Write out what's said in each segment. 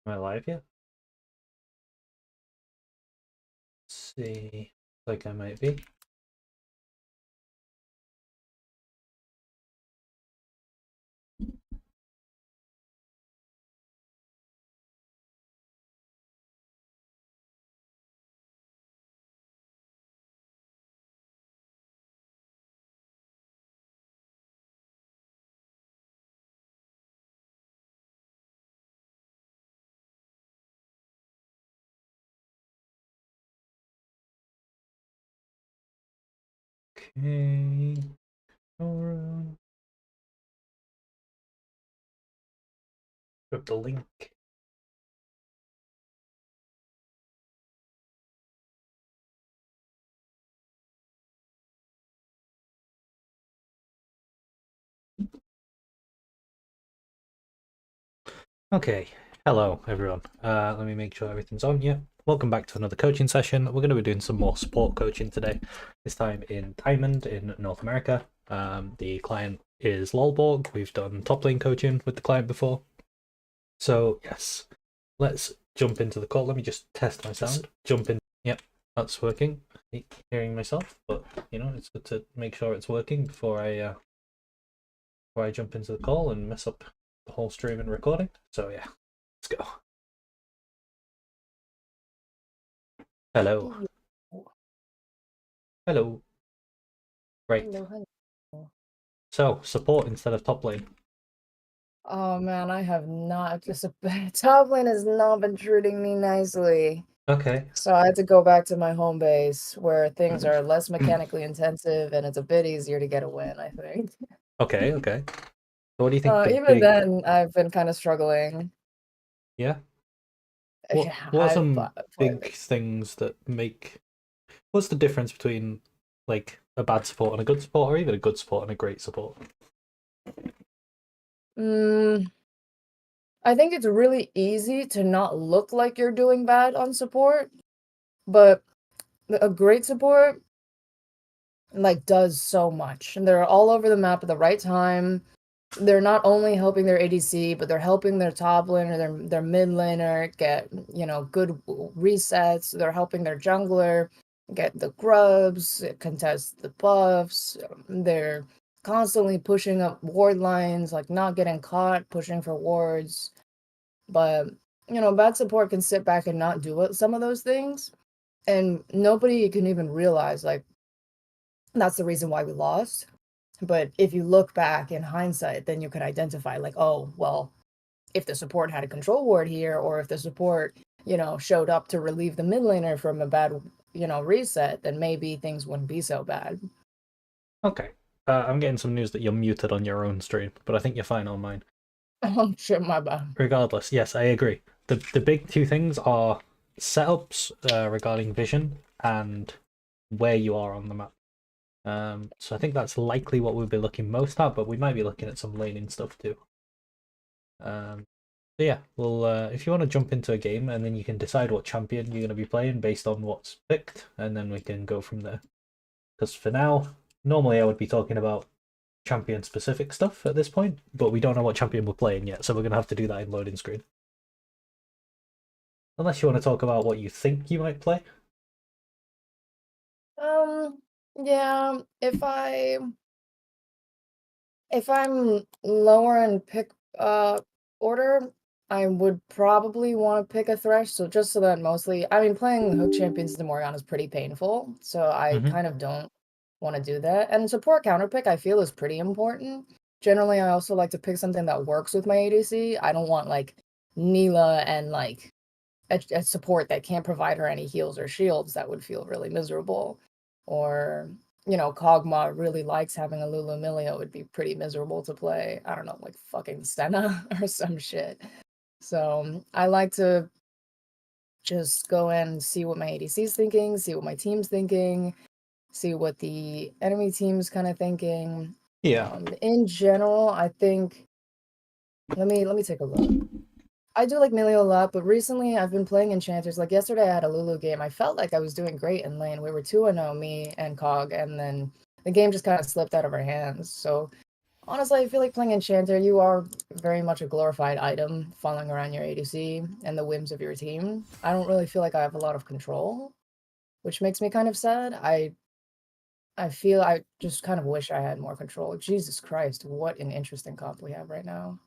Am I live yet? Let's see. Like I might be. Okay. Alright. Grab the link. Okay. Hello, everyone. Let me make sure everything's on. Yeah. Welcome back to another coaching session. We're going to be doing some more support coaching today. This time in Diamond in North America. The client is Lolborg. We've done top lane coaching with the client before. So yes, let's jump into the call. Let me just test my sound. Jump in. Yep, that's working. I keep hearing myself, but you know, it's good to make sure it's working before I jump into the call and mess up the whole stream and recording. So yeah, let's go. Hello. Hello. Right. Hello. So support instead of top lane. Oh man, I have not top lane has not been treating me nicely. Okay. So I had to go back to my home base where things are less mechanically intensive and it's a bit easier to get a win, I think. Okay. Okay. So what do you think the Even big? then, I've been kind of struggling. Yeah. Yeah, What are I've some big things that make? What's the difference between like a bad support and a good support, or even a good support and a great support? I think it's really easy to not look like you're doing bad on support, but a great support does so much. And they're all over the map at the right time. They're not only helping their ADC, but they're helping their top laner, their mid laner get, good resets. They're helping their jungler get the grubs, contest the buffs. They're constantly pushing up ward lines, like not getting caught, pushing for wards. But, bad support can sit back and not do some of those things. And nobody can even realize, that's the reason why we lost. But if you look back in hindsight, then you can identify oh, well, if the support had a control ward here, or if the support, showed up to relieve the mid laner from a bad, reset, then maybe things wouldn't be so bad. Okay. I'm getting some news that you're muted on your own stream, but I think you're fine on mine. Oh shit, my bad. Regardless, yes, I agree. The big two things are setups regarding vision and where you are on the map. So I think that's likely what we'll be looking most at, but we might be looking at some laning stuff too. So yeah, well, if you want to jump into a game and then you can decide what champion you're going to be playing based on what's picked, and then we can go from there. Because for now, normally I would be talking about champion specific stuff at this point, but we don't know what champion we're playing yet, so we're going to have to do that in loading screen. Unless you want to talk about what you think you might play. Yeah, if I'm lower in pick order, I would probably want to pick a Thresh. So just so that playing Hook Champions in the Morgana is pretty painful. So I kind of don't want to do that. And support counter pick I feel is pretty important. Generally, I also like to pick something that works with my ADC. I don't want Neela and a support that can't provide her any heals or shields. That would feel really miserable. Or Kog'Maw really likes having a Lulu Millia. It would be pretty miserable to play. I don't know, like fucking Senna or some shit. So I like to just go in and see what my ADC's thinking, see what my team's thinking, see what the enemy team's kind of thinking. Yeah. In general, I think let me take a look. I do like Millie a lot, but recently I've been playing Enchanters. Like yesterday I had a Lulu game. I felt like I was doing great in lane. We were 2-0, me and Cog, and then the game just kind of slipped out of our hands. So Honestly, I feel like playing Enchanter, you are very much a glorified item following around your ADC and the whims of your team. I don't really feel like I have a lot of control, which makes me kind of sad. I feel I just kind of wish I had more control. Jesus Christ, what an interesting comp we have right now.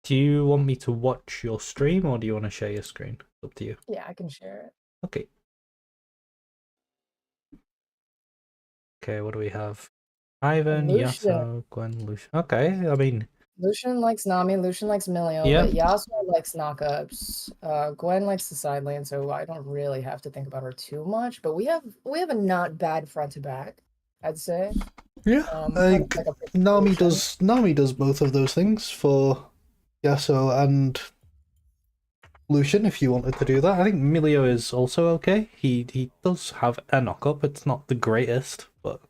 Do you want me to watch your stream or do you want to share your screen? It's up to you. Yeah, I can share it. Okay. Okay, what do we have? Ivan, Lucian. Yasuo, Gwen, Lucian. Okay, I mean, Lucian likes Nami, Lucian likes Milio, yeah. but Yasuo likes knockups. Gwen likes the side lane, so I don't really have to think about her too much. But we have a not bad front to back, I'd say. Yeah, Kind of like a perfect solution. Nami does both of those things for Yasuo and Lucian if you wanted to do that. I think Milio is also okay. He does have a knockup. It's not the greatest, but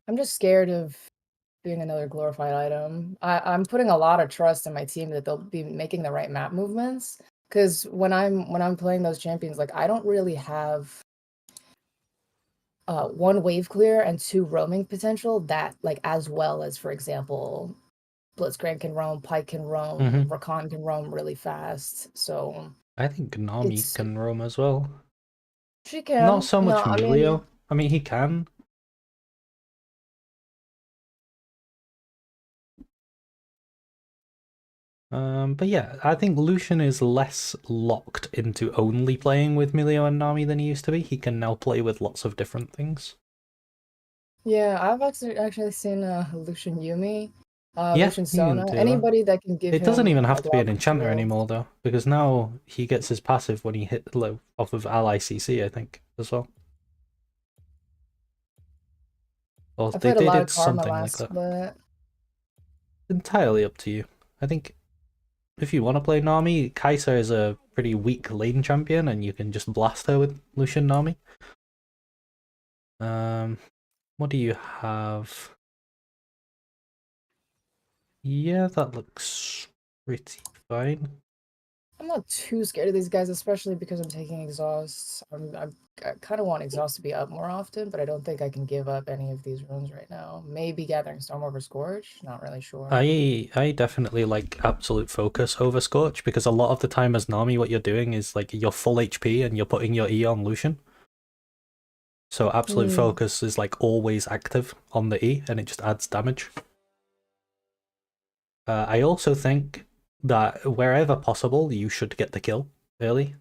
I'm just scared of being another glorified item. I'm putting a lot of trust in my team that they'll be making the right map movements. Because when I'm playing those champions, like I don't really have one wave clear and two roaming potential that like as well as, for example, Blitzcrank can roam, Pike can roam, Rakan can roam really fast. So I think Nami it's can roam as well. she Not can. so No, much I mean, Milio. I mean, he can. But yeah, I think Lucian is less locked into only playing with Milio and Nami than he used to be. He can now play with lots of different things. yeah, I've actually seen Lucian Yumi, Yeah, Lucian he can Sona, do that. anybody that can give It doesn't him even have like to be an lots of enchanter shield. anymore though, because now he gets his passive when he hit low off of ally CC, I think, as well. Or I they, played a they lot of did Karma something like last that. split. Entirely up to you. I think if you want to play Nami, Kai'Sa is a pretty weak lane champion, and you can just blast her with Lucian Nami. What do you have? Yeah, that looks pretty fine. I'm not too scared of these guys, especially because I'm taking exhausts. I kind of want exhaust to be up more often, but I don't think I can give up any of these runes right now. Maybe Gathering Storm over Scorch, not really sure. I definitely like absolute focus over Scorch because a lot of the time as Nami, what you're doing is like you're full HP and you're putting your E on Lucian. So absolute Hmm. focus is like always active on the E and it just adds damage. I also think that wherever possible, you should get the kill early.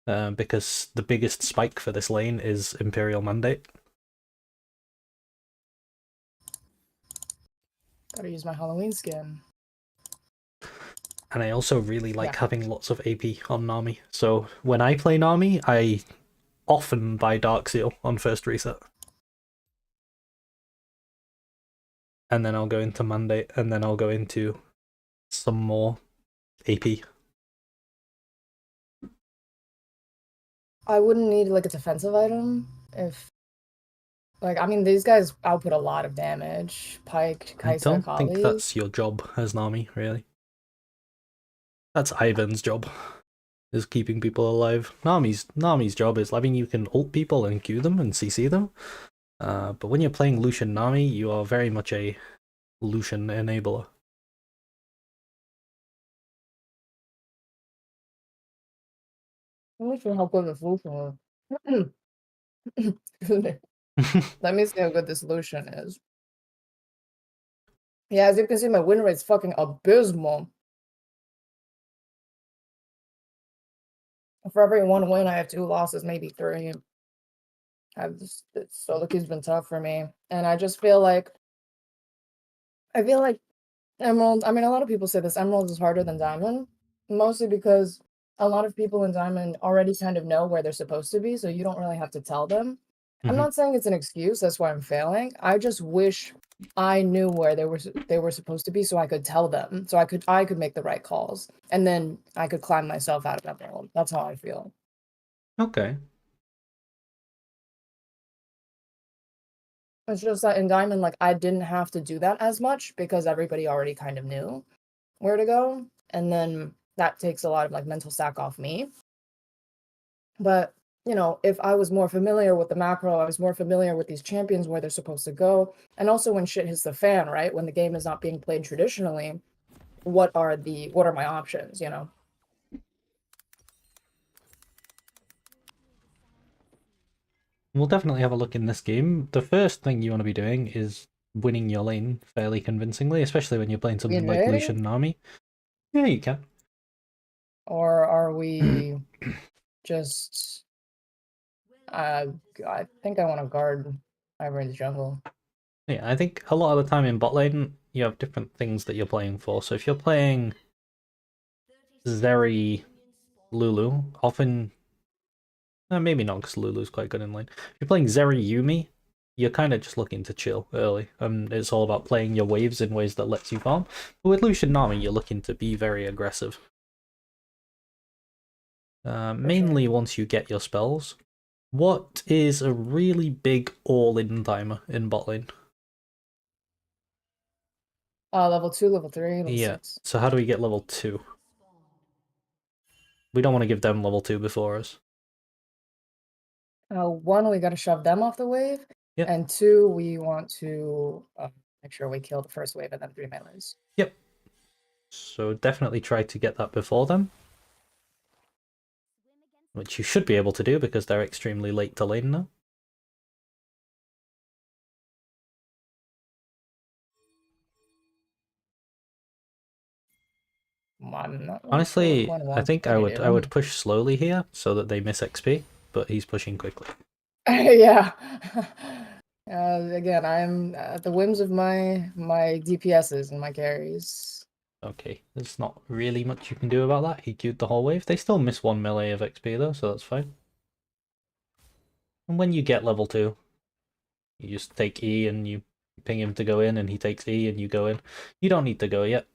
Because the biggest spike for this lane is Imperial Mandate. Gotta use my Halloween skin. And I also really Yeah. like having lots of AP on Nami. So when I play Nami, I often buy Dark Seal on first reset. And then I'll go into Mandate, and then I'll go into some more AP. I wouldn't need like a defensive item if, like, I mean, these guys output a lot of damage. Pike, I Kai'Sa, don't think Kali. that's your job as Nami, really. That's Ivan's job, is keeping people alive. Nami's job is, I mean, you can ult people and Q them and CC them. But when you're playing Lucian Nami, you are very much a Lucian enabler. Let me see how good this solution is. Let me see how good this solution is. Yeah, as you can see, my win rate's fucking abysmal. For every one win, I have two losses, maybe three. Solo queue's been tough for me, and I feel like Emerald. I mean, a lot of people say this. Emerald is harder than Diamond, mostly because a lot of people in Diamond already kind of know where they're supposed to be, so you don't really have to tell them. I'm not saying it's an excuse. That's why I'm failing. I just wish I knew where they were supposed to be, so I could tell them, so I could make the right calls, and then I could climb myself out of Emerald. That's how I feel. Okay. It's just that in Diamond, like, I didn't have to do that as much because everybody already kind of knew where to go, and then that takes a lot of, like, mental stack off me. But you know, if I was more familiar with the macro, I was more familiar with these champions, where they're supposed to go. And also when shit hits the fan, right? When the game is not being played traditionally, what are my options, you know? We'll definitely have a look in this game. The first thing you want to be doing is winning your lane fairly convincingly, especially when you're playing We something like invading? Lucian Nami. Yeah, you can. Or are we just I think I want to guard Ivory's jungle. Yeah, I think a lot of the time in bot lane, you have different things that you're playing for. So if you're playing Zeri Lulu, often maybe not because Lulu's quite good in lane. If you're playing Zeri Yumi, you're kind of just looking to chill early, and it's all about playing your waves in ways that lets you farm. But with Lucian Nami, you're looking to be very aggressive. For sure. Mainly once you get your spells. What is a really big all-in timer in bot lane? Level 2, level 3, level Yeah, 6. so how do we get level 2? We don't want to give them level 2 before us. 1, we got to shove them off the wave, Yep. and 2, we want to make sure we kill the first wave and then 3 melees. Yep. So definitely try to get that before them. Which you should be able to do because they're extremely late to lane now. I'm not really sure what Honestly, Glenn I wants think me I to would do. push slowly here so that they miss XP, but he's pushing quickly. Yeah. Again, I'm at the whims of my DPSs and my carries. Okay, there's not really much you can do about that. He queued the whole wave. They still miss 1 melee of XP though, so that's fine. And when you get level 2, you just take E and you ping him to go in, and he takes E and you go in. You don't need to go yet.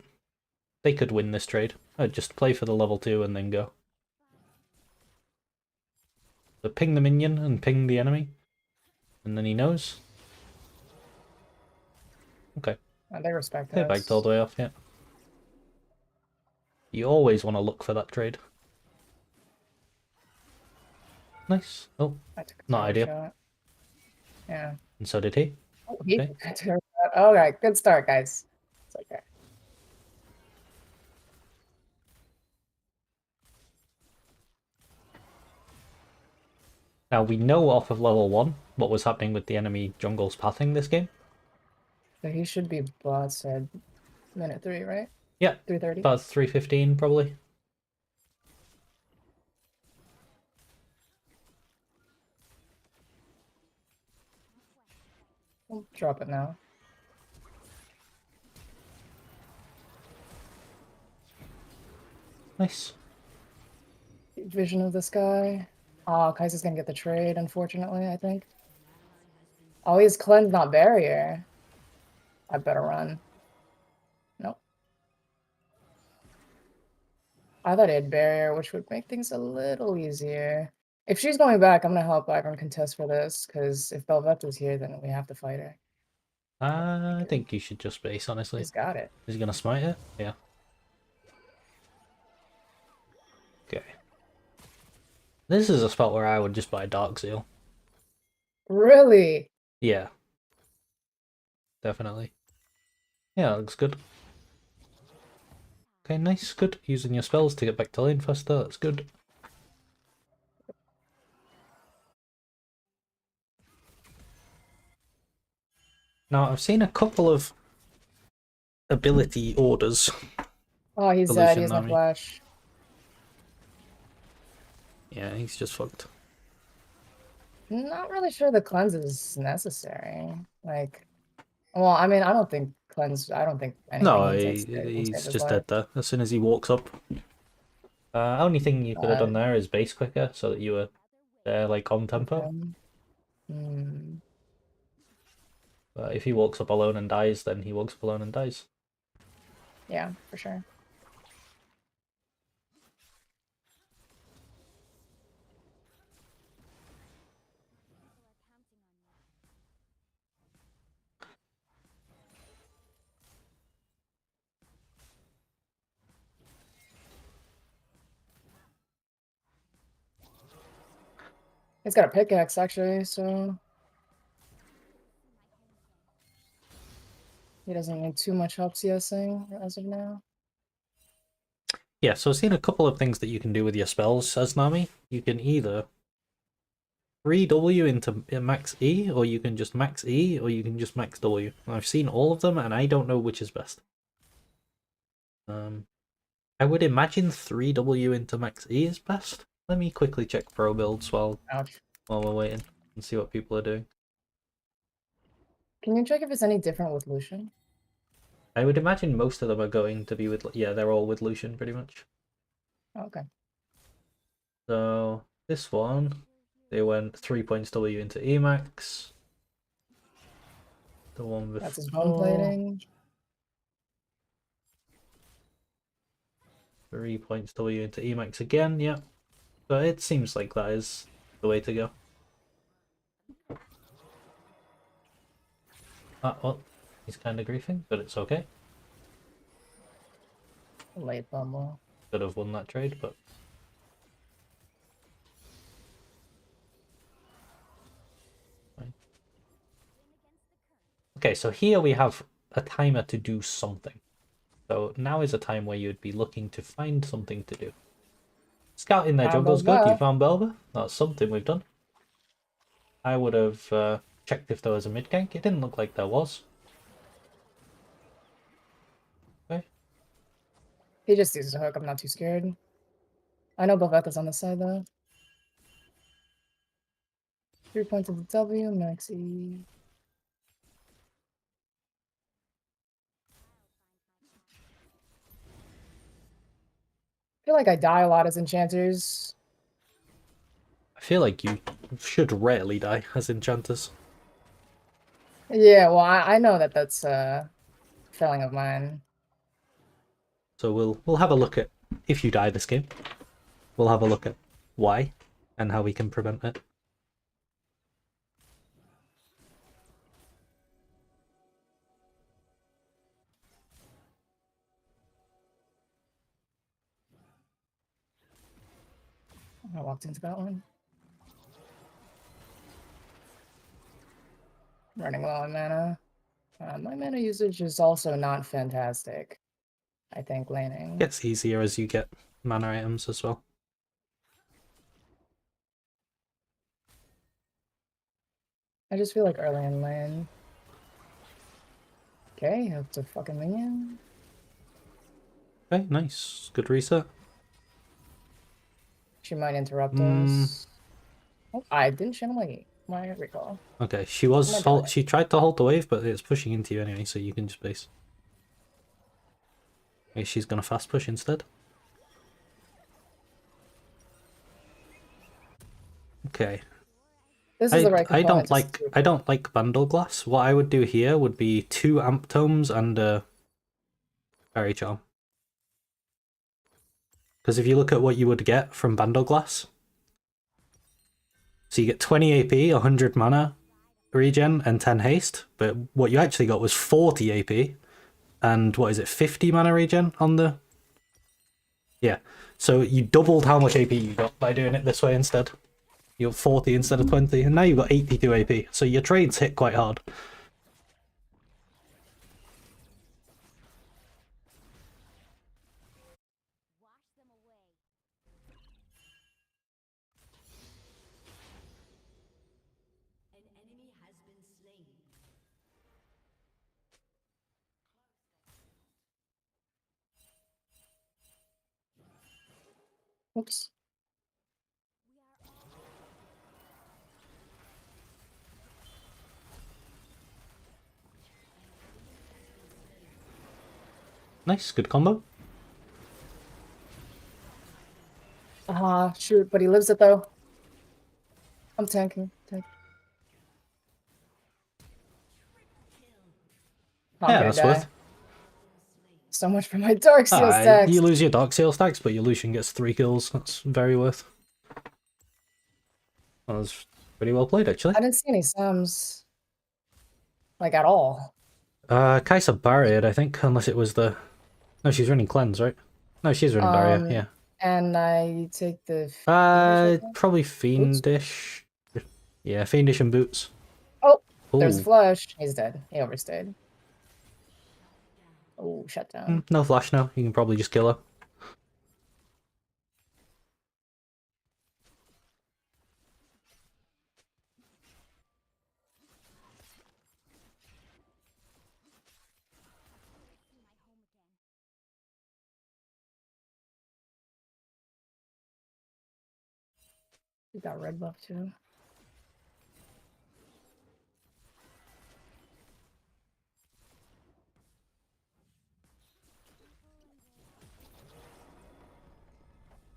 They could win this trade. I'd just play for the level 2 and then go. So ping the minion and ping the enemy, and then he knows. Okay, They respect they backed all us. the way off, yeah. You always want to look for that trade. Nice. Oh, I took a not tower ideal. shot. Yeah. And so did he. Oh, he Okay. took a tower shot. All right, good start, guys. It's okay. Now we know off of level 1 what was happening with the enemy jungle's pathing this game. So he should be bot side minute 3, right? Yeah, 3:30. about 3:15 probably. We'll drop it now. Nice. Vision of the sky. Oh, Kaiser's gonna get the trade, unfortunately, I think. Oh, he's cleanse, not barrier. I better run. Nope. I thought he had barrier, which would make things a little easier. If she's going back, I'm gonna help Ivan contest for this, because if Belvetta's here, then we have to fight her. I think you should just base, honestly. He's got it. Is he gonna smite it? Yeah. Okay. This is a spot where I would just buy Dark Seal. Really? Yeah. Definitely. Yeah, that looks good. Okay, nice, good. Using your spells to get back to lane faster, that's good. Now, I've seen a couple of ability orders Oh, he's for dead. He Lucian has no Nami. flash. Yeah, he's just fucked. Not really sure the cleanse is necessary. Like, well, I mean, I don't think anything No, he takes will save he's his just life. dead there as soon as he walks up. Only thing you could have Uh, done there is base quicker so that you were there, like, on tempo. Hmm. But if he walks up alone and dies, then he walks up alone and dies. Yeah, for sure. He's got a pickaxe actually, so he doesn't need too much help CSing as of now. Yeah, so I've seen a couple of things that you can do with your spells as Nami. You can either 3W into max E, or you can just max E, or you can just max W. I've seen all of them, and I don't know which is best. I would imagine 3W into max E is best. Let me quickly check pro builds while Ouch. we're waiting and see what people are doing. Can you check if it's any different with Lucian? I would imagine most of them are going to be with, yeah, they're all with Lucian pretty much. Okay. So this one, they went 3 points W into Emax. The one before. That's his bone plating. 3 points W into Emax again, yeah. So it seems like that is the way to go. Well, he's kind of griefing, but it's okay. Late bumble. Could have won that trade, but fine. Okay, so here we have a timer to do something. So now is a time where you'd be looking to find something to do. Scouting their jungle's good. You found Belva. That's something we've done. I would have checked if there was a mid gank. It didn't look like there was. Okay. He just uses a hook. I'm not too scared. I know Belvetha's on the side though. 3 points of the W, max E. I feel like I die a lot as enchanters. I feel like you should rarely die as enchanters. Yeah, well, I know that that's a failing of mine. So we'll have a look at if you die this game. We'll have a look at why and how we can prevent it. I walked into that one. Running low on mana. My mana usage is also not fantastic. I think laning. Gets easier as you get mana items as well. I just feel like early in lane. Okay, hope to fucking minion. Okay, nice. Good reset. She might interrupt us. Oh, I didn't channel my recall. Okay, she tried to hold the wave, but it's pushing into you anyway, so you can just base. Okay, she's gonna fast push instead. Okay. This is the right I don't component like bundle glass. What I would do here would be 2 amp tomes and a fairy charm. Because if you look at what you would get from bundle glass, so you get 20 AP, 100 mana regen, and 10 haste. But what you actually got was 40 AP, and what is it, 50 mana regen on the... Yeah, so you doubled how much AP you got by doing it this way instead. You got 40 instead of 20, and now you've got 82 AP. So your trades hit quite hard. Oops. Nice, good combo. Shoot, but he lives it though. I'm tanking. I'm Yeah, gonna that's die. worth. So much for my Dark Seal stacks. You lose your Dark Seal stacks, but your Lucian gets 3 kills. That's very worth. That was pretty well played, actually. I didn't see any Sams. Like, at all. Kai'Sa barriered, I think, unless it was the... No, she's running cleanse, right? No, she's running barrier, yeah. And I take the... Probably fiendish. Yeah, Fiendish and boots. Oh, there's a Ooh. flush. He's dead. He overstayed. Oh, shut down. No flash now. You can probably just kill her. He got red buff too.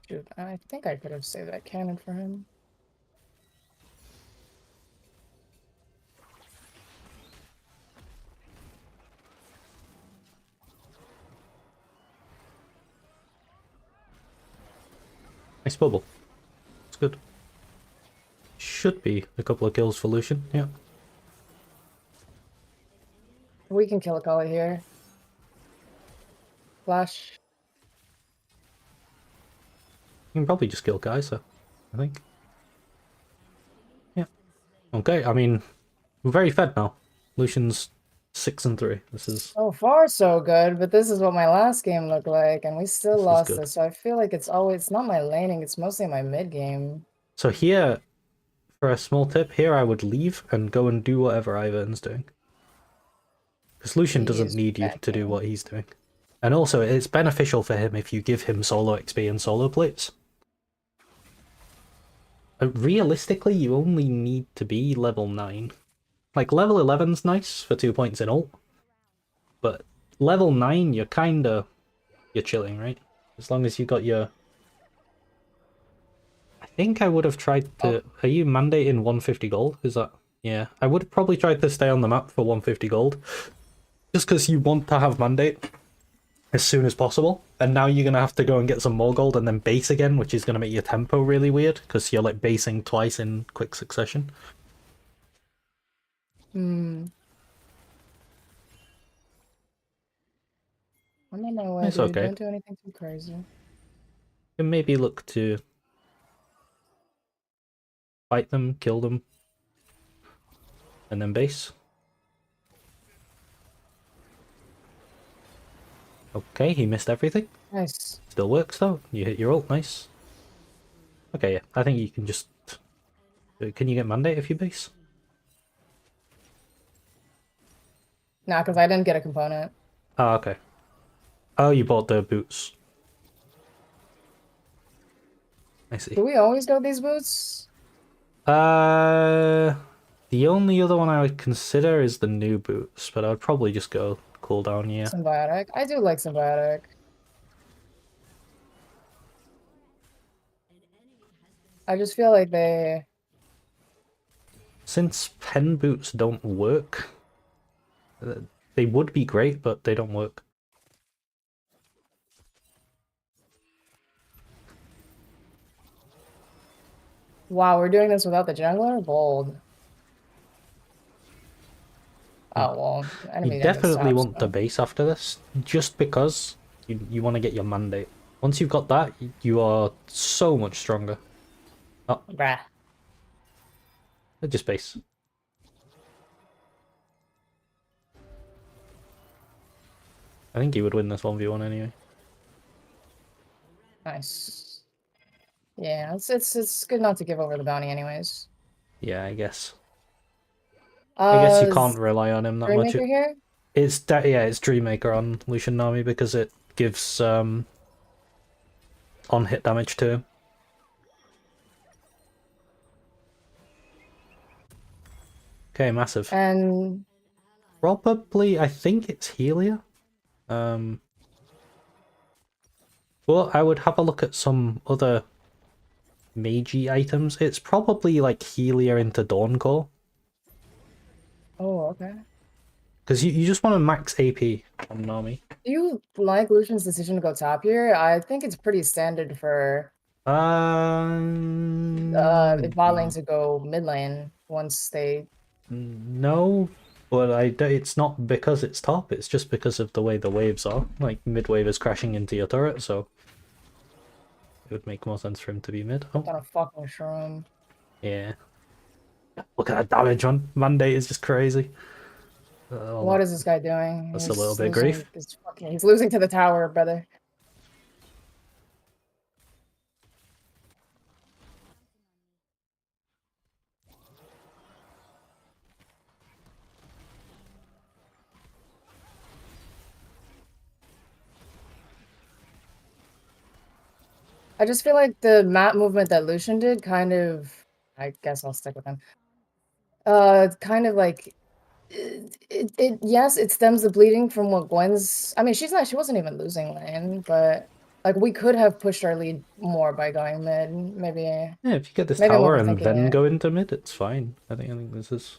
Dude, I think I could have saved that cannon for him. Nice bubble. It's good. Should be a couple of kills for Lucian, yeah. We can kill a Kali here. Flash. You can probably just kill Kai'Sa, I think. Yeah. Okay, I mean, we're very fed now. Lucian's 6-3. This is So far, so good, but this is what my last game looked like, and we still This is lost good. it. So I feel like it's not my laning, it's mostly my mid game. So here, for a small tip, here I would leave and go and do whatever Ivern's doing. Because Lucian doesn't He's need you to do backing. what he's doing. And also, it's beneficial for him if you give him solo XP and solo plates. Realistically, you only need to be level 9. Like, level 11's nice for 2 points in ult. But level 9, you're chilling, right? As long as you got your... I think I would have tried to... Are you mandating 150 gold? Is that... Yeah, I would have probably tried to stay on the map for 150 gold. Just because you want to have mandate as soon as possible. And now you're going to have to go and get some more gold and then base again, which is going to make your tempo really weird, because you're like basing twice in quick succession. Hmm. I'm on my way, It's dude. okay. Don't do anything too crazy. You can maybe look to fight them, kill them, and then base. Okay, he missed everything. Nice. Still works though. You hit your ult, nice. Okay, yeah, I think you can just... Can you get mandate if you base? Nah, because I didn't get a component. Ah, okay. Oh, you bought the boots. I see. Do we always go these boots? The only other one I would consider is the new boots, but I would probably just go cooldown, yeah. Symbiotic. I do like symbiotic. I just feel like they... Since pen boots don't work, they would be great, but they don't work. Wow, we're doing this without the jungler? Bold. Oh, well, enemy You didn't definitely stop, want the so. base after this, just because you want to get your mandate. Once you've got that, you are so much stronger. Oh, Bruh. just base. I think you would win this 1v1 anyway. Nice. Yeah, it's good not to give over the bounty anyways. Yeah, I guess. I guess you can't rely on him that much. Dreammaker here? It's Dreammaker on Lucian Nami because it gives on hit damage to him. Okay, massive. And Probably, I think it's Helia. Well, I would have a look at some other magey items. It's probably like Helia into Dawncore. oh, okay. Because you just want to max AP on Nami. Do you like Lucian's decision to go top here? I think it's pretty standard for bot lane to go mid lane once they... No, but it's not because it's top, it's just because of the way the waves are. Like, mid wave is crashing into your turret, so it would make more sense for him to be mid. Oh, on a fucking shroom. yeah. Look at that damage on Mandate is just crazy. Oh, What is this guy doing? that's a little He's bit losing grief. his fucking. He's losing to the tower, brother. I just feel like the map movement that Lucian did kind of. I guess I'll stick with him. Kind of like yes, it stems the bleeding from what Gwen's. I mean, she wasn't even losing lane, but like we could have pushed our lead more by going mid. Yeah, if you get this Maybe I'm tower and overthinking then it. go into mid, it's fine. I think this is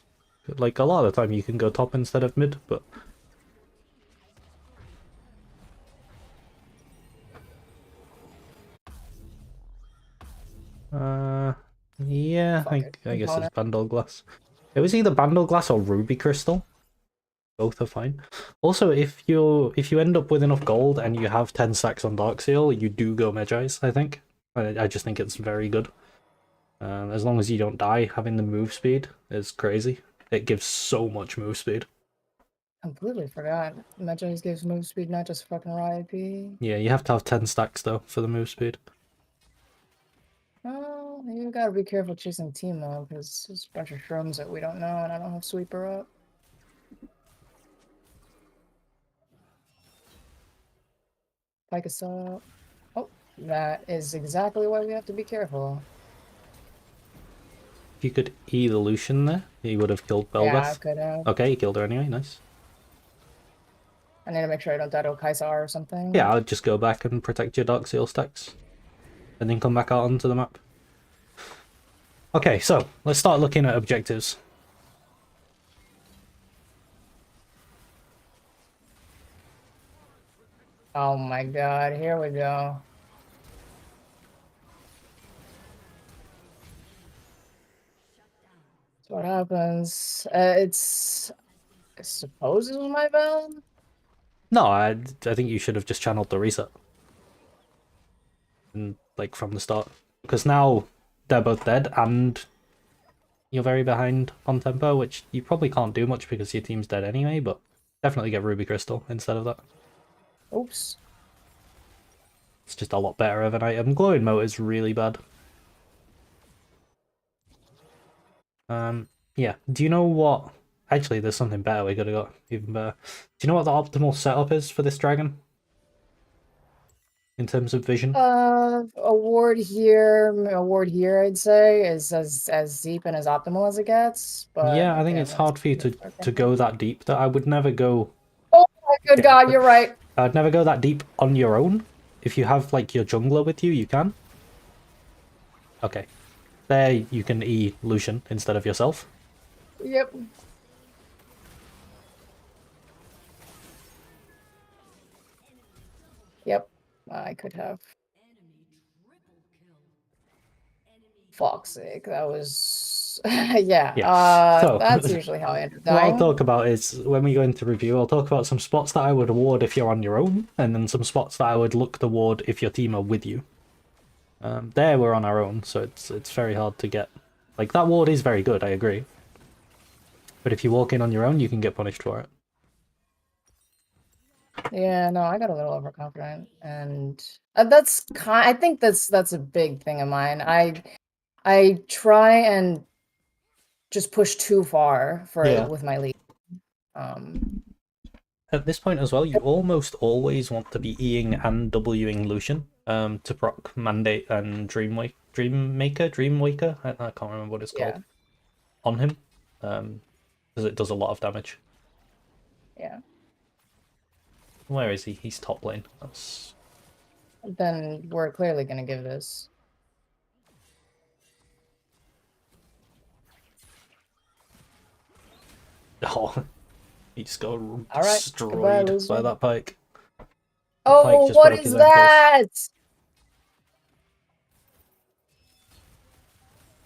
like a lot of the time you can go top instead of mid, but uh, yeah, Fuck it, I guess it's component. Bandle Glass. It was either Bandle Glass or Ruby Crystal. Both are fine. Also, if you end up with enough gold and you have 10 stacks on Darkseal, you do go Magi's, I think. I just think it's very good. As long as you don't die, having the move speed is crazy. It gives so much move speed. Completely forgot. Magi's gives move speed, not just fucking raw AP. Yeah, you have to have 10 stacks though for the move speed. Oh, you gotta be careful chasing Teemo because there's a bunch of shrooms that we don't know, and I don't have sweeper up. Pike is up. Oh, that is exactly why we have to be careful. If you could E the Lucian there, he would have killed Yeah, I Bel'Veth. could have. Okay, he killed her anyway, nice. I need to make sure I don't die to a Kaisar or something. Yeah, I'd just go back and protect your Darkseal stacks. And then come back out onto the map. Okay, so let's start looking at objectives. Oh my god, here we go. That's what happens. I suppose it was my bad. No, I think you should have just channeled the reset. And like from the start. Because now they're both dead and you're very behind on tempo, which you probably can't do much because your team's dead anyway, but definitely get Ruby Crystal instead of that. Oops. It's just a lot better of an item. Glowing Mote is really bad. Yeah. Do you know what? Actually, there's something better we could have got. Even better. Do you know what the optimal setup is for this dragon? In terms of vision? Award here, I'd say, is as deep and as optimal as it gets. But Yeah, I think again, it's hard for you to go that deep. That I would never go. Oh my good Yeah, god, you're right. I'd never go that deep on your own. If you have like your jungler with you, you can. Okay, there you can E Lucian instead of yourself. Yep. Yep. I could have. Fuck's sake, that was yeah. Yeah. So That's usually how I end up what I'll dying. talk about is when we go into review, I'll talk about some spots that I would award if you're on your own, and then some spots that I would look to ward if your team are with you. There we're on our own, so it's very hard to get. Like that ward is very good, I agree. But if you walk in on your own, you can get punished for it. Yeah, no, I got a little overconfident, and I think that's a big thing of mine. I try and just push too far Yeah. with my lead. Um, At this point as well, you almost always want to be Eing and Wing Lucian to proc Mandate and Dreamwaker. I can't remember what it's yeah, called on him, because it does a lot of damage. yeah. Where is he? He's top lane. That's Then we're clearly gonna give this. oh, he just got All right, goodbye, destroyed by loser. that pike. That pike Oh, just what broke is his ankles. that?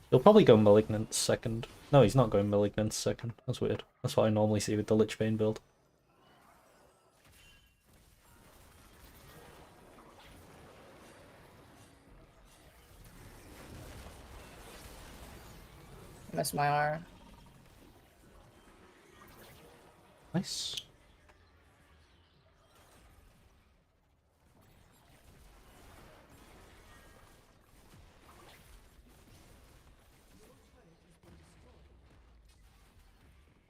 He'll probably go Malignant second. No, he's not going Malignant second. That's weird. That's what I normally see with the Lich Bane build. missed my R. Nice.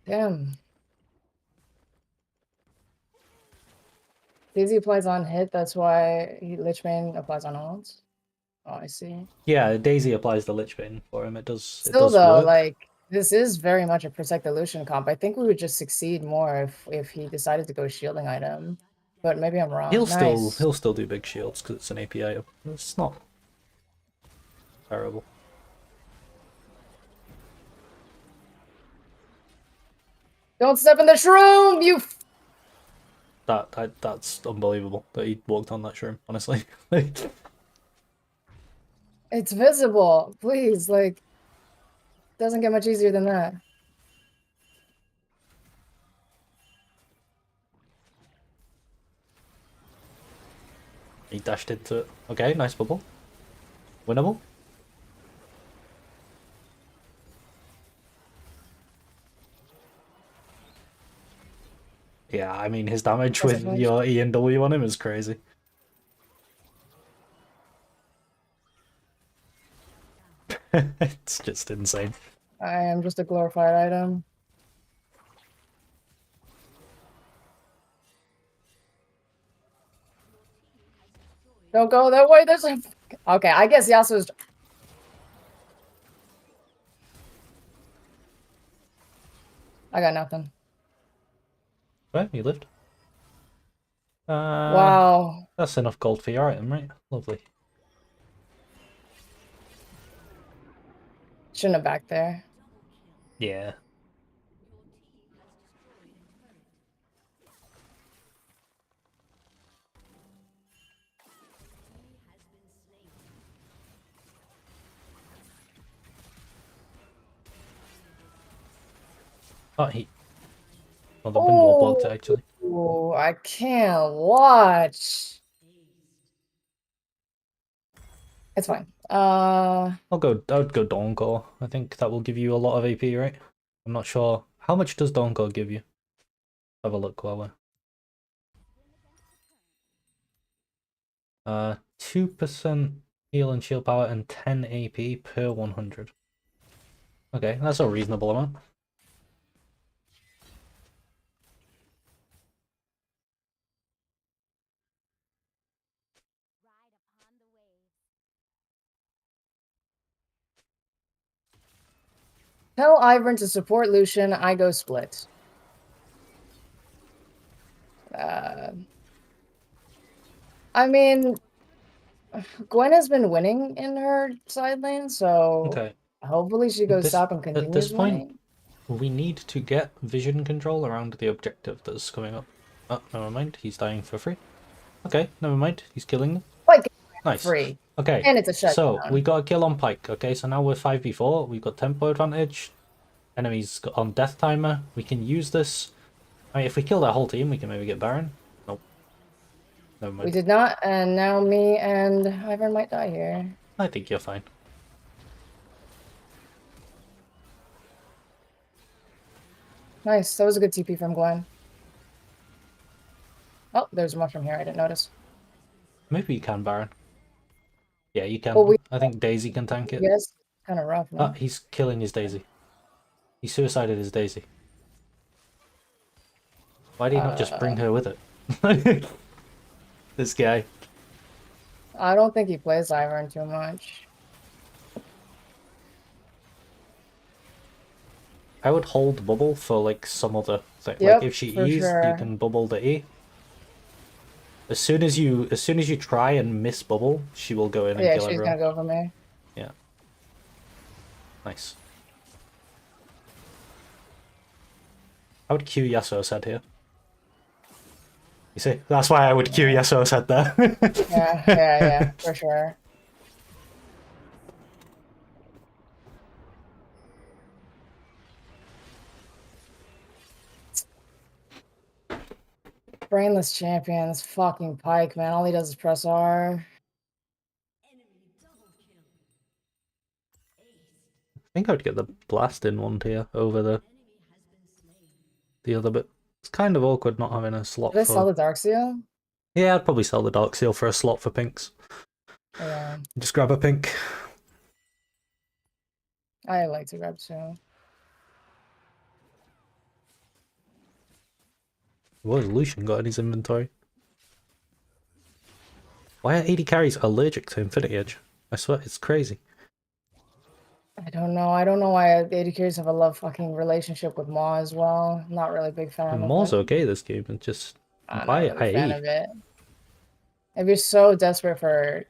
Damn. Daisy applies on hit, that's why Lichbane applies on ults. Oh, I see. Yeah, Daisy applies the Lich Bane for him. It does Still though, work. like this is very much a Protect the Lucian comp. I think we would just succeed more if he decided to go shielding item. But maybe I'm wrong. He'll Nice. still do big shields because it's an AP item. It's not terrible. Don't step in the shroom, you. That's unbelievable that he walked on that shroom. Honestly, It's visible. Please, like, doesn't get much easier than that. he dashed into it. Okay, nice bubble. Winnable. Yeah, I mean his damage with your E and W on him is crazy. It's just insane. I am just a glorified item. Don't go that way. There's a. Okay, I guess Yasuo's. I got nothing. Well, you lived. Wow. That's enough gold for your item, right? Lovely. Shouldn't have backed there. Yeah. Oh, well, the wind wall blocked it, actually. Oh, I can't watch. It's fine. I would go Dawncore. I think that will give you a lot of AP, right? I'm not sure. How much does Dawncore give you? Have a look while we're... 2% heal and shield power and 10 AP per 100. Okay, that's a reasonable amount. Tell Ivern to support Lucian. I go split. I mean, Gwen has been winning in her side lane, so Okay. hopefully she goes top and At this continues point, winning. we need to get vision control around the objective that's coming up. Oh, never mind. He's dying for free. Okay, never mind. He's killing them. Like, Nice. free. Okay, And it's a shutdown. so we got a kill on Pike. Okay, so now we're 5v4. We've got tempo advantage. Enemies on death timer. We can use this. I mean, if we kill that whole team, we can maybe get Baron. Nope. Never mind. We did not, and now me and Ivern might die here. I think you're fine. Nice. That was a good TP from Gwen. Oh, there's a mushroom here. I didn't notice. Maybe you can Baron. Yeah, you can. Well, I think Daisy can tank it. Yes, kind of rough. No? Oh, he's killing his Daisy. He suicided his Daisy. Why did he not just bring her with it? This guy. I don't think he plays Ivern too much. I would hold bubble for like some other thing. Yep, like if she for E's, sure. you can bubble the E. As soon as you try and miss bubble, she will go in and kill everyone. Yeah, she's gonna go for me. Yeah. Nice. I would Q Yasuo's head here. You see? That's why I would Q Yasuo's head there. yeah, for sure. Brainless champion, this fucking Pike, man. All he does is press R. I think I would get the blast in one tier over the other bit. It's kind of awkward not having a slot Did I sell for... the Dark Seal? Yeah, I'd probably sell the Dark Seal for a slot for pinks. Yeah. Just grab a pink. I like to grab two. What has Lucian got in his inventory? Why are 80 carries allergic to Infinity Edge? I swear, it's crazy. I don't know. I don't know why the AD carries have a love fucking relationship with Maw as well. Not really a big fan And of Moore's it. okay this game, and just I'm not buy really a fan IE. of it. If you're so desperate for...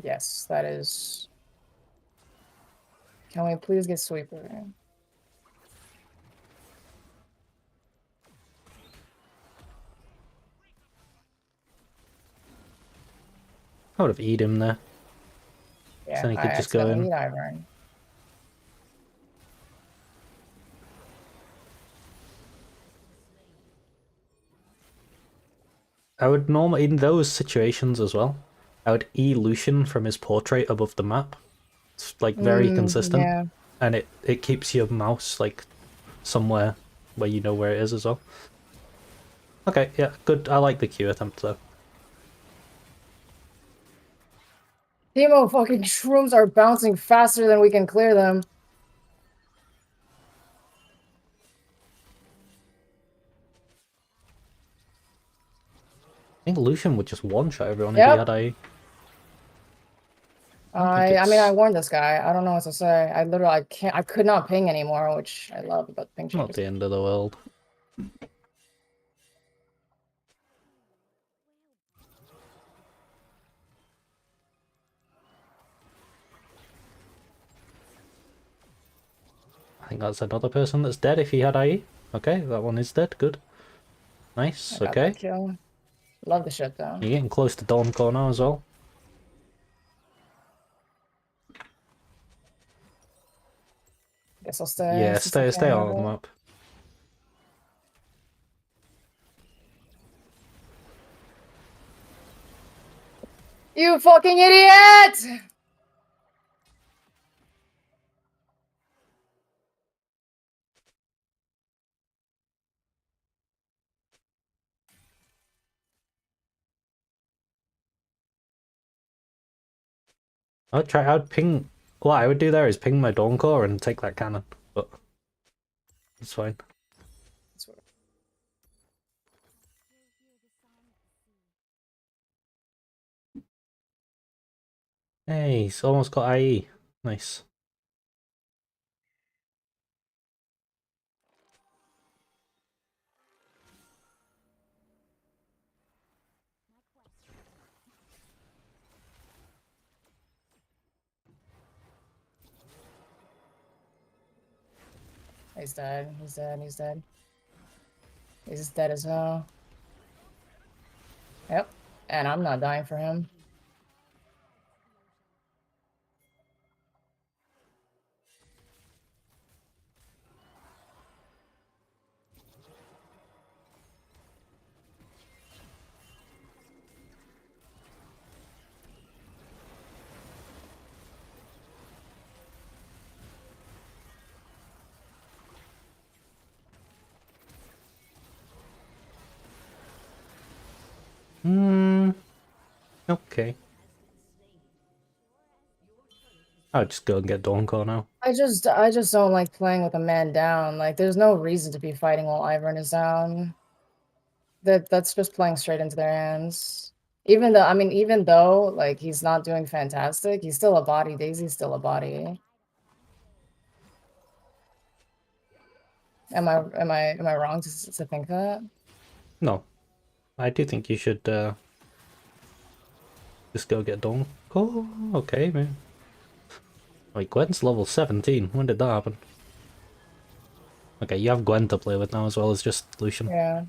Yes, that is... Can we please get Sweeper? I would have eat him there. Yeah, Then he I could just go accidentally in. eat Ivern. I would normally, in those situations as well, I would E Lucian from his portrait above the map. It's like very consistent. Yeah. And it keeps your mouse like somewhere where you know where it is as well. Okay, yeah, good. I like the Q attempt though. Teemo fucking shrooms are bouncing faster than we can clear them. I think Lucian would just one-shot everyone if he had IE. I mean, I warned this guy. I don't know what to say. I could not ping anymore, which I love about the ping Not changes. the end of the world. I think that's another person that's dead if he had IE. Okay, that one is dead. Good. Nice, I got okay. that kill. Love the shit though. You're getting close to Dawncore now as well. Guess I'll stay. Yeah, since I stay can't on have the it. map. You fucking idiot! I'd ping... What I would do there is ping my Dawncore and take that cannon, but it's fine. Hey, he's almost got IE. Nice. He's dead. He's dead. He's dead. He's dead as well. Yep. And I'm not dying for him. Okay. I'll just go and get Dawncore now. I just don't like playing with a man down. Like, there's no reason to be fighting while Ivern is down. That's just playing straight into their hands. Even though like he's not doing fantastic, he's still a body. Daisy's still a body. Am I wrong to think that? No. I do think you should just go get Dawncore. Okay, man. Wait, Gwen's level 17. When did that happen? Okay, you have Gwen to play with now as well as just Lucian. Yeah.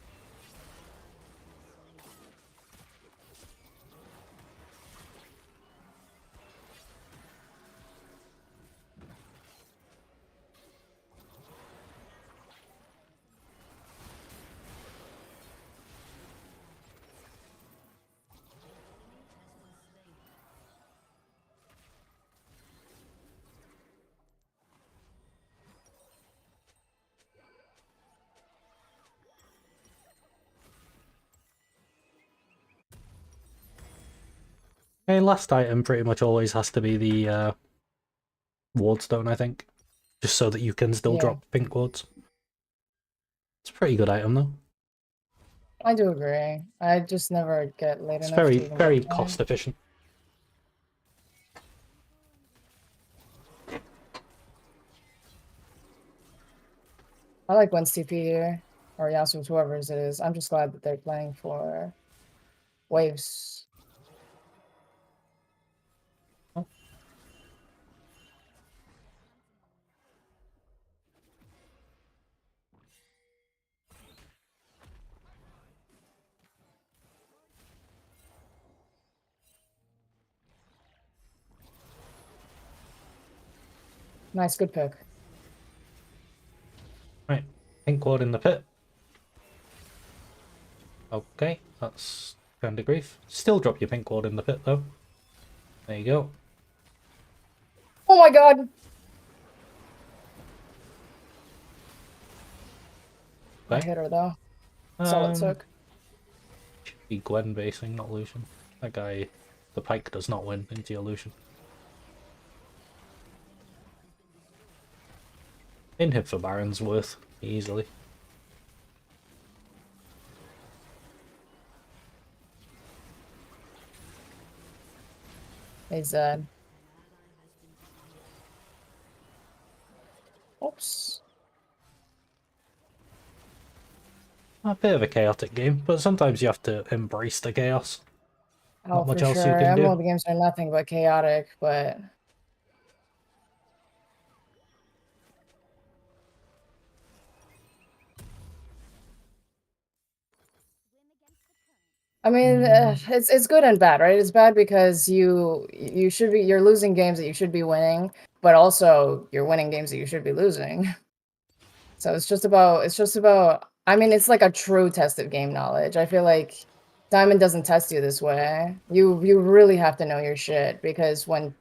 A last item pretty much always has to be the wardstone, I think. Just so that you can still Yeah, drop pink wards. It's a pretty good item though. I do agree. I just never get late It's enough to even get very a giant. cost efficient. I like Gwen's TP here, or Yasuo's, whoever's it is. I'm just glad that they're playing for waves. Nice, good pick. Right, pink ward in the pit. Okay, that's kind of grief. Still drop your pink ward in the pit though. There you go. Oh my god! I Okay. hit her though. That's all it Um, took. should be Gwen basing, not Lucian. That guy, the pike does not win into your Lucian. Inhib for Baron's worth, easily. He's oops. A bit of a chaotic game, but sometimes you have to embrace the chaos. Oh, Not much for else you sure. can do. MMO games are nothing but chaotic, but I mean, it's good and bad, right? It's bad because you're losing games that you should be winning, but also you're winning games that you should be losing. So it's just about I mean, it's like a true test of game knowledge. I feel like Diamond doesn't test you this way. You really have to know your shit because when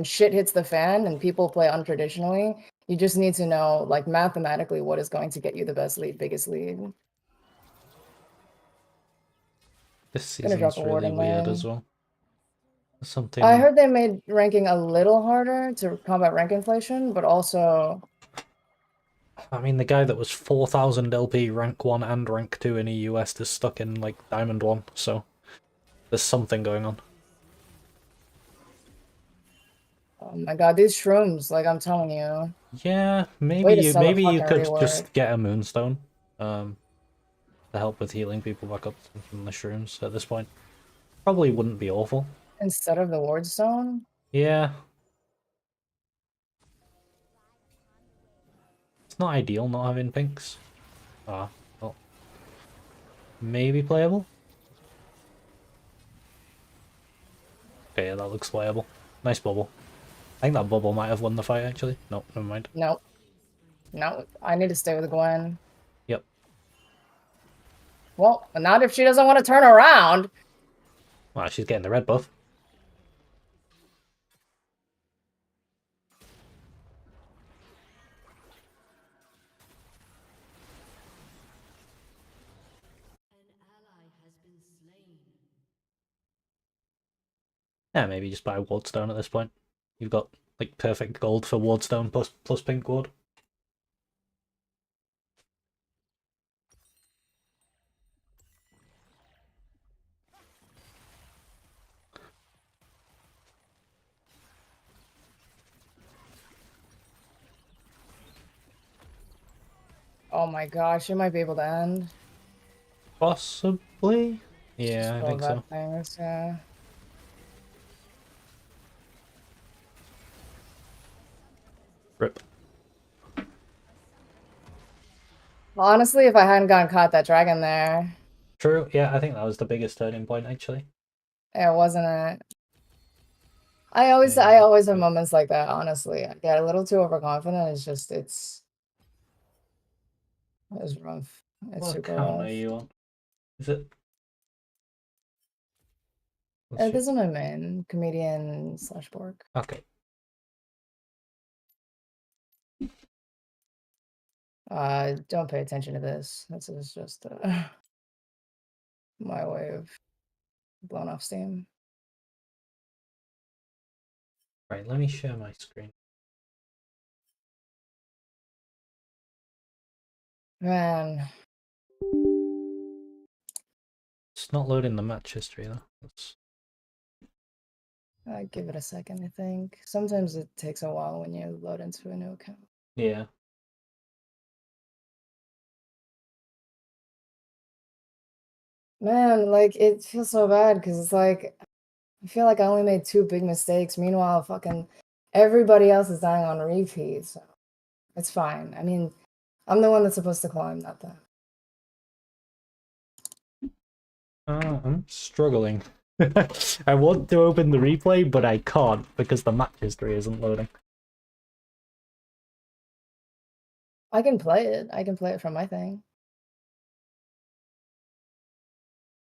shit hits the fan and people play untraditionally, you just need to know like mathematically what is going to get you the best lead, biggest lead. This Gonna drop season's a ward really in weird as lane. well. I Something. heard they made ranking a little harder to combat rank inflation, but also I mean, the guy that was 4,000 LP rank 1 and rank 2 in EUS is stuck in, like, Diamond 1, so there's something going on. oh my god, these shrooms, like I'm telling you, Yeah, way to sell a maybe you fucking could rework. just get a Moonstone to help with healing people back up from the shrooms at this point. Probably wouldn't be awful. Instead of the ward stone. Yeah, it's not ideal not having pinks. Ah, well, maybe playable. Okay, yeah, that looks playable. Nice bubble. I think that bubble might have won the fight, actually. Nope, never mind. Nope. No, I need to stay with Gwen. Yep. Well, not if she doesn't want to turn around. Well, she's getting the red buff. Yeah, maybe just buy Wardstone at this point. You've got like perfect gold for Wardstone plus pink ward. Oh my gosh, it might be able to end. Possibly. Yeah, I All think that so. things, yeah. Rip. Honestly, if I hadn't gotten caught that dragon there, True. Yeah, I think that was the biggest turning point actually. it wasn't it. Yeah, I always have rip. moments like that, honestly. I get a little too overconfident. It's rough. It's What super account are rough. you on? Is it? Let's see. This is my main comedian slash bork. Okay. Don't pay attention to this. This is just my way of blowing off steam. Right, let me share my screen. Man, It's not loading the match history though. That's... I give it a second, I think. Sometimes it takes a while when you load into a new account. Yeah. Man, like it feels so bad because it's like I feel like I only made two big mistakes. Meanwhile, fucking everybody else is dying on repeat, so it's fine. I mean, I'm the one that's supposed to climb, not them. I'm struggling. I want to open the replay, but I can't because the match history isn't loading. I can play it. I can play it from my thing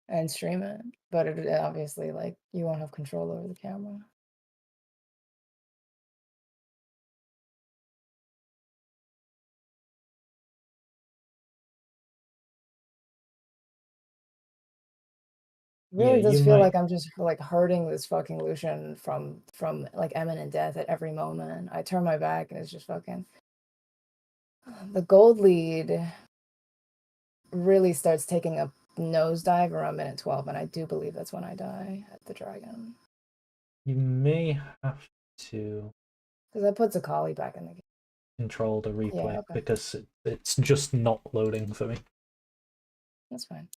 and stream it, but it obviously like you won't have control over the camera. Yeah, Really you does feel might. like I'm just like hurting this fucking Lucian from like imminent death at every moment. I turn my back and it's just fucking the gold lead really starts taking a nosedive around minute 12, and I do believe that's when I die at the dragon. You may have to Because that puts a collie back in the game. control the Yeah, replay okay. because it's just not loading for me. That's fine.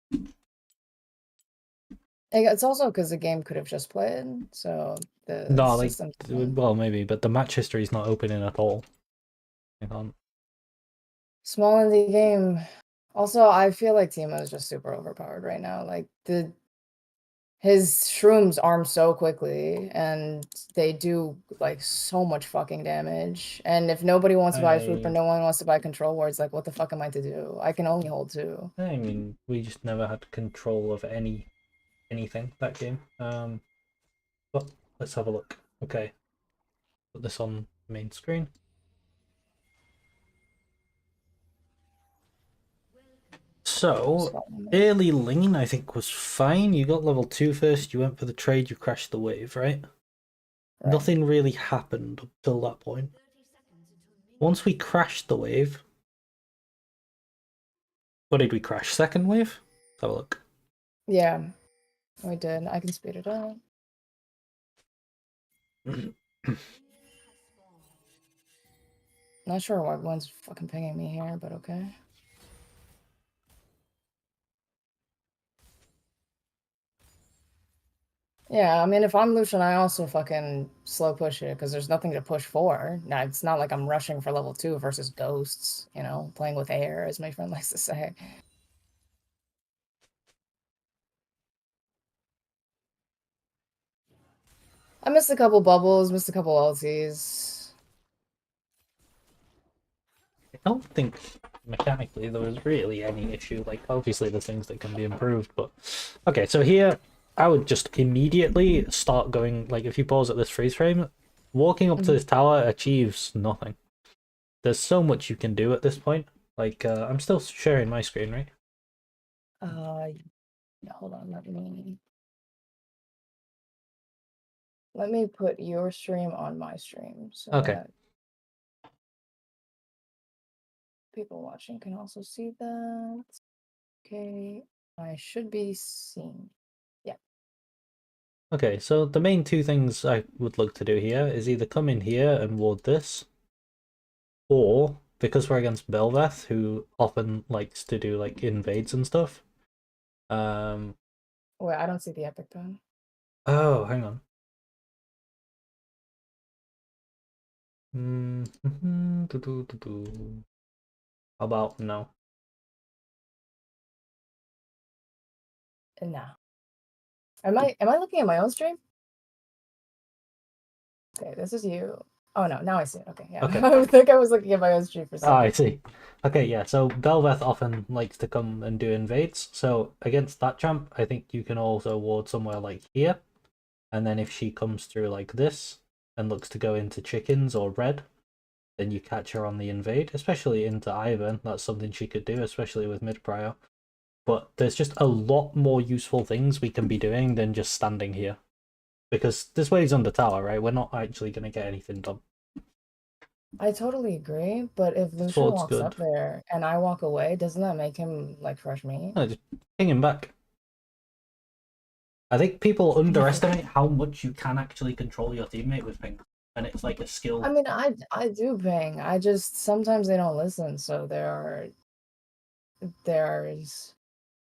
It's also because the game could have just played, so the No, like, system. well, maybe, but the match history is not opening at all. I can't. Small indie game. Also, I feel like Timo is just super overpowered right now. Like his shrooms arm so quickly, and they do like so much fucking damage. And if nobody wants to buy a swoop or no one wants to buy control wards, like what the fuck am I to do? I can only hold two. I mean, we just never had control of anything that game. But let's have a look. Okay, put this on main screen. So, early lane, I think, was fine. You got level 2 first, you went for the trade, you crashed the wave, right? Right. Nothing really happened up till that point. Once we crashed the wave, what did we crash? Second wave? Let's have a look. Yeah, we did. I can speed it up. Not sure why one's fucking pinging me here, but okay. Yeah, I mean, if I'm Lucian, I also fucking slow push it because there's nothing to push for. Now, it's not like I'm rushing for level 2 versus ghosts, you know, playing with air, as my friend likes to say. I missed a couple bubbles, missed a couple ultis. I don't think mechanically there was really any issue. Like, obviously there's things that can be improved, but okay, so here I would just immediately start going, like, if you pause at this freeze frame, walking up to this tower achieves nothing. There's so much you can do at this point. Like, I'm still sharing my screen, right? Yeah, hold on, let me put your stream on my stream so Okay. that people watching can also see that. Okay, I should be seen. Yeah. Okay, so the main two things I would look to do here is either come in here and ward this, or because we're against Belveth, who often likes to do like invades and stuff. Wait, I don't see the epic though. Oh, hang on. Mm-hmm. How about no? No. Am I looking at my own stream? Okay, this is you. Oh no, now I see it. Okay, yeah. Okay. I think I was looking at my own stream for a Ah, I second. see. Okay, yeah. So Belveth often likes to come and do invades. So against that champ, I think you can also ward somewhere like here, and then if she comes through like this and looks to go into chickens or red, then you catch her on the invade, especially into Ivan. That's something she could do, especially with mid prio. But there's just a lot more useful things we can be doing than just standing here. because this wave's under tower, right? We're not actually going to get anything done. I totally agree, but if Lucian Sword's walks good. up there and I walk away, doesn't that make him like fresh meat? No, just ping him back. I think people underestimate how much you can actually control your teammate with ping, and it's like a skill. I mean, I do ping. I just sometimes they don't listen, so there's I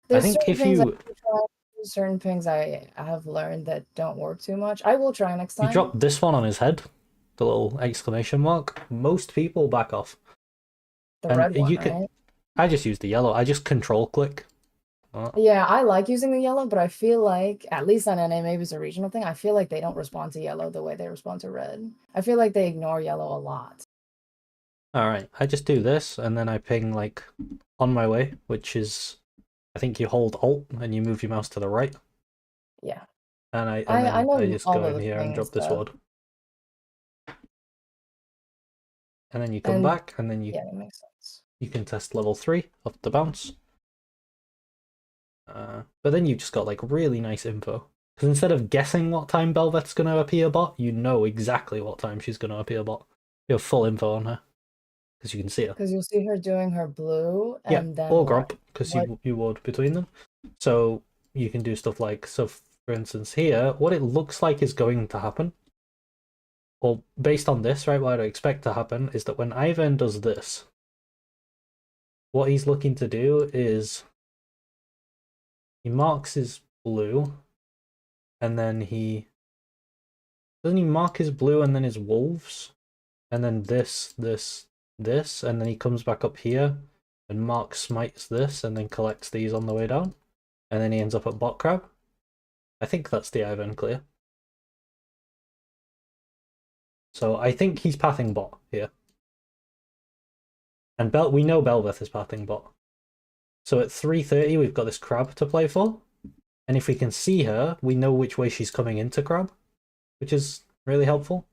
there's think certain if things I you do try, certain things I have learned that don't work too much. I will try next you time. drop this one on his head, the little exclamation mark, most people back off. The And red one, you could, right? I just use the yellow. I just control click. Yeah, I like using the yellow, but I feel like, at least on NA, maybe it's a regional thing, I feel like they don't respond to yellow the way they respond to red. I feel like they ignore yellow a lot. All right, I just do this, and then I ping like on my way, which is, I think you hold Alt and you move your mouse to the right, Yeah. and I then I know just all go of in the here and ping drop the stuff. sword, and then you come And back, and then yeah, that makes sense. you can test level 3 off the bounce. But then you've just got like really nice info. Because instead of guessing what time Belveth's going to appear bot, you know exactly what time she's going to appear bot. You have full info on her. Because you can see her. Because you'll see her doing her blue, Yeah, and then or what? Grump, because What? you ward between them. So you can do stuff like, so for instance here, what it looks like is going to happen, or based on this, right, what I expect to happen is that when Ivan does this, what he's looking to do is he marks his blue, and then doesn't he mark his blue and then his wolves? And then this, and then he comes back up here and Mark smites this and then collects these on the way down. And then he ends up at bot crab. I think that's the Ivan clear. So I think he's pathing bot here. And we know Belveth is pathing bot. So at 3:30 we've got this crab to play for. And if we can see her, we know which way she's coming into crab, which is really helpful.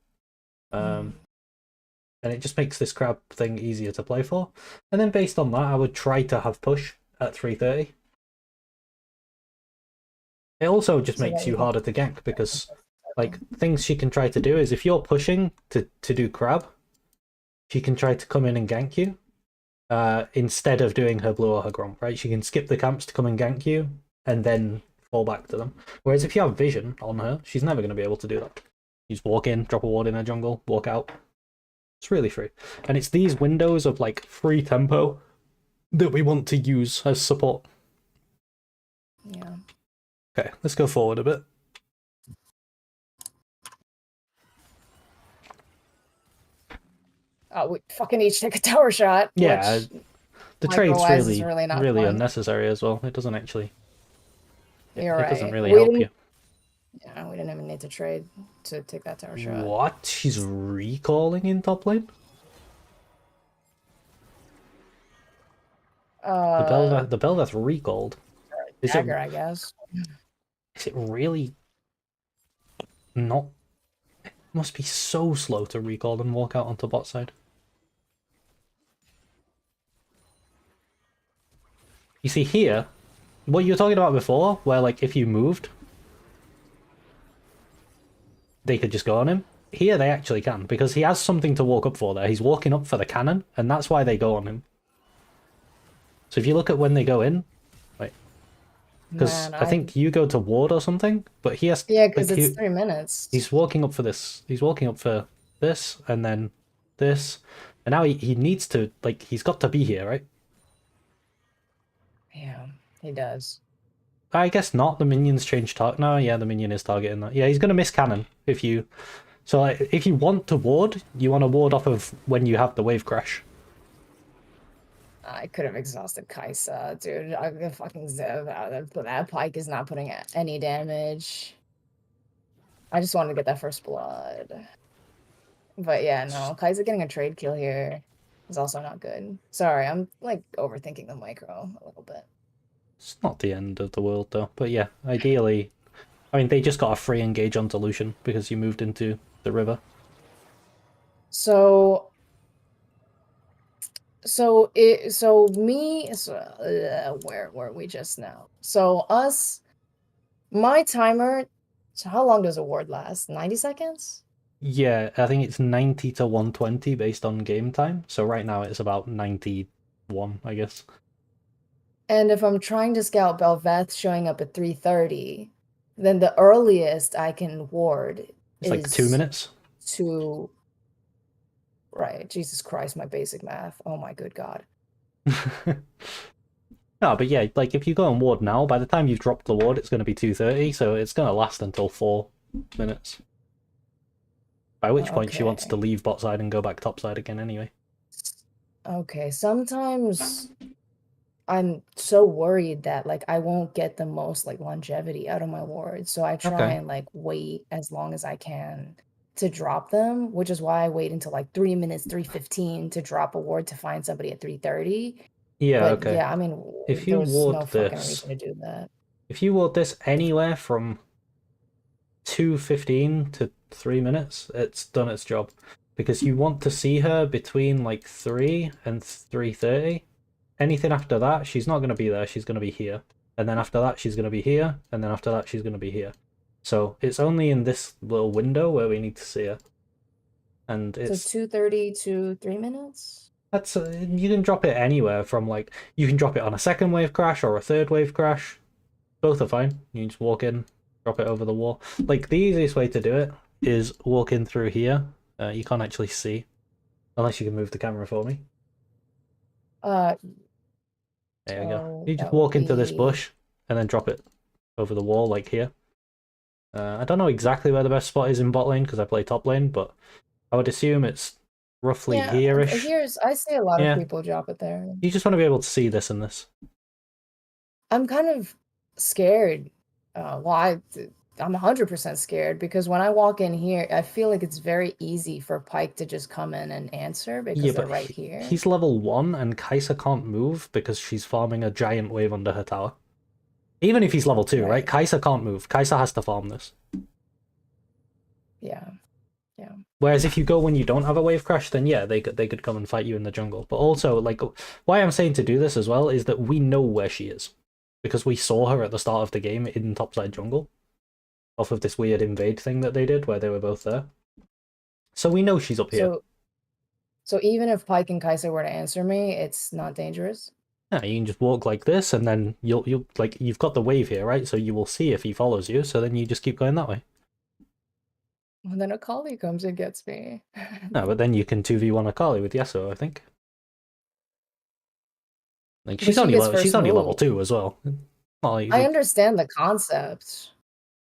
And it just makes this crab thing easier to play for. And then based on that, I would try to have push at 3:30. It also just So makes that you you can. harder to gank because, like, things she can try to do is if you're pushing to do crab, she can try to come in and gank you instead of doing her blue or her gromp, right? She can skip the camps to come and gank you and then fall back to them. Whereas if you have vision on her, she's never going to be able to do that. You just walk in, drop a ward in her jungle, walk out. It's really free. And it's these windows of like free tempo that we want to use as support. Yeah. Okay, let's go forward a bit. We fucking each take a tower shot. Yeah, Which, the trade's is really not fun. unnecessary as well. It doesn't actually. You're It right. doesn't really help you. Yeah, we didn't even need to trade to take that tower shot. What? She's recalling in top lane? The Belveth recalled. Dagger, I guess. Is it really not? It must be so slow to recall and walk out onto bot side. You see here, what you were talking about before, where like if you moved, they could just go on him. Here they actually can, because he has something to walk up for there. He's walking up for the cannon, and that's why they go on him. So if you look at when they go in, right, because I think you go to ward or something, but he has... Yeah, because it's 3 minutes. He's walking up for this. He's walking up for this, and then this. And now he needs to, like, he's got to be here, right? Yeah, he does. I guess not. The minions change target. No, yeah, the minion is targeting that. Yeah, he's going to miss cannon if you... So like, if you want to ward, you want to ward off of when you have the wave crash. I could have exhausted Kaisa, dude. I could fucking Zev. That pike is not putting any damage. I just wanted to get that first blood. But yeah, no. Kaisa getting a trade kill here is also not good. Sorry, I'm like overthinking the micro a little bit. It's not the end of the world though. But yeah, ideally... I mean, they just got a free engage on Dilution because you moved into the river. So where were we just now? So my timer So how long does a ward last? 90 seconds? Yeah, I think it's 90 to 120 based on game time. So right now it's about 91, I guess. And if I'm trying to scout Belveth showing up at 3:30, then the earliest I can ward It's like 2 is minutes. to right. Jesus Christ, my basic math. Oh my good God. No, but yeah, like if you go on ward now, by the time you've dropped the ward, it's going to be 2:30, so it's going to last until 4 minutes. By which point she wants to Okay. leave bot side and go back top side again anyway. Okay, sometimes I'm so worried that like I won't get the most like longevity out of my wards. So I try Okay. and like wait as long as I can to drop them, which is why I wait until like 3 minutes, 3:15 to drop a ward to find somebody at 3:30. Yeah, But okay. yeah, I mean, If you there's ward no fucking this, reason to do that. if you ward this anywhere from 2:15 to 3 minutes, it's done its job. Because you want to see her between like 3 and 3:30. Anything after that, she's not going to be there, she's going to be here. And then after that, she's going to be here. And then after that, she's going to be here. So it's only in this little window where we need to see her. And So it's 2:30 to 3 minutes? that's you can drop it anywhere from like you can drop it on a second wave crash or a third wave crash. Both are fine. You just walk in, drop it over the wall. Like the easiest way to do it is walk in through here. You can't actually see unless you can move the camera for me. Uh, There we go. so You just that would walk into this be, bush and then drop it over the wall like here. I don't know exactly where the best spot is in bot lane because I play top lane, but I would assume it's roughly yeah, here-ish. I see a lot of Yeah, people drop it there. you just want to be able to see this and this. I'm kind of scared. I'm 100% scared because when I walk in here, I feel like it's very easy for Pike to just come in and answer Yeah, because they're but right here. he's level 1 and Kai'Sa can't move because she's farming a giant wave under her tower. Even if he's level 2, right? Right. Kai'Sa can't move. Kai'Sa has to farm this. Yeah. Yeah. Whereas if you go when you don't have a wave crash, then yeah, they could come and fight you in the jungle. But also, like, why I'm saying to do this as well is that we know where she is. Because we saw her at the start of the game in topside jungle. Off of this weird invade thing that they did where they were both there. So we know she's up here. So even if Pike and Kai'Sa were to answer me, it's not dangerous. Yeah, you can just walk like this, and then you'll like you've got the wave here, right? So you will see if he follows you. So then you just keep going that way. And then a collie comes and gets me. No, but then you can 2v1 Akali with Yasuo, I think. Like But she gets she's first only level move. 2 as well. Not I like understand the concept,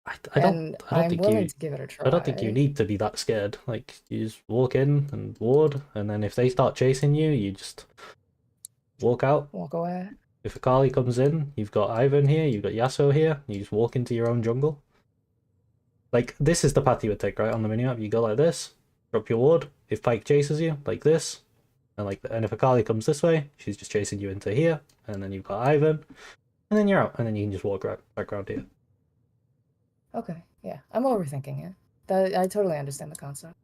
I don't and I don't I'm think willing you to give it a I don't think you try. need to be that scared. Like you just walk in and ward, and then if they start chasing you, you just walk out. Walk away. If Akali comes in, you've got Ivan here, you've got Yasuo here, you just walk into your own jungle. Like, this is the path you would take, right, on the minimap. You go like this, drop your ward. If Pike chases you, like this, and if Akali comes this way, she's just chasing you into here, and then you've got Ivan, and then you're out, and then you can just walk right back around here. Okay, yeah, I'm overthinking it. I totally understand the concept.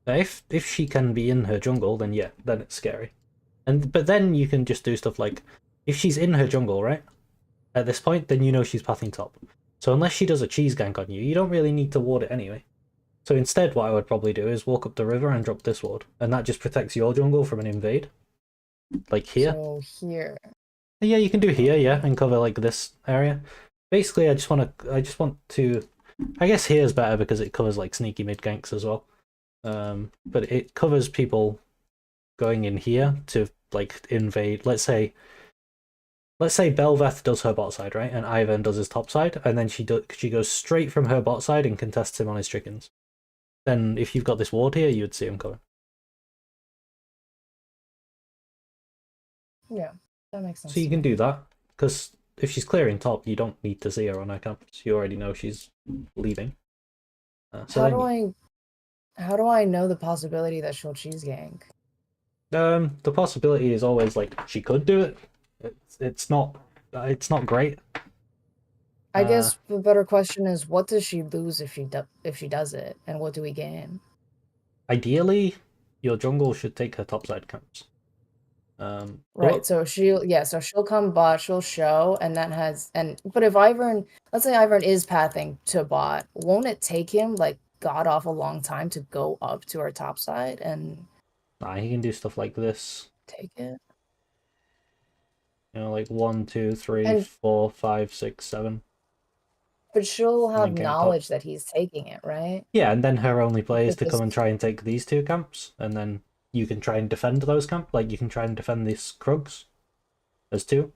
Now, if she can be in her jungle, then yeah, then it's scary. But then you can just do stuff like, if she's in her jungle, right, at this point, then you know she's pathing top. So unless she does a cheese gank on you, you don't really need to ward it anyway. So instead, what I would probably do is walk up the river and drop this ward, and that just protects your jungle from an invade. Like here. So here. Yeah, you can do here, yeah, and cover like this area. Basically, I just want to. I guess here's better because it covers like sneaky mid ganks as well. But it covers people going in here to like invade. Let's say Belveth does her bot side, right, and Ivan does his top side, and then she goes straight from her bot side and contests him on his chickens. Then if you've got this ward here, you would see him coming. Yeah, that makes sense. So you can do that, because if she's clearing top, you don't need to see her on her campus. You already know she's leaving. How do I know the possibility that she'll cheese gank? The possibility is always like she could do it. It's not great. I guess the better question is, what does she lose if she does it, and what do we gain? Ideally, your jungle should take her topside camps. Right. So she'll come bot, she'll show, and but if Ivern, let's say Ivern is pathing to bot, won't it take him like god off a long time to go up to our top side and Nah, he can do stuff like this. take it? You know, like 1, 2, 3, And 4, 5, 6, 7. but she'll And have then gank top. knowledge that he's taking it, right? Yeah, and then her only play is to come Because and try and take these 2 camps, and then you can try and defend those camps. Like, you can try and defend these Krugs as 2.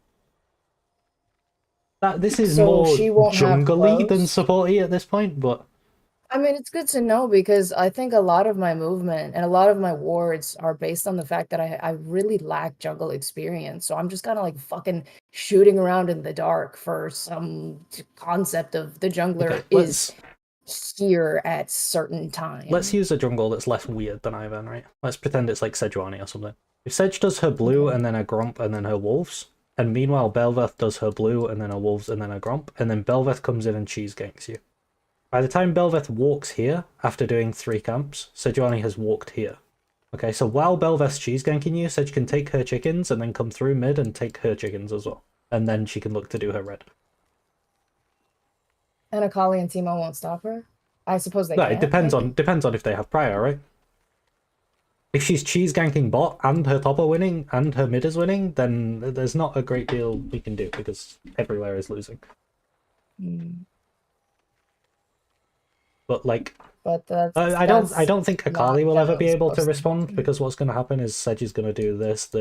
This is so more she won't have jungly than close. supporty at this point, but I mean, it's good to know because I think a lot of my movement and a lot of my wards are based on the fact that I really lack jungle experience. So I'm just kind of like fucking shooting around in the dark for some concept of the jungler okay, is here at certain let's time. use a jungle that's less weird than Ivern, right? Let's pretend it's like Sejuani or something. If Sedge does her blue Okay. and then her Gromp and then her wolves, and meanwhile Belveth does her blue and then her wolves and then her Gromp, and then Belveth comes in and cheese ganks you. By the time Belveth walks here, after doing 3 camps, Sejuani has walked here. Okay, so while Belveth's cheese ganking you, Sedge can take her chickens and then come through mid and take her chickens as well. And then she can look to do her red. And Akali and Timo won't stop her? I suppose they No, it can't, maybe? depends on if they have prior, right? If she's cheese ganking bot and her top are winning and her mid is winning, then there's not a great deal we can do because everywhere is losing. Mm. But I don't think not Akali will ever be Venom's able to supposed respond be. because what's going to happen is Sedge is going to do this,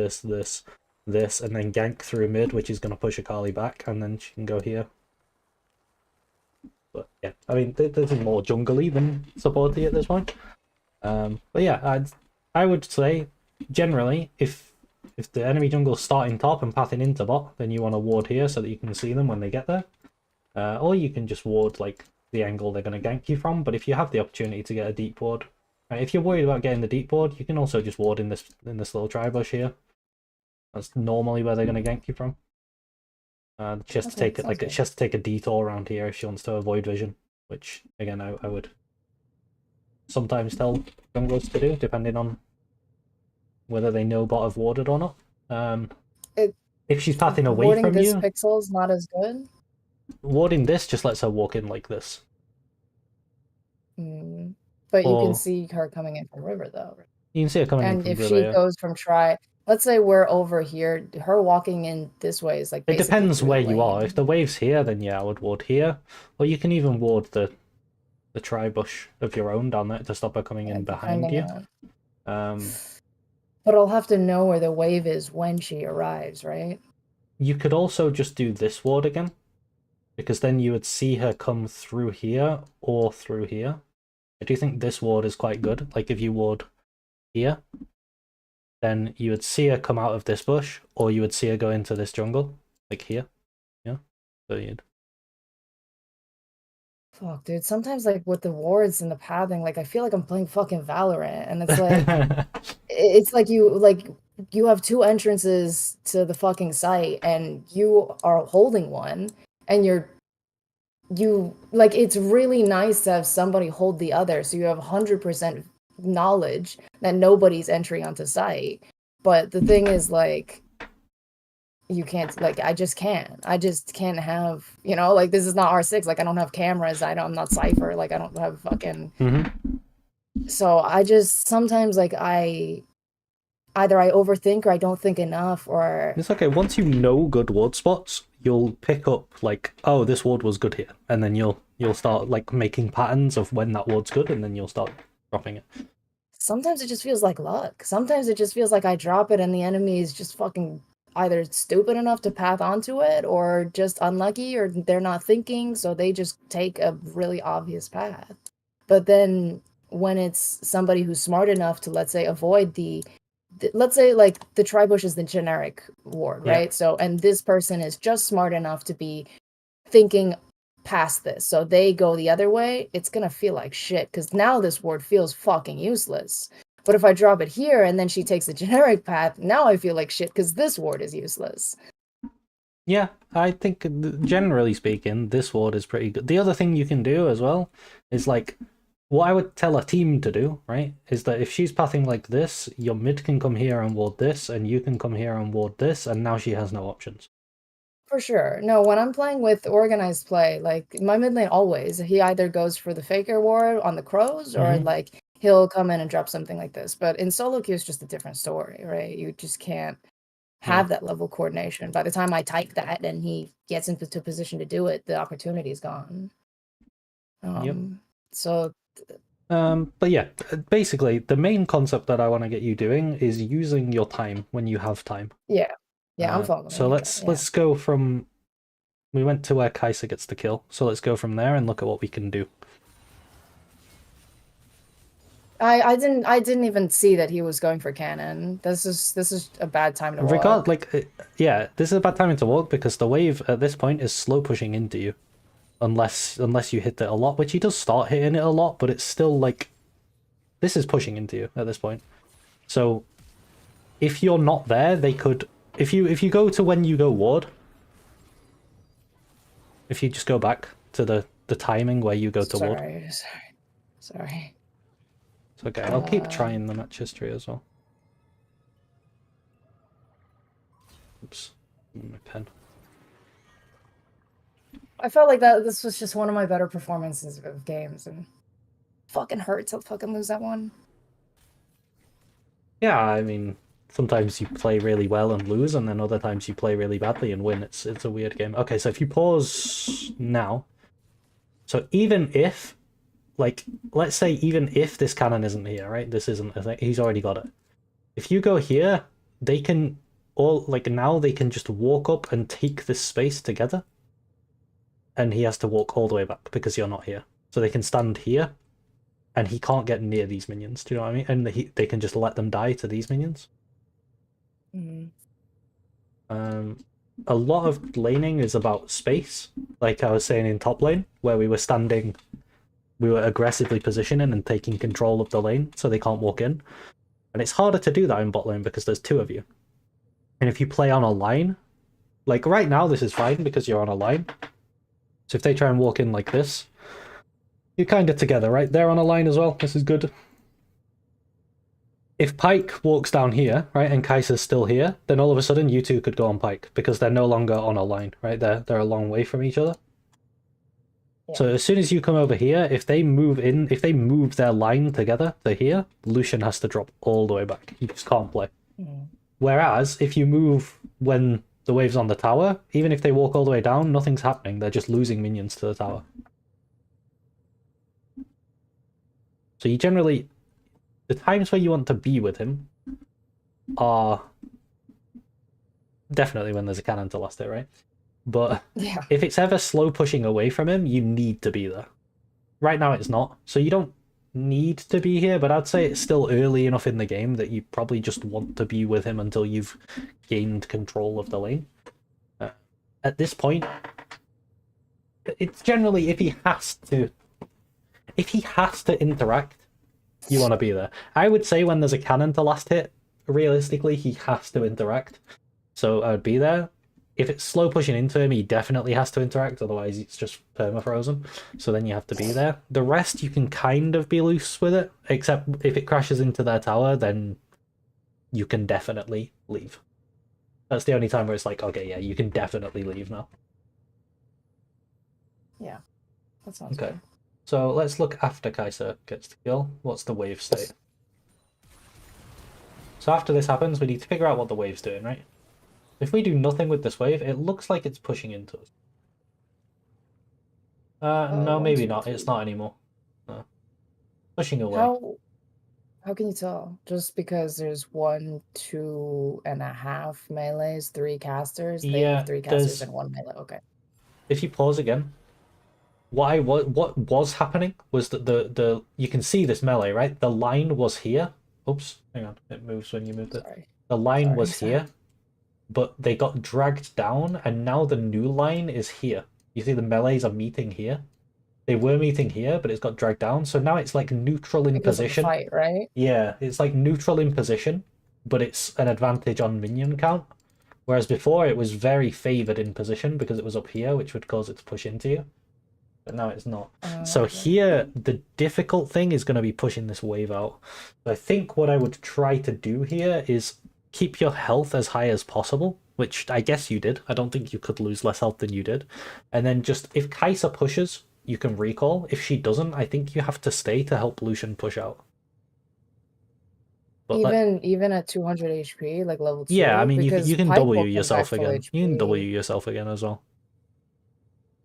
and then gank through mid, which is going to push Akali back, and then she can go here. But yeah, I mean, this is more jungly than supporty at this point. But yeah, I would say generally, if the enemy jungle's starting top and pathing into bot, then you want to ward here so that you can see them when they get there. Or you can just ward like the angle they're going to gank you from. But if you have the opportunity to get a deep ward, right, if you're worried about getting the deep ward, you can also just ward in this little tri-bush here. That's normally where they're going to gank you from. She has to take it like she has to take a detour around here if she wants to avoid vision, which again I would sometimes tell junglers to do, depending on whether they know bot have warded or not. If she's pathing away Warding from this you, pixel is not as good. warding this just lets her walk in like this. Mm. But you can Or see her coming in from river though. you can see her coming in And from if river, she yeah. goes from let's say we're over here, her walking in this way is like It basically depends through where the you are. lane. If the wave's here, then yeah, I would ward here. Or you can even ward the tri-bush of your own down there to stop her coming in behind you. But I'll have to know where the wave is when she arrives, right? You could also just do this ward again, because then you would see her come through here or through here. I do think this ward is quite good. Like if you ward here, then you would see her come out of this bush, or you would see her go into this jungle, like here. Yeah, so you'd. Fuck, dude. Sometimes, like with the wards and the pathing, like I feel like I'm playing fucking Valorant, and it's like, you have 2 entrances to the fucking site, and you are holding one, and you like it's really nice to have somebody hold the other, so you have 100% knowledge that nobody's entering onto site. But the thing is, like, you can't, like, I just can't have, like, this is not R6, like I don't have cameras, I'm not Cypher, like I don't have fucking So I just sometimes, like, either I overthink or I don't think enough, or it's okay. Once you know good ward spots, you'll pick up like, oh, this ward was good here, and then you'll start like making patterns of when that ward's good, and then you'll start dropping it. sometimes it just feels like luck. Sometimes it just feels like I drop it and the enemy is just fucking either stupid enough to path onto it or just unlucky, or they're not thinking, so they just take a really obvious path. But then when it's somebody who's smart enough to, let's say, avoid let's say, like, the tribush is the generic ward, Yeah. right? So, and this person is just smart enough to be thinking past this, so they go the other way, it's gonna feel like shit, because now this ward feels fucking useless. But if I drop it here and then she takes the generic path, now I feel like shit because this ward is useless. Yeah, I think generally speaking, this ward is pretty good. The other thing you can do as well is like, what I would tell a team to do, right, is that if she's pathing like this, your mid can come here and ward this, and you can come here and ward this, and now she has no options. For sure. No, when I'm playing with organized play, like my mid lane always, he either goes for the faker ward on the crows or like he'll come in and drop something like this. But in solo queue, it's just a different story, right? You just can't Yeah. have that level of coordination. By the time I type that and he gets into position to do it, the opportunity is gone. Yep. So But yeah, basically the main concept that I want to get you doing is using your time when you have time. yeah. Yeah, I'm following So you. let's Yeah. go from, we went to where Kai'Sa gets the kill, so let's go from there and look at what we can do. I didn't even see that he was going for cannon. This is a bad time to walk. Yeah, this is a bad time to walk because the wave at this point is slow pushing into you, unless you hit it a lot, which he does start hitting it a lot, but it's still like, this is pushing into you at this point. So if you're not there, they could, if you go to when you go ward, if you just go back to the timing where you go to ward. Sorry. It's okay, I'll keep trying the match history as well. Oops, my pen. I felt like this was just one of my better performances of games, and fucking hurts to fucking lose that one. Yeah, I mean, sometimes you play really well and lose, and then other times you play really badly and win. It's a weird game. Okay, so if you pause now, so even if, like, let's say even if this cannon isn't here, right? This isn't a thing. He's already got it. If you go here, they can all, like, now they can just walk up and take this space together. And he has to walk all the way back because you're not here. So they can stand here, and he can't get near these minions. Do you know what I mean? And they can just let them die to these minions. A lot of laning is about space, like I was saying in top lane, where we were aggressively positioning and taking control of the lane so they can't walk in. And it's harder to do that in bot lane because there's two of you. And if you play on a line, like right now this is fine because you're on a line. So if they try and walk in like this, you're kind of together, right? They're on a line as well. This is good. If Pyke walks down here, right, and Kai'Sa's still here, then all of a sudden you two could go on Pyke because they're no longer on a line, right? They're a long way from each other. Yeah. So as soon as you come over here, if they move their line together to here, Lucian has to drop all the way back. You just can't play. Whereas if you move when the wave's on the tower, even if they walk all the way down, nothing's happening. They're just losing minions to the tower. So you generally, the times where you want to be with him are definitely when there's a cannon to last it, right? But yeah, if it's ever slow pushing away from him, you need to be there. Right now it's not, so you don't need to be here, but I'd say it's still early enough in the game that you probably just want to be with him until you've gained control of the lane. At this point, it's generally if he has to interact, you want to be there. I would say when there's a cannon to last hit, realistically he has to interact, so I would be there. If it's slow pushing into him, he definitely has to interact, otherwise it's just perma-frozen. So then you have to be there. The rest, you can kind of be loose with it, except if it crashes into their tower, then you can definitely leave. That's the only time where it's like, okay, yeah, you can definitely leave now. Yeah, that sounds okay. Good. So let's look after Kai'Sa gets the kill. What's the wave state? So after this happens, we need to figure out what the wave's doing, right? If we do nothing with this wave, it looks like it's pushing into us. No, maybe not. It's not anymore. No. Pushing away. How can you tell? Just because there's 1, 2.5 melees, 3 casters? They have 3 casters and 1 melee. Okay. If you pause again, what was happening was that you can see this melee, right? The line was here. Oops, hang on. It moves when you move it. Sorry. The line was here, but they got dragged down, and now the new line is here. You see the melees are meeting here. They were meeting here, but it's got dragged down, so now it's like neutral in position. Fight, right? Yeah, it's like neutral in position, but it's an advantage on minion count. Whereas before it was very favored in position because it was up here, which would cause it to push into you. But now it's not. So here, the difficult thing is going to be pushing this wave out. So I think what I would try to do here is keep your health as high as possible which I guess you did. I don't think you could lose less health than you did. And then just if Kai'Sa pushes, you can recall. If she doesn't, I think you have to stay to help Lucian push out. But Even at 200 HP, like level yeah, I 2, mean because you can Pike W will come back yourself full again. You can W HP. yourself again as well.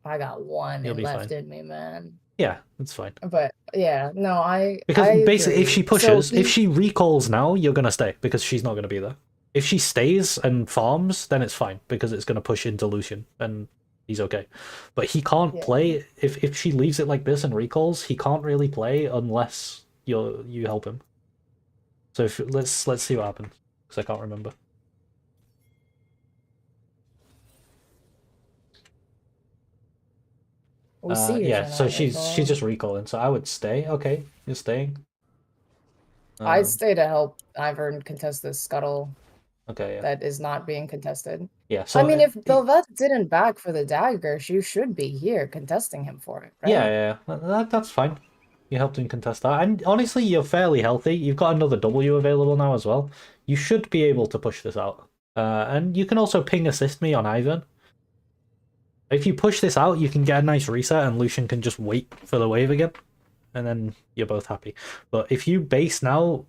I got one You'll and be left fine. in me, man. Yeah, that's fine. But yeah, no, I Because basically, if agree. she So pushes, if he she recalls now, you're gonna stay because she's not gonna be there. If she stays and farms, then it's fine because it's gonna push into Lucian and he's okay. But he can't yeah. play if she leaves it like this and recalls. He can't really play unless you help him. So if let's see what happens because I can't remember. We see your Yeah. turn So on it, she's so just recalling. So I would stay. Okay, you're staying. I'd Um. stay to help Ivern contest this scuttle Okay. Yeah. that is not being contested. Yeah. I So mean, if Belveth didn't back for the dagger, you should be here contesting him for it, yeah, right? yeah, yeah. That's fine. You helped him contest that. And honestly, you're fairly healthy. You've got another W available now as well. You should be able to push this out. And you can also ping assist me on Ivan. If you push this out, you can get a nice reset and Lucian can just wait for the wave again. And then you're both happy. But if you base now,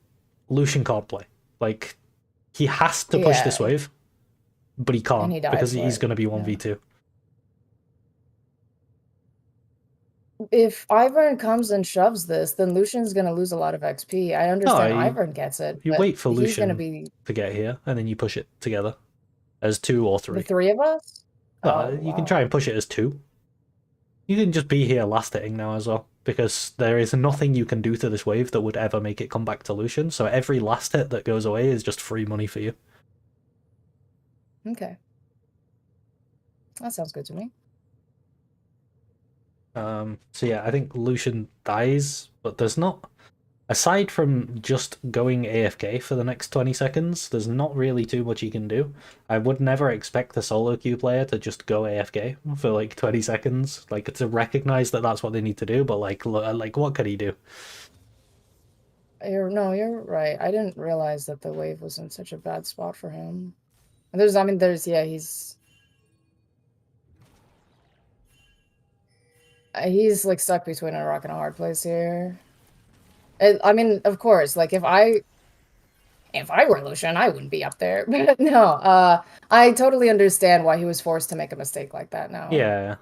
Lucian can't play. Like, he has to push this Yeah, wave, but he and can't he dies because for he's it. going to be Yeah. 1v2. If Ivern comes and shoves this, then Lucian's gonna lose a lot of XP. I No, understand Ivern gets it, you but wait for he's gonna Lucian be to get here, and then you push it together as 2 or the 3. three of us? Oh, Well, you can try wow. and push it as 2. You can just be here last hitting now as well, because there is nothing you can do to this wave that would ever make it come back to Lucian, so every last hit that goes away is just free money for you. Okay. That sounds good to me. So yeah, I think Lucian dies, but there's not... Aside from just going AFK for the next 20 seconds, there's not really too much he can do. I would never expect a solo queue player to just go AFK for like 20 seconds, like to recognize that that's what they need to do, but like what could he do? You're right. I didn't realize that the wave was in such a bad spot for him. And yeah, he's like stuck between a rock and a hard place here. I mean, of course, like if I were Lucian, I wouldn't be up there. But no, I totally understand why he was forced to make a mistake like that now. Yeah,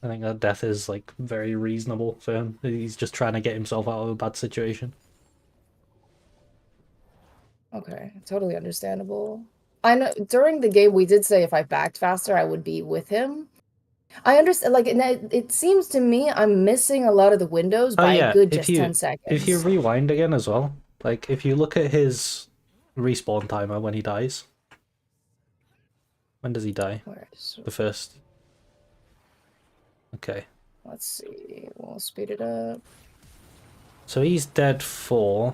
I think that death is like very reasonable for him. He's just trying to get himself out of a bad situation. Okay, totally understandable. I know during the game we did say if I backed faster, I would be with him. I understand, like, and it seems to me I'm missing a lot of the windows Oh by a yeah, good if just 10 you seconds. rewind again as well, like if you look at his respawn timer when he dies, when does he die? Where is, The first. Okay. let's see, we'll speed it up. So he's dead for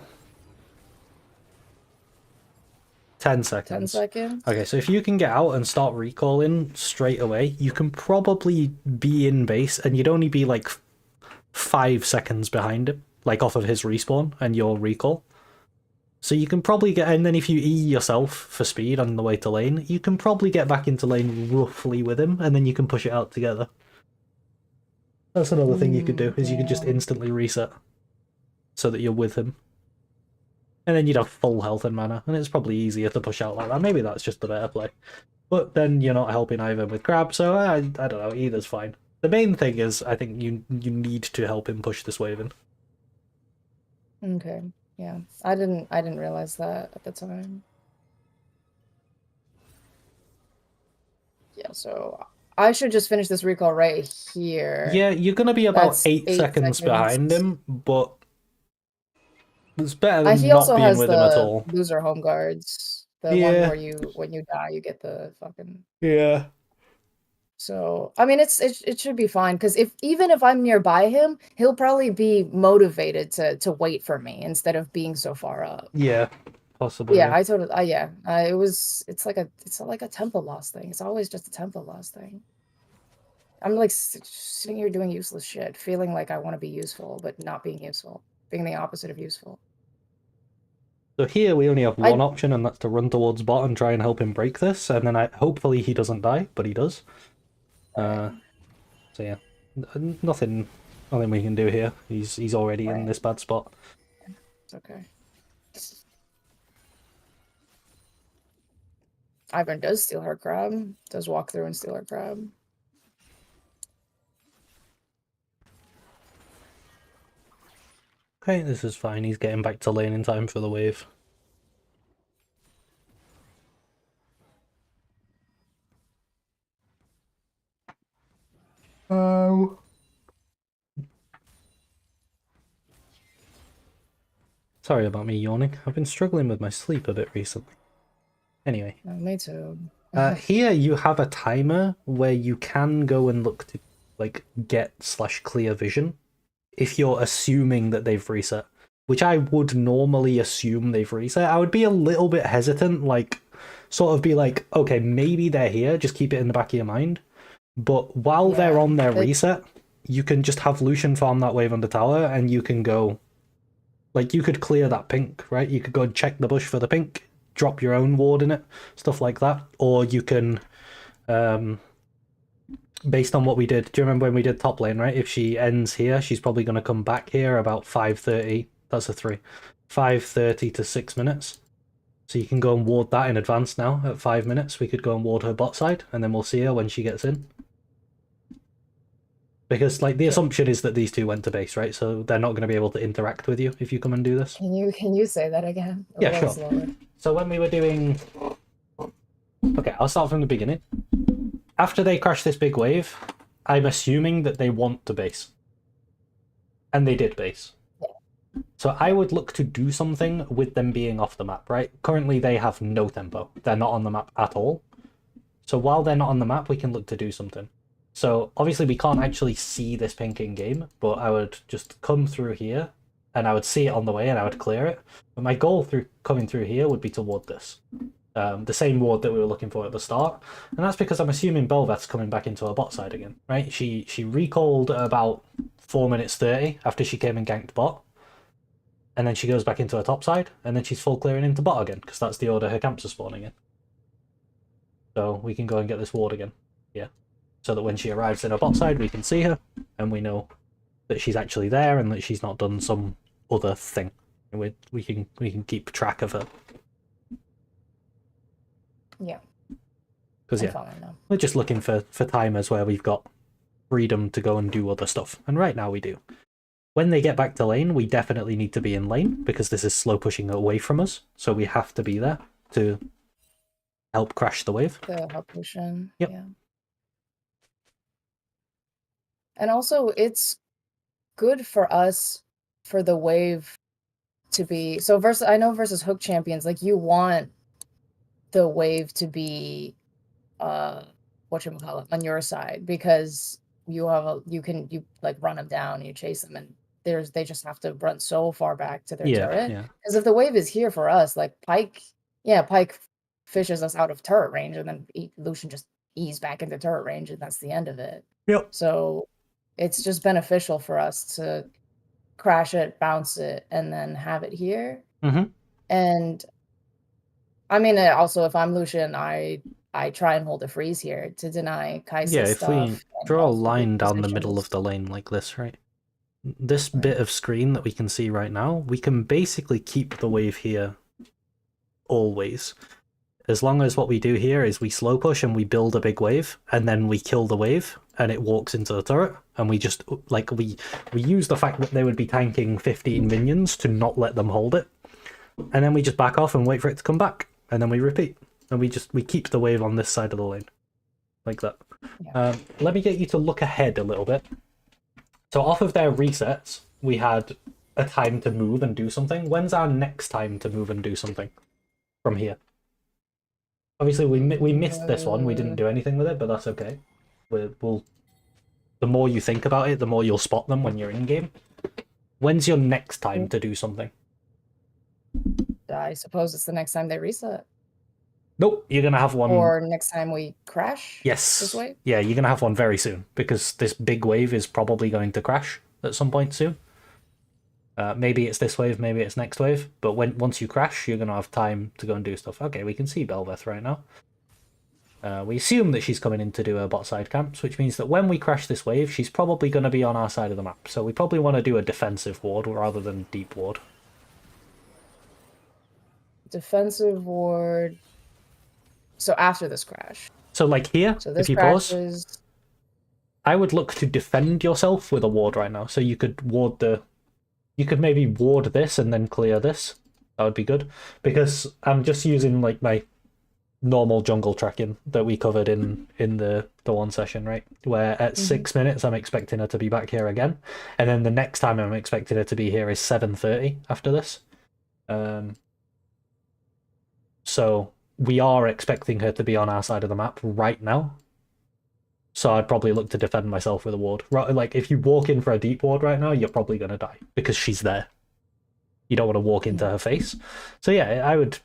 10 10 seconds. seconds? Okay, so if you can get out and start recalling straight away, you can probably be in base and you'd only be like 5 seconds behind him, like off of his respawn and your recall. So you can probably get, and then if you E yourself for speed on the way to lane, you can probably get back into lane roughly with him, and then you can push it out together. That's another thing you could do, is you could just Yeah. instantly reset so that you're with him. And then you'd have full health and mana, and it's probably easier to push out like that. Maybe that's just the better play. But then you're not helping either with grab, so I don't know, either's fine. The main thing is, I think you need to help him push this wave in. Okay. Yeah. I didn't realize that at the time. Yeah, so I should just finish this recall right here. Yeah, you're gonna be about That's 8 8 seconds behind seconds. him, but it's better than He not also being has with him at the all. loser home guards. The one Yeah, where when you die, you get the fucking. yeah. So I mean, it should be fine because even if I'm nearby him, he'll probably be motivated to wait for me instead of being so far up. Yeah, possibly, Yeah, yeah. I totally. Yeah, it's like a tempo loss thing. It's always just a tempo loss thing. I'm like sitting here doing useless shit, feeling like I want to be useful, but not being useful, being the opposite of useful. So here we only have one option, and that's to run towards bot and try and help him break this, and then hopefully he doesn't die, but he does. So yeah, nothing we can do here. He's already in this bad spot. It's okay. Ivan does steal her crab. Does walk through and steal her crab. Okay, this is fine. He's getting back to lane in time for the wave. Oh. Sorry about me yawning. I've been struggling with my sleep a bit recently. Anyway. Me too. Here you have a timer where you can go and look to like get/clear vision if you're assuming that they've reset, which I would normally assume they've reset. I would be a little bit hesitant, like sort of be like, okay, maybe they're here, just keep it in the back of your mind. But while they're on their reset, you can just have Lucian farm that wave under tower, and you can go, like, you could clear that pink, right? You could go and check the bush for the pink, drop your own ward in it, stuff like that. Or you can, based on what we did, do you remember when we did top lane, right? If she ends here, she's probably going to come back here about 5:30. That's a 3. 5:30 to 6 minutes. So you can go and ward that in advance now at 5 minutes. We could go and ward her bot side, and then we'll see her when she gets in. Because like the assumption is that these two went to base, right? So they're not going to be able to interact with you if you come and do this. Can you say that again? Yeah, sure. Slower. So when we were doing, okay, I'll start from the beginning. After they crash this big wave, I'm assuming that they want to base, and they did base. Yeah. So I would look to do something with them being off the map, right? Currently they have no tempo. They're not on the map at all. So while they're not on the map, we can look to do something. So obviously we can't actually see this pink in game, but I would just come through here and I would see it on the way and I would clear it. But my goal through coming through here would be to ward this. The same ward that we were looking for at the start. And that's because I'm assuming Bel'Veth's coming back into her bot side again, right? She recalled at about 4 minutes 30 after she came and ganked bot. And then she goes back into her top side, and then she's full clearing into bot again, because that's the order her camps are spawning in. So we can go and get this ward again. Yeah. So that when she arrives in her bot side, we can see her, and we know that she's actually there and that she's not done some other thing. And we can keep track of her. Yeah. Because we're just looking for timers where we've got freedom to go and do other stuff. And right now we do. When they get back to lane, we definitely need to be in lane because this is slow pushing away from us. So we have to be there to help crash the wave. To help push in. Yep. Yeah. And also, it's good for us for the wave to be so versus. I know versus hook champions, like you want the wave to be, whatchamacallit, on your side because you have you like run them down, you chase them, and they just have to run so far back to their turret. Because if the wave is here for us, like Pike fishes us out of turret range, and then Lucian just ease back into turret range, and that's the end of it. Yep. So it's just beneficial for us to crash it, bounce it, and then have it here. Mm-hmm. And I mean, also, if I'm Lucian, I try and hold a freeze here to deny Kai'Sa's stuff. Yeah, if we draw a line down the middle of the lane like this, right? This bit of screen that we can see right now, we can basically keep the wave here always. As long as what we do here is we slow push and we build a big wave, and then we kill the wave, and it walks into the turret, and we just, like, we use the fact that they would be tanking 15 minions to not let them hold it, and then we just back off and wait for it to come back, and then we repeat, and we keep the wave on this side of the lane, like that. Yeah. Let me get you to look ahead a little bit. So off of their resets, we had a time to move and do something. When's our next time to move and do something from here? Obviously, we missed this one. We didn't do anything with it, but that's okay. We'll the more you think about it, the more you'll spot them when you're in game. When's your next time to do something? I suppose it's the next time they reset. Nope, you're gonna have one. Or next time we crash. Yes. This wave. Yeah, you're gonna have one very soon because this big wave is probably going to crash at some point soon. Maybe it's this wave, maybe it's next wave, but once you crash, you're going to have time to go and do stuff. Okay, we can see Belveth right now. We assume that she's coming in to do her bot side camps, which means that when we crash this wave, she's probably going to be on our side of the map. So we probably want to do a defensive ward rather than deep ward. Defensive ward. So after this crash. So like here, So this if you crash pause, is... I would look to defend yourself with a ward right now. So you could ward the... You could maybe ward this and then clear this. That would be good. Because I'm just using like my normal jungle tracking that we covered in the one session, right? Where at 6 minutes I'm expecting her to be back here again. And then the next time I'm expecting her to be here is 7:30 after this. So we are expecting her to be on our side of the map right now. So I'd probably look to defend myself with a ward. Like, if you walk in for a deep ward right now, you're probably going to die because she's there. You don't want to walk into her face. So yeah, I would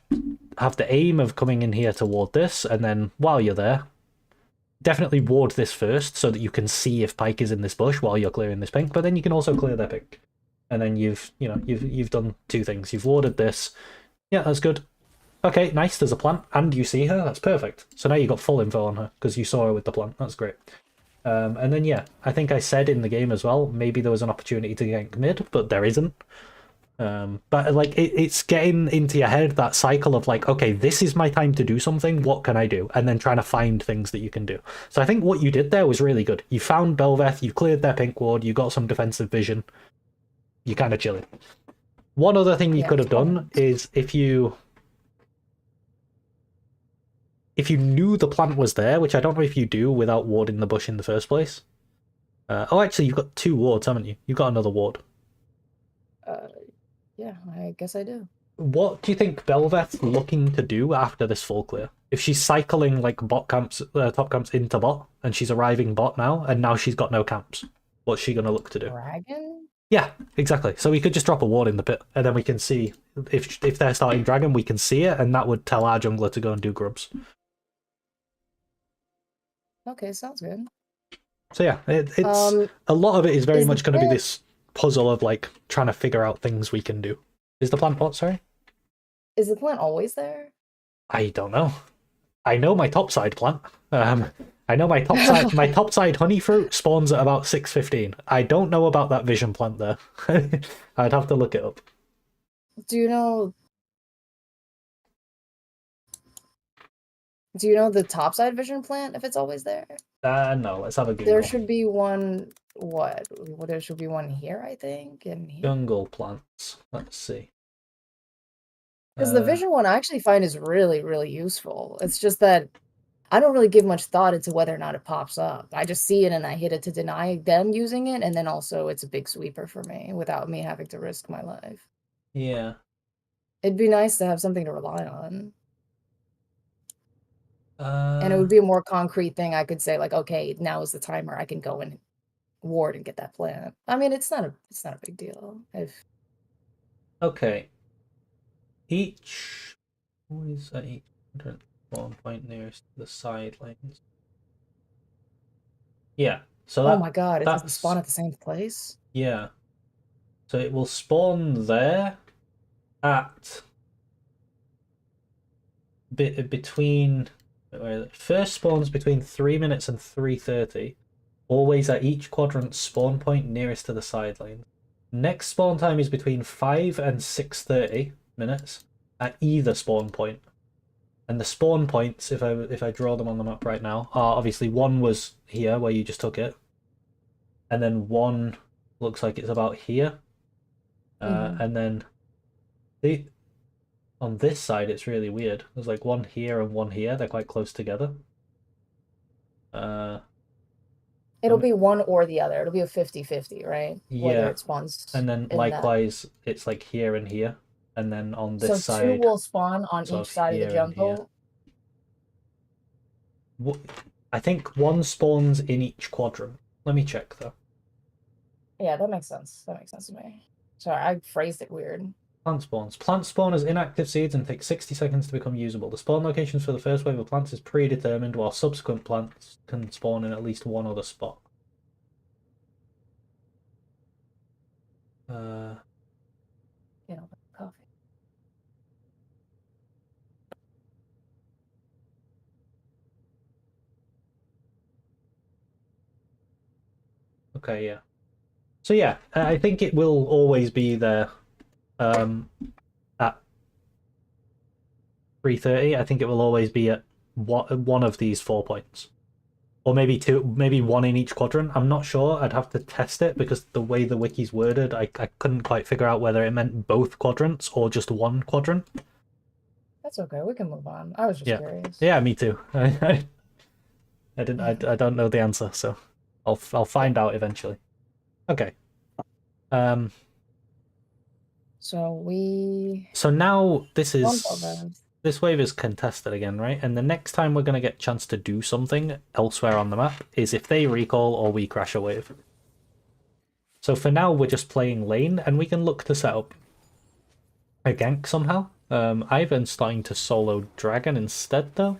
have the aim of coming in here to ward this, and then while you're there, definitely ward this first so that you can see if Pyke is in this bush while you're clearing this pink, but then you can also clear their pink. And then you've done two things. You've warded this. Yeah, that's good. Okay, nice, there's a plant, and you see her, that's perfect. So now you've got full info on her, because you saw her with the plant, that's great. And then yeah, I think I said in the game as well, maybe there was an opportunity to gank mid, but there isn't. But like, it's getting into your head, that cycle of like, okay, this is my time to do something, what can I do? And then trying to find things that you can do. So I think what you did there was really good. You found Belveth, you cleared their pink ward, you got some defensive vision, you're kind of chilling. One other thing you could have done is if you knew the plant was there, which I don't know if you do without warding the bush in the first place. Oh, actually, you've got 2 wards, haven't you? You've got another ward. Yeah, I guess I do. What do you think Belveth's looking to do after this full clear? If she's cycling like bot camps, top camps into bot, and she's arriving bot now, and now she's got no camps, what's she going to look to do? Dragon? Yeah, exactly. So we could just drop a ward in the pit, and then we can see if they're starting dragon, we can see it, and that would tell our jungler to go and do grubs. Okay, sounds good. So yeah, it's a lot of it is very much going to be this puzzle of like trying to figure out things we can do. Is the plant what? Sorry. Is the plant always there? I don't know. I know my topside plant. I know my topside honey fruit spawns at about 6:15. I don't know about that vision plant there. I'd have to look it up. Do you know the topside vision plant, if it's always there? No, let's have a Google. There should be one, what? Well, there should be one here, I think, and here. Jungle plants. Let's see. Because the vision one I actually find is really, really useful. It's just that I don't really give much thought into whether or not it pops up. I just see it and I hit it to deny them using it, and then also it's a big sweeper for me without me having to risk my life. Yeah. It'd be nice to have something to rely on. And it would be a more concrete thing. I could say like, okay, now is the timer. I can go and ward and get that plant. I mean, it's not a big deal. Okay. Always at each spawn point nearest to the sidelines. Yeah. So oh my god, it doesn't spawn at the same place? Yeah. So it will spawn there at between first spawns between 3 minutes and 3:30, always at each quadrant spawn point nearest to the sideline. Next spawn time is between 5 and 6:30 minutes at either spawn point. And the spawn points, if I draw them on the map right now, are obviously one was here where you just took it, and then one looks like it's about here, and then on this side it's really weird. There's like one here and one here. They're quite close together. It'll be one or the other. It'll be a 50-50, right? Yeah. Whether it spawns. And then likewise, it's like here and here. And then on this side... So 2 will spawn on each side of the jungle? I think 1 spawns in each quadrant. Let me check, though. Yeah, that makes sense. That makes sense to me. Sorry, I phrased it weird. Plant spawns. Plants spawn as inactive seeds and take 60 seconds to become usable. The spawn locations for the first wave of plants is predetermined, while subsequent plants can spawn in at least one other spot. you know, coffee. Okay, yeah. So yeah, I think it will always be there at 3:30. I think it will always be at one of these 4 points. Or maybe two, maybe one in each quadrant. I'm not sure. I'd have to test it because the way the wiki's worded, I couldn't quite figure out whether it meant both quadrants or just one quadrant. That's okay. We can move on. I was just Yeah, curious. yeah, me too. I didn't. I don't know the answer, so I'll find out eventually. Okay. Um. So now this bump is over. this wave is contested again, right? And the next time we're gonna get a chance to do something elsewhere on the map is if they recall or we crash a wave. So for now we're just playing lane, and we can look to set up a gank somehow. Ivan's starting to solo dragon instead though,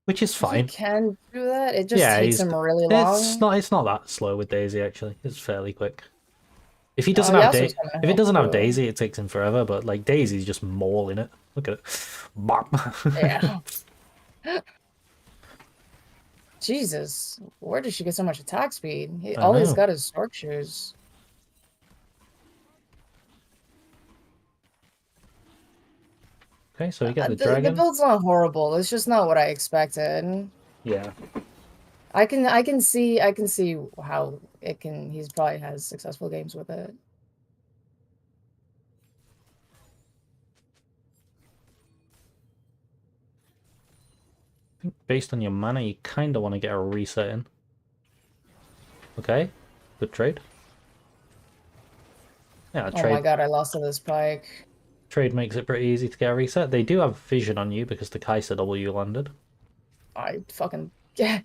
which is He fine. can do that. It just Yeah, takes him really it's long. not that slow with Daisy actually. It's fairly quick. If he Oh, doesn't have Yasuo's gonna if it help doesn't have too. Daisy, it takes him forever. But like Daisy's just mauling it. Look at it. Bop. Yeah. Jesus, where did she get so much attack speed? I All he's know. got is sword shoes. Okay, so we get the The dragon. build's not horrible. It's just not what I expected. Yeah. I can see how it can. He's probably has successful games with it. I think based on your mana, you kind of want to get a reset in. Okay, good trade. Yeah, Oh my god, I lost to this pike. Trade makes it pretty easy to get a reset. They do have vision on you because the Kaiser W landed. I fucking yeah.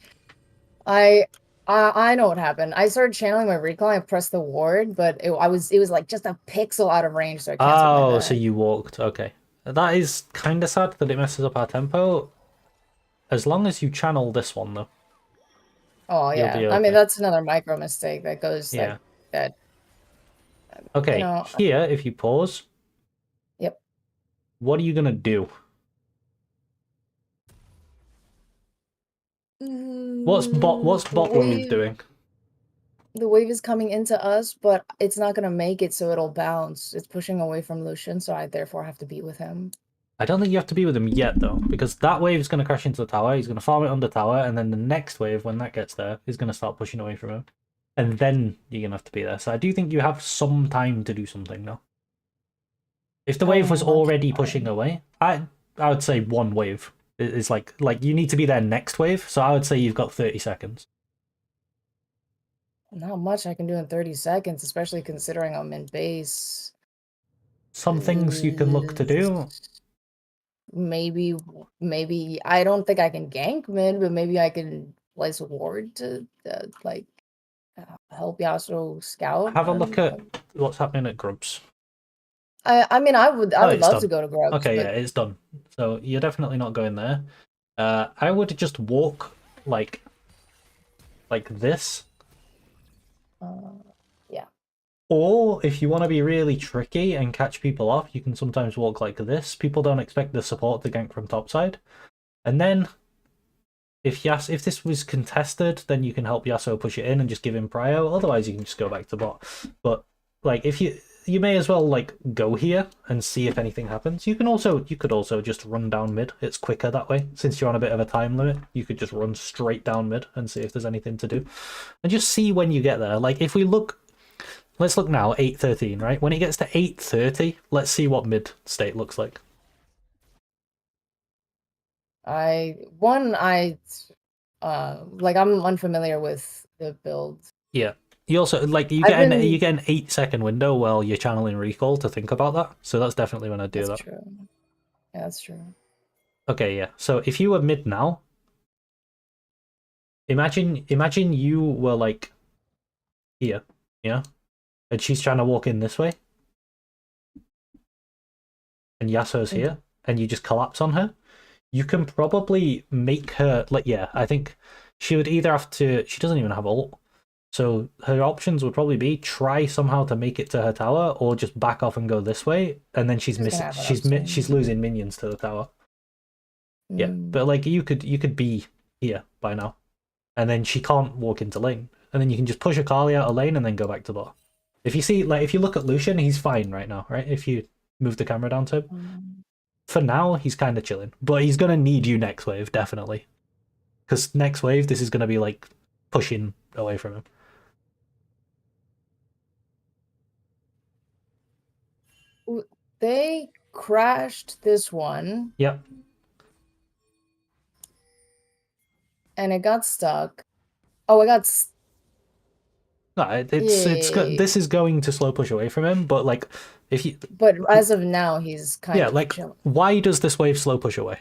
I know what happened. I started channeling my recall. I pressed the ward, but it was like just a pixel out of range, so I canceled my Oh, bet. so you walked. Okay. That is kind of sad that it messes up our tempo. As long as you channel this one, though, Oh you'll yeah. be I mean, okay. that's another micro mistake that goes Yeah. that you Okay, know, here, if you pause, yep. what are you going to do? What's bot wave doing? The wave is coming into us, but it's not gonna make it, so it'll bounce. It's pushing away from Lucian, so I therefore have to be with him. I don't think you have to be with him yet, though, because that wave is going to crash into the tower. He's going to farm it under tower, and then the next wave, when that gets there, is going to start pushing away from him. And then you're going to have to be there. So I do think you have some time to do something, though. If the wave was How much already pushing time? away, I would say one wave is like you need to be there next wave. So I would say you've got 30 seconds. Not much I can do in 30 seconds, especially considering I'm in base. Some things you can look to do. Maybe I don't think I can gank mid, but maybe I can place a ward to help Yasuo scout. Have a look at what's happening at Grubs. I mean, I would It's love done. to go to Grubs, Okay, but yeah, it's done. So you're definitely not going there. I would just walk like this. yeah. Or if you want to be really tricky and catch people off, you can sometimes walk like this. People don't expect the support to gank from topside. And then if this was contested, then you can help Yasuo push it in and just give him prio. Otherwise, you can just go back to bot. But like if you may as well like go here and see if anything happens. You could also just run down mid. It's quicker that way. Since you're on a bit of a time limit, you could just run straight down mid and see if there's anything to do. And just see when you get there. Like if we look, let's look now, 8:13, right? When it gets to 8:30, let's see what mid state looks like. I'm unfamiliar with the build. Yeah. You also you get an 8-second window while you're channeling recall to think about that. So that's definitely when I do that. That's true. Yeah, that's true. Okay, yeah. So if you were mid now, imagine you were like here, yeah, and she's trying to walk in this way, and Yasuo's here, and you just collapse on her. You can probably make her like, yeah. I think she would either have to. She doesn't even have ult, So her options would probably be try somehow to make it to her tower, or just back off and go this way, and then she's She's gonna missing. have it up She's soon. losing minions to the tower. Yeah, Mm. but like you could be here by now, and then she can't walk into lane, and then you can just push Akali out of lane and then go back to bot. If you see, like, if you look at Lucian, he's fine right now, right? If you move the camera down to him, for now he's kind of chilling, but he's gonna need you next wave definitely, because next wave this is gonna be like pushing away from him. They crashed this one. Yep. And it got stuck. Oh, it got. No, it's good. This is going to slow push away from him, but like if you. But as of now, he's kind of like chilling. Why does this wave slow push away?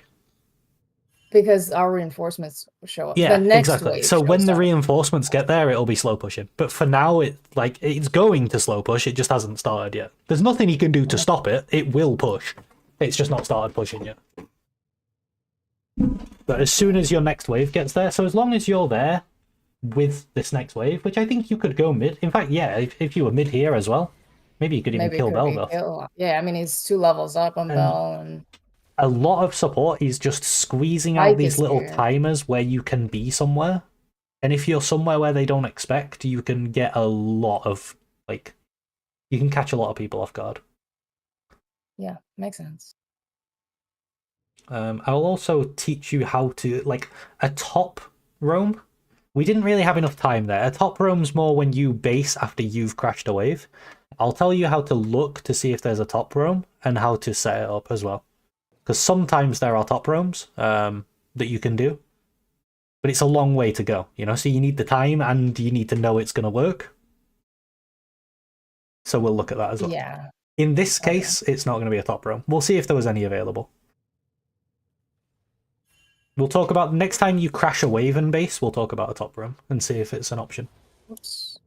Because our reinforcements show up. Yeah, the next exactly. wave So when the up. reinforcements get there, it'll be slow pushing. But for now, it's going to slow push. It just hasn't started yet. There's nothing he can do to stop it. It will push. It's just not started pushing yet. But as soon as your next wave gets there, so as long as you're there with this next wave, which I think you could go mid. In fact, yeah, if you were mid here as well, maybe you could even kill Bell. Yeah, I mean he's 2 levels up on Bell, and a lot of support is just squeezing out these little timers where you can be somewhere. And if you're somewhere where they don't expect, you can get a lot of, like, you can catch a lot of people off guard. Yeah, makes sense. I'll also teach you how to, like, a top roam. We didn't really have enough time there. A top roam's more when you base after you've crashed a wave. I'll tell you how to look to see if there's a top roam and how to set it up as well. Because sometimes there are top roams that you can do, but it's a long way to go, you know? So you need the time and you need to know it's going to work. So we'll look at that as well. Yeah. In this case, it's not going to be a top roam. We'll see if there was any available. We'll talk about next time you crash a wave and base, we'll talk about a top roam and see if it's an option. Oops.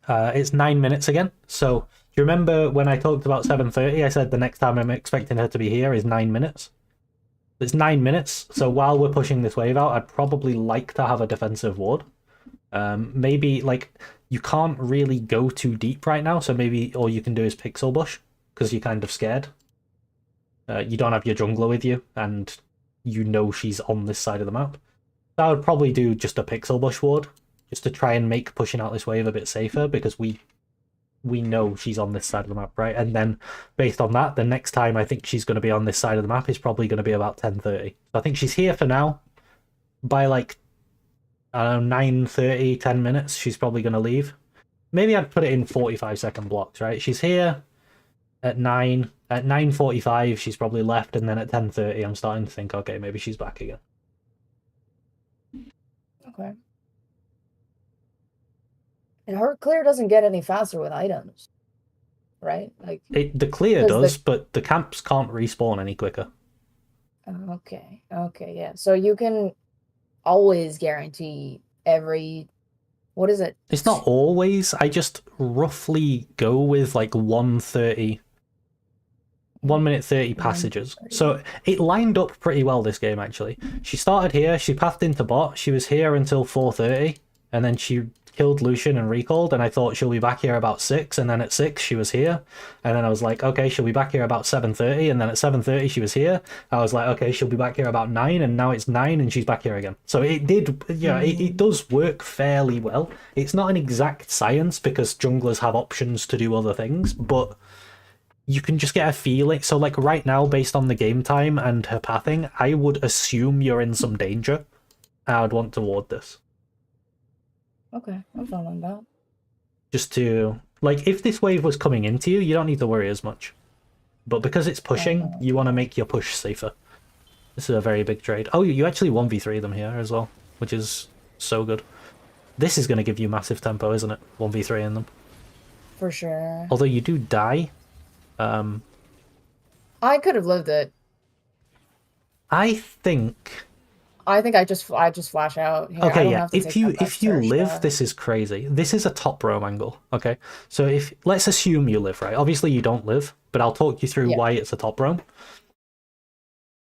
It's 9 minutes again. So do you remember when I talked about 7:30? I said the next time I'm expecting her to be here is 9 minutes. It's 9 minutes. So while we're pushing this wave out, I'd probably like to have a defensive ward. Maybe, like, you can't really go too deep right now, so maybe all you can do is pixel bush because you're kind of scared. You don't have your jungler with you, and you know she's on this side of the map. So I would probably do just a pixel bush ward, just to try and make pushing out this wave a bit safer, because we know she's on this side of the map, right? And then based on that, the next time I think she's going to be on this side of the map is probably going to be about 10:30. So I think she's here for now. By like, I don't know, 9:30, 10 minutes, she's probably going to leave. Maybe I'd put it in 45-second blocks, right? She's here at 9. At 9:45, she's probably left, and then at 10:30, I'm starting to think, okay, maybe she's back again. Okay. And her clear doesn't get any faster with items, right? Like the clear does, but the camps can't respawn any quicker. Okay, yeah. So you can always guarantee every. What is it? It's not always. I just roughly go with like 1:30. 1 minute 30 passages. So it lined up pretty well this game, actually. She started here, she pathed into bot, she was here until 4:30, and then she killed Lucian and recalled, and I thought she'll be back here about 6, and then at 6 she was here, and then I was like, okay, she'll be back here about 7:30, and then at 7:30 she was here. I was like, okay, she'll be back here about 9, and now it's 9 and she's back here again. So it did, yeah, it does work fairly well. It's not an exact science because junglers have options to do other things, but you can just get a feeling. So like right now, based on the game time and her pathing, I would assume you're in some danger. I would want to ward this. Okay, I'm following that. Just to, like, if this wave was coming into you, you don't need to worry as much. But because it's pushing, you want to make your push safer. This is a very big trade. Oh, you actually 1v3 them here as well, which is so good. This is going to give you massive tempo, isn't it? 1v3 in them. For sure. Although you do die. I could have lived it. I think I just flash out. Here. Okay, yeah. If you live, this is crazy. This is a top roam angle. Okay, so if let's assume you live, right? Obviously you don't live, but I'll talk you through Yeah. why it's a top roam.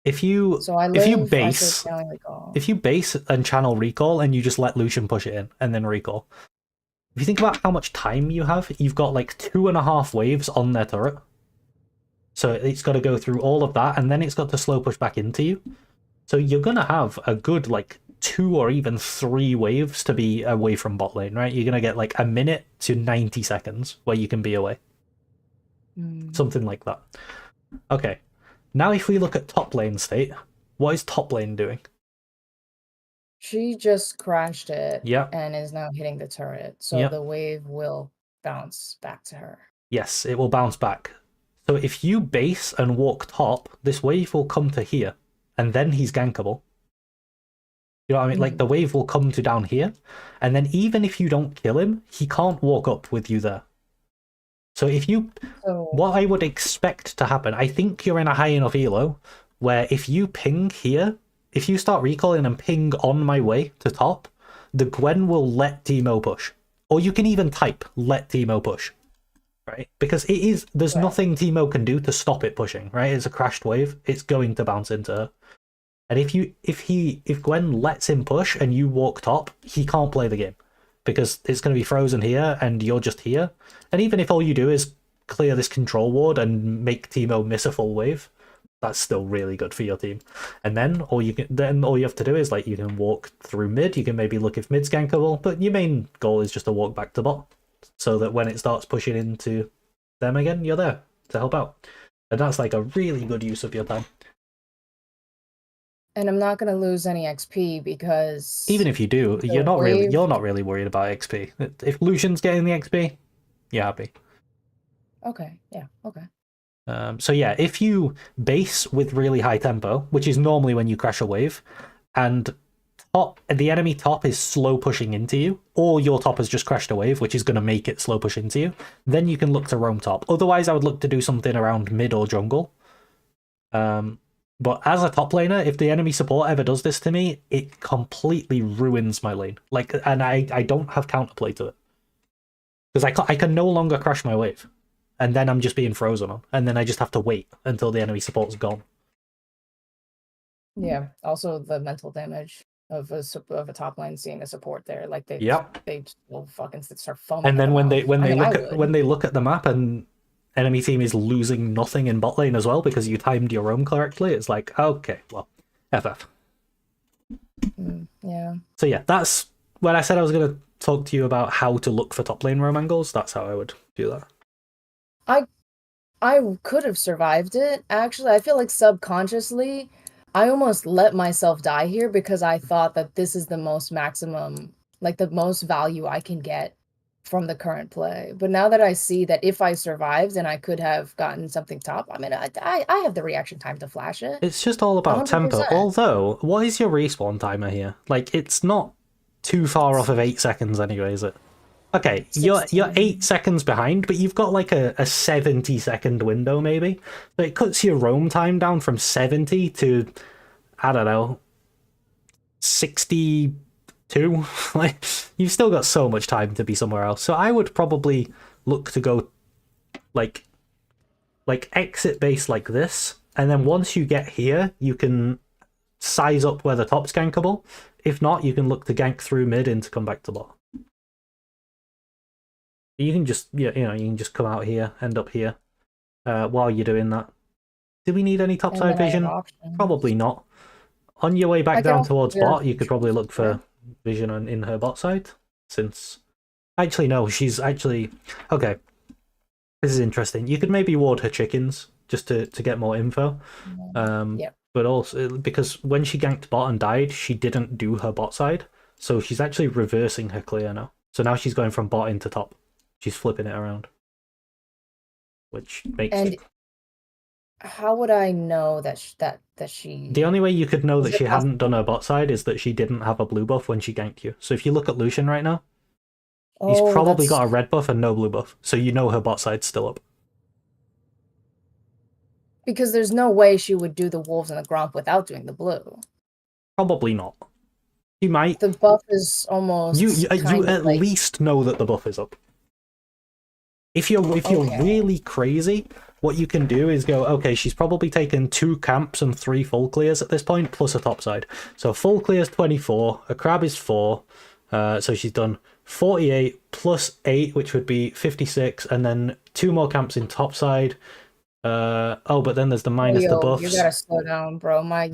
If you So I if you live, I say base channeling recall. if you base and channel recall and you just let Lucian push it in and then recall, if you think about how much time you have, you've got like 2.5 waves on their turret. So it's got to go through all of that, and then it's got to slow push back into you. So you're gonna have a good like 2 or even 3 waves to be away from bot lane, right? You're gonna get like a minute to 90 seconds where you can be away. Something like that. Okay. Now if we look at top lane state, what is top lane doing? She just crashed it Yeah. and is now hitting the turret. So Yeah. the wave will bounce back to her. Yes, it will bounce back. So if you base and walk top, this wave will come to here, and then he's gankable. You know what I mean? Like the wave will come to down here, and then even if you don't kill him, he can't walk up with you there. So what I would expect to happen, I think you're in a high enough elo where if you ping here, if you start recalling and ping on my way to top, the Gwen will let Teemo push. Or you can even type, let Teemo push. Right? Because there's nothing Teemo can do to stop it pushing, right? It's a crashed wave, it's going to bounce into her. And if Gwen lets him push and you walk top, he can't play the game. Because it's going to be frozen here and you're just here. And even if all you do is clear this control ward and make Teemo miss a full wave, that's still really good for your team. And then all you have to do is like you can walk through mid, you can maybe look if mid's gankable, but your main goal is just to walk back to bot. So that when it starts pushing into them again, you're there to help out. And that's like a really good use of your time. And I'm not gonna lose any XP because even if you do, you're not really worried about XP. If Lucian's getting the XP, you're happy. Okay, yeah, okay. So yeah, if you base with really high tempo, which is normally when you crash a wave, and the enemy top is slow pushing into you, or your top has just crashed a wave, which is going to make it slow push into you, then you can look to roam top. Otherwise, I would look to do something around mid or jungle. But as a top laner, if the enemy support ever does this to me, it completely ruins my lane. Like, and I don't have counterplay to it. Because I can no longer crash my wave. And then I'm just being frozen on. And then I just have to wait until the enemy support's gone. Yeah, also the mental damage of a top lane seeing a support there. Like they will fucking start foaming. And then when they look at the map and enemy team is losing nothing in bot lane as well because you timed your roam correctly, it's like, okay, well, FF. Yeah. So yeah, that's when I said I was going to talk to you about how to look for top lane roam angles. That's how I would do that. I could have survived it. Actually, I feel like subconsciously, I almost let myself die here because I thought that this is the most maximum, like the most value I can get from the current play. But now that I see that if I survived and I could have gotten something top, I mean, I have the reaction time to flash it. It's just all about 100%. Tempo. Although, what is your respawn timer here? Like, it's not too far off of 8 seconds anyway, is it? Okay, 16. you're 8 seconds behind, but you've got like a 70-second window maybe. So it cuts your roam time down from 70 to, I don't know, 62. Like, you've still got so much time to be somewhere else. So I would probably look to go like exit base like this, and then once you get here, you can size up where the top's gankable. If not, you can look to gank through mid and to come back to bot. You can just you can just come out here, end up here, while you're doing that. Do we need any topside vision? Probably not. On your way back down towards bot, you could probably look for vision in her bot side. Since actually no, she's actually okay. This is interesting. You could maybe ward her chickens just to get more info. But also because when she ganked bot and died, she didn't do her bot side, so she's actually reversing her clear now. So now she's going from bot into top. She's flipping it around, which makes. And how would I know that she? The only way you could know that she hadn't done her bot side is that she didn't have a blue buff when she ganked you. So if you look at Lucian right now, he's probably got a red buff and no blue buff, so you know her bot side's still up. Because there's no way she would do the wolves and the gromp without doing the blue. Probably not. She might. The buff is almost. You at least know that the buff is up. If you're really crazy, what you can do is go, okay, she's probably taken 2 camps and 3 full clears at this point, plus a topside. So full clear is 24, a crab is 4, so she's done 48 plus 8, which would be 56, and then 2 more camps in topside. Oh, but then there's the minus the buffs. You gotta slow down, bro. My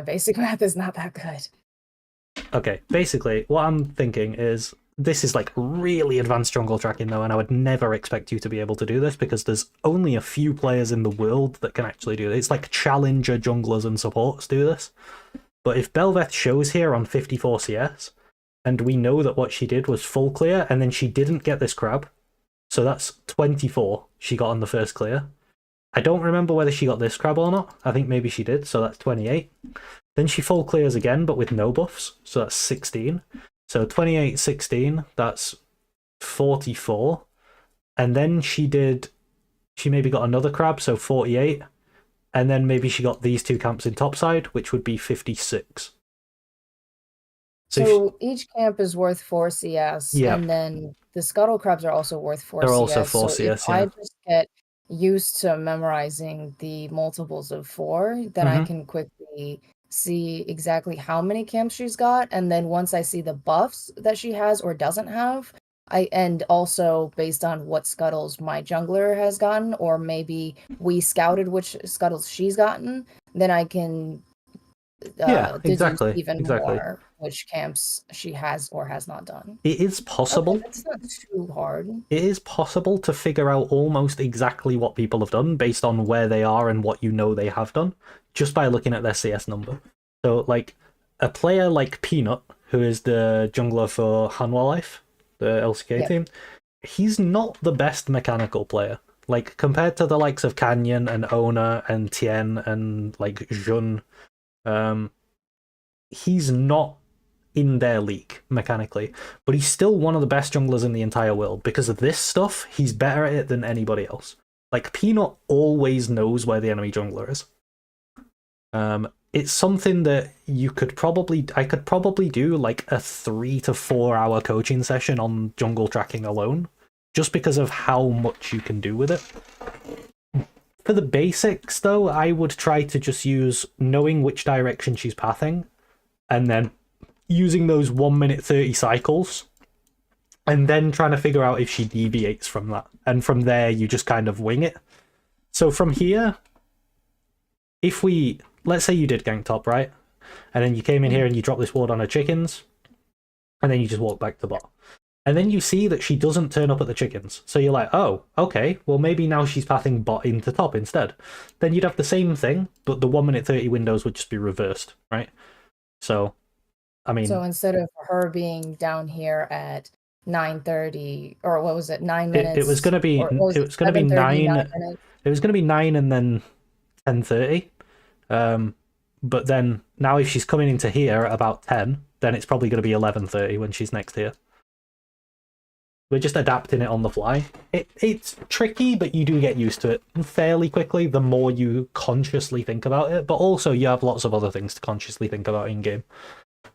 basic math is not that good. Okay, basically, what I'm thinking is this is like really advanced jungle tracking though, and I would never expect you to be able to do this because there's only a few players in the world that can actually do it. It's like challenger junglers and supports do this. But if Belveth shows here on 54 CS, and we know that what she did was full clear, and then she didn't get this crab, so that's 24 she got on the first clear. I don't remember whether she got this crab or not. I think maybe she did, so that's 28. Then she full clears again, but with no buffs, so that's 16. So 28, 16, that's 44. And then she maybe got another crab, so 48. And then maybe she got these 2 camps in topside, which would be 56. So each camp is worth 4 CS, yeah. And then the scuttle crabs are also worth 4 They're CS. also 4 so CS, if yeah. I just get used to memorizing the multiples of 4, then I can quickly see exactly how many camps she's got, and then once I see the buffs that she has or doesn't have, and also based on what scuttles my jungler has gotten, or maybe we scouted which scuttles she's gotten, then I can deduce even more which camps she has or has not done. It is possible. Okay, that's not too hard. It is possible to figure out almost exactly what people have done based on where they are and what you know they have done, just by looking at their CS number. So, like, a player like Peanut, who is the jungler for Hanwha Life, the LCK team, he's not the best mechanical player. Like, compared to the likes of Canyon and Ona and Tien and, like, Jun, he's not in their league mechanically, but he's still one of the best junglers in the entire world because of this stuff. He's better at it than anybody else. Like, Peanut always knows where the enemy jungler is. It's something that I could probably do like a 3 to 4 hour coaching session on jungle tracking alone, just because of how much you can do with it. For the basics though, I would try to just use knowing which direction she's pathing, and then using those 1 minute 30 cycles, and then trying to figure out if she deviates from that. And from there, you just kind of wing it. So from here, let's say you did gank top, right? And then you came in here and you dropped this ward on her chickens, and then you just walk back to bot. And then you see that she doesn't turn up at the chickens. So you're like, oh, okay, well maybe now she's pathing bot into top instead. Then you'd have the same thing, but the 1 minute 30 windows would just be reversed, right? So, I mean... So instead of her being down here at 9:30, or what was it, 9 minutes? It was going to be 9. It was going to be 9 and then 10:30. But then now if she's coming into here at about 10, then it's probably going to be 11:30 when she's next here. We're just adapting it on the fly. It's tricky, but you do get used to it fairly quickly the more you consciously think about it. But also you have lots of other things to consciously think about in game.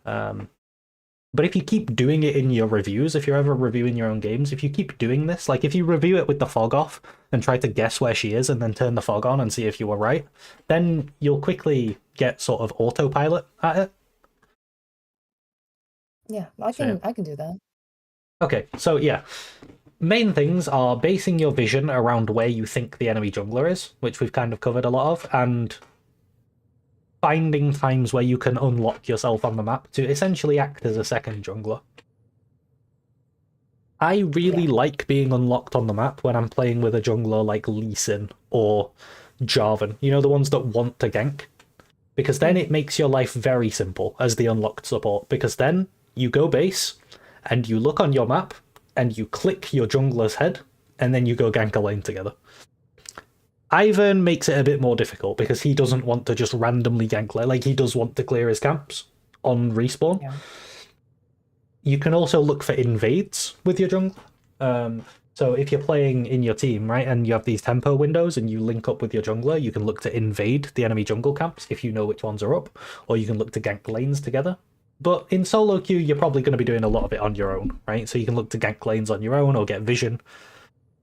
But if you keep doing it in your reviews, if you're ever reviewing your own games, if you keep doing this, like if you review it with the fog off and try to guess where she is and then turn the fog on and see if you were right, then you'll quickly get sort of autopilot at it. Yeah, I can do that. Okay, so yeah. Main things are basing your vision around where you think the enemy jungler is, which we've kind of covered a lot of, and finding times where you can unlock yourself on the map to essentially act as a second jungler. I really like being unlocked on the map when I'm playing with a jungler like Lee Sin or Jarvan, you know, the ones that want to gank. Because then it makes your life very simple as the unlocked support, because then you go base and you look on your map and you click your jungler's head and then you go gank a lane together. Ivern makes it a bit more difficult because he doesn't want to just randomly gank, like he does want to clear his camps on respawn. Yeah. You can also look for invades with your jungler. So if you're playing in your team, right, and you have these tempo windows and you link up with your jungler, you can look to invade the enemy jungle camps if you know which ones are up, or you can look to gank lanes together. But in solo queue, you're probably going to be doing a lot of it on your own, right? So you can look to gank lanes on your own or get vision.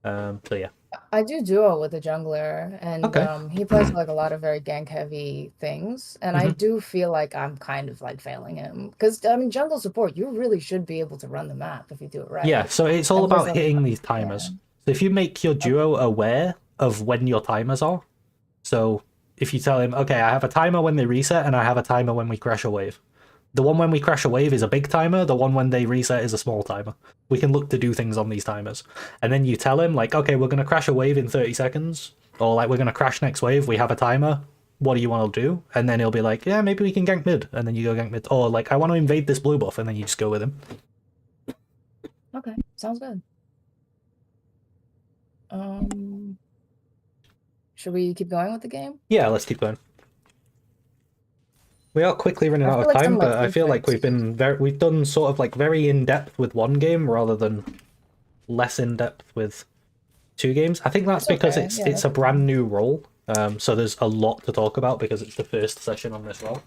So yeah, I do duo with a jungler, and Okay. he plays like a lot of very gank heavy things, and I Hmm. do feel like I'm kind of like failing him because I mean jungle support, you really should be able to run the map if you do it Yeah, right. so it's all And he has about a hitting these yeah. timers. So if you make your Okay. duo aware of when your timers are, so if you tell him, okay, I have a timer when they reset and I have a timer when we crash a wave. The one when we crash a wave is a big timer, the one when they reset is a small timer. We can look to do things on these timers. And then you tell him, like, okay, we're going to crash a wave in 30 seconds, or like, we're going to crash next wave, we have a timer. What do you want to do? And then he'll be like, yeah, maybe we can gank mid. And then you go gank mid. Or like, I want to invade this blue buff, and then you just go with him. Okay, sounds good. Um, should we keep going with the game? Yeah, let's keep going. We are quickly running I out feel of like time, some like but I team feel like fights. we've done sort of like very in depth with one game rather than less in depth with two games. I think that's It's because okay. it's Yeah, it's that's a okay. brand new role, so there's a lot to talk about because it's the first session on this role.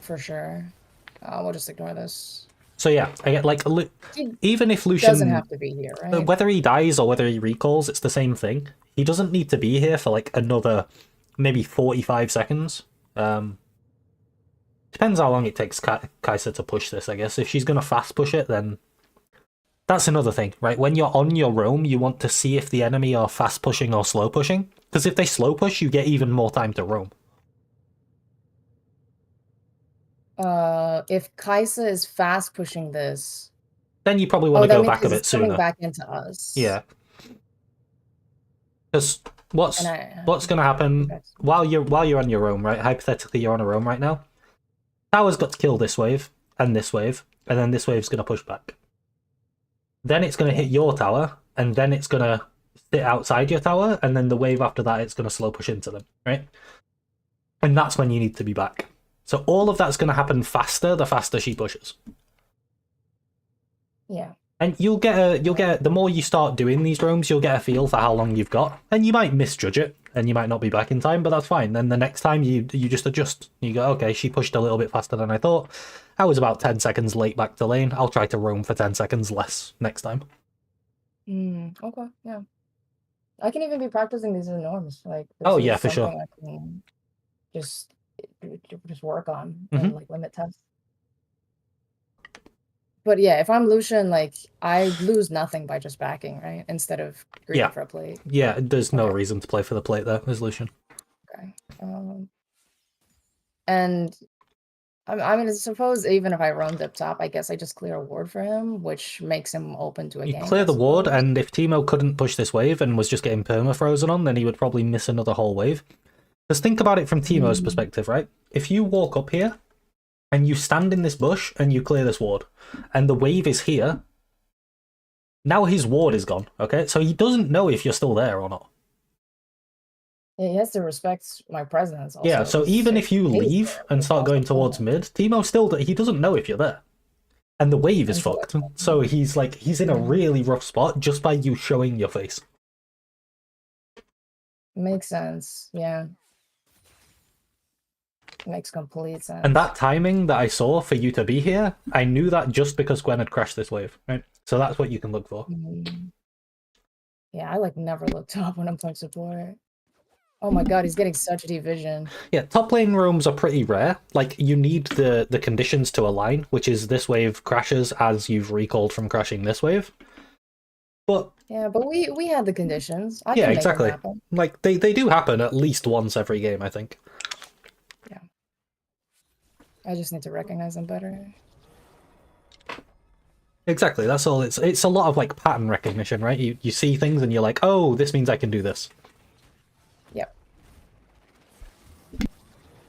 For sure. We'll just ignore this. So yeah, I get like He even if doesn't Lucian, have to be here, right? whether he dies or whether he recalls, it's the same thing. He doesn't need to be here for like another maybe 45 seconds. Um, Depends how long it takes Kaiser to push this, I guess. If she's gonna fast push it, then that's another thing, right? When you're on your roam, you want to see if the enemy are fast pushing or slow pushing. Because if they slow push, you get even more time to roam. If Kaisa is fast pushing this, Then you probably want oh, to that go means back a bit he's coming sooner. back into us. Yeah. Because And what's gonna happen while you're on your roam, right? Hypothetically you're on a roam right now. Tower's got to kill this wave, and then this wave's gonna push back. Then it's gonna yeah, hit your tower, and then it's gonna sit outside your tower, and then the wave after that it's gonna slow push into them, right? And that's when you need to be back. So all of that's gonna happen faster the faster she pushes. yeah. And the more you start doing these roams, you'll get a feel for how long you've got. And you might misjudge it, and you might not be back in time, but that's fine. Then the next time you just adjust. You go, okay, she pushed a little bit faster than I thought. I was about 10 seconds late back to lane. I'll try to roam for 10 seconds less next time. Okay, yeah. I can even be practicing these in norms. Like Oh this yeah, is for sure. something I can just just work on and Hmm. like limit tests. But yeah, if I'm Lucian, like I lose nothing by just backing, right? Instead of greeding Yeah. for a plate. Yeah, there's no Okay, reason to play for the plate there, as Lucian. okay. And I mean, I suppose even if I roamed up top, I guess I just clear a ward for him, which makes him open to a You gank, clear I the ward, suppose. and if Teemo couldn't push this wave and was just getting perma frozen on, then he would probably miss another whole wave. Just think about it from Teemo's Mm. perspective, right? If you walk up here and you stand in this bush and you clear this ward, and the wave is here, now his ward is gone, okay? So he doesn't know if you're still there or not. Yeah, he has to respect my presence Yeah, also, so because even like if you he's leave there, but and it's start also going towards present. mid, Teemo still he doesn't know if you're there. And the wave is Until fucked. So he's in a really rough spot just by you showing your face. makes sense. Yeah, makes complete And sense. that timing that I saw for you to be here, I knew that just because Gwen had crashed this wave, right? So that's what you can look for. Mm. Yeah, I like never looked up when I'm playing support. Oh my god, he's getting such deep vision. Yeah, top lane roams are pretty rare. Like, you need the conditions to align, which is this wave crashes as you've recalled from crashing this wave. But Yeah, but we had the conditions. I yeah, can make them exactly. happen. Like, they do happen at least once every game, I think. Yeah, I just need to recognize them better. Exactly, that's all. It's a lot of like pattern recognition, right? You see things and you're like, oh, this means I can do this. Yep.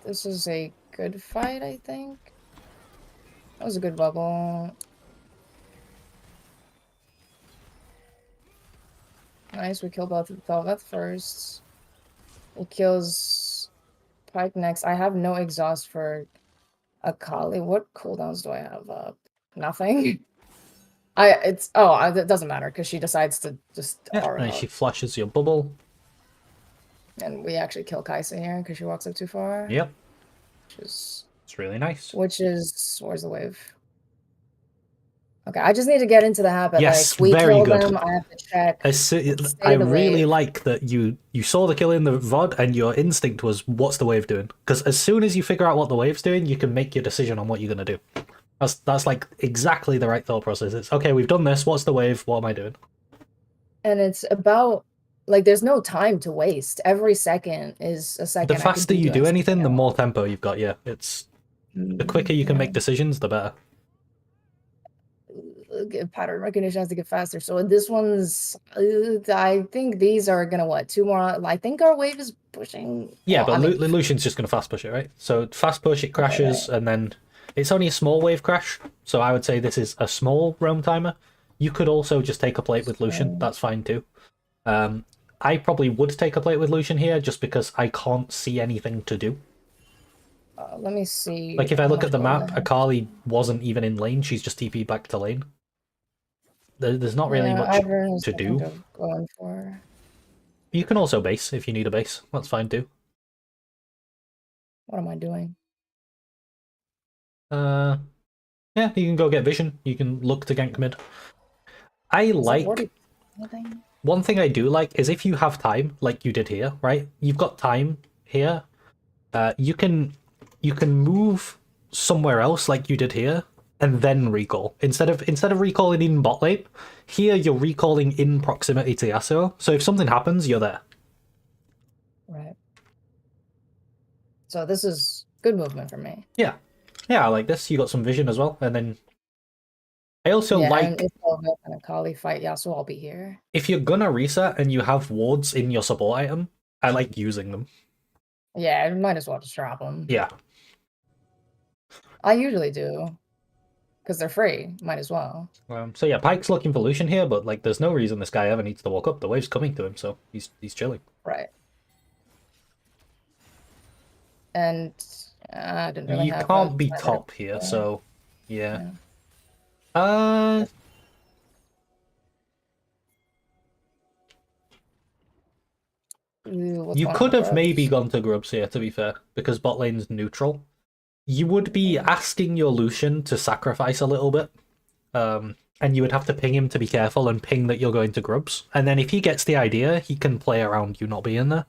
This is a good fight, I think. That was a good bubble. Nice, we killed both Velvet first. He kills Pike next. I have no exhaust for Akali. What cooldowns do I have up? Nothing. It doesn't matter because she decides to just Yeah, aura and out. she flashes your bubble. And we actually kill Kaisa here because she walks up too far. Yep, Which is it's really nice. where's the wave? Okay, I just need to get into the habit. Yes, Like, we very kill good. them, I have to check, I stay the really wave. like that you saw the kill in the VOD and your instinct was, what's the wave doing? Because as soon as you figure out what the wave's doing, you can make your decision on what you're going to do. That's like exactly the right thought process. It's, okay, we've done this, what's the wave, what am I doing? And it's about, like, there's no time to waste. Every second is a second The I could faster be you do doing something anything, the else. more tempo you've got, yeah. It's the quicker you can Yeah. make decisions, the better. Pattern recognition has to get faster. So this one's, I think these are gonna what? 2 more. I think our wave is pushing. Yeah, Well, but I mean, Lucian's just going to fast push it, right? So fast push, it okay, crashes, right. and then it's only a small wave crash. So I would say this is a small roam timer. You could also just take a plate with Lucian. So, That's fine too. I probably would take a plate with Lucian here just because I can't see anything to do. let me see Like if I how look at much the gold I map, have. Akali wasn't even in lane. She's just TP'd back to lane. There's not really Yeah, much Ivern is to nothing do. to go in for. You can also base if you need a base. That's fine too. What am I doing? Yeah, you can go get vision. You can look to gank mid. I Is that like already anything? One thing I do like is if you have time, like you did here, right? You've got time here. You can move somewhere else, like you did here, and then recall instead of recalling in bot lane. Here you're recalling in proximity to Yasuo. So if something happens, you're there. Right. So this is good movement for me. Yeah, I like this. You got some vision as well, and then I also Yeah, and like if Velvet and Akali fight Yasuo, I'll be here. if you're gonna reset and you have wards in your support item. I like using them. Yeah, I might as well just drop them. Yeah. I usually do. Because they're free. Might as well. So yeah, Pyke's looking for Lucian here, but like, there's no reason this guy ever needs to walk up. The wave's coming to him, so he's chilling. Right. And I didn't really You have can't be a top here, so yeah. yeah. Ooh, what's You going on could with have maybe Grubs? gone to Grubs here, to be fair, because bot lane's neutral. You would be asking your Lucian to sacrifice a little bit, and you would have to ping him to be careful and ping that you're going to Grubs. And then if he gets the idea, he can play around you not being there.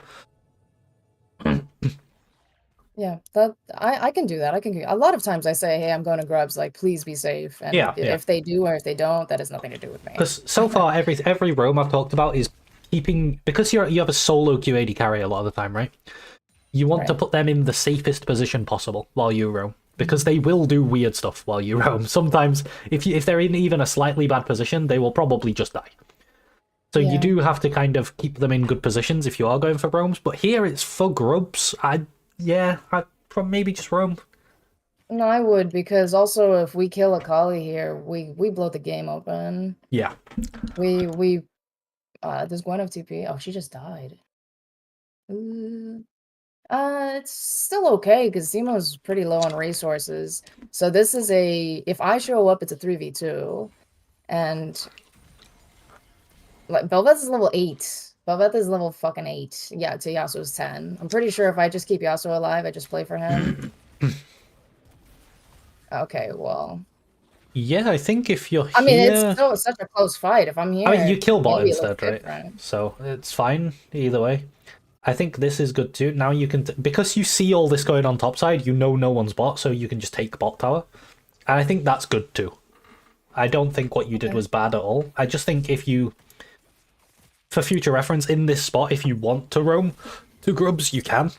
Yeah, that I can do that. I can. A lot of times I say, "Hey, I'm going to Grubs. Like, please be safe." And Yeah. if they do or if they don't, that has nothing to do with me. Because so far, every roam I've talked about is keeping, because you have a solo QAD carry a lot of the time, right? You want to Right. put them in the safest position possible while you roam, because they will do weird stuff while you roam. Sometimes, if they're in even a slightly bad position, they will probably just die. So you Yeah. do have to kind of keep them in good positions if you are going for roams. But here it's for Grubs. I'd probably maybe just roam. No, I would, because also if we kill Akali here, we blow the game open. Yeah. We does Gwen have TP? Oh, she just died. It's still okay because Zemo's pretty low on resources. So this is if I show up, it's a 3v2. And like Belveth is level 8. Belveth is level fucking 8. Yeah, to Yasuo's 10. I'm pretty sure if I just keep Yasuo alive, I just play for him. Okay, well. Yeah, I think if you're here... I mean, it's such a close fight. If I'm here, I mean, you kill bot maybe it looks instead, right? different. So it's fine either way. I think this is good too. Now you can... because you see all this going on topside, you know no one's bot, so you can just take bot tower. And I think that's good too. I don't think what you did was bad at all. I just think if you... for future reference, in this spot, if you want to roam to Grubs, you can.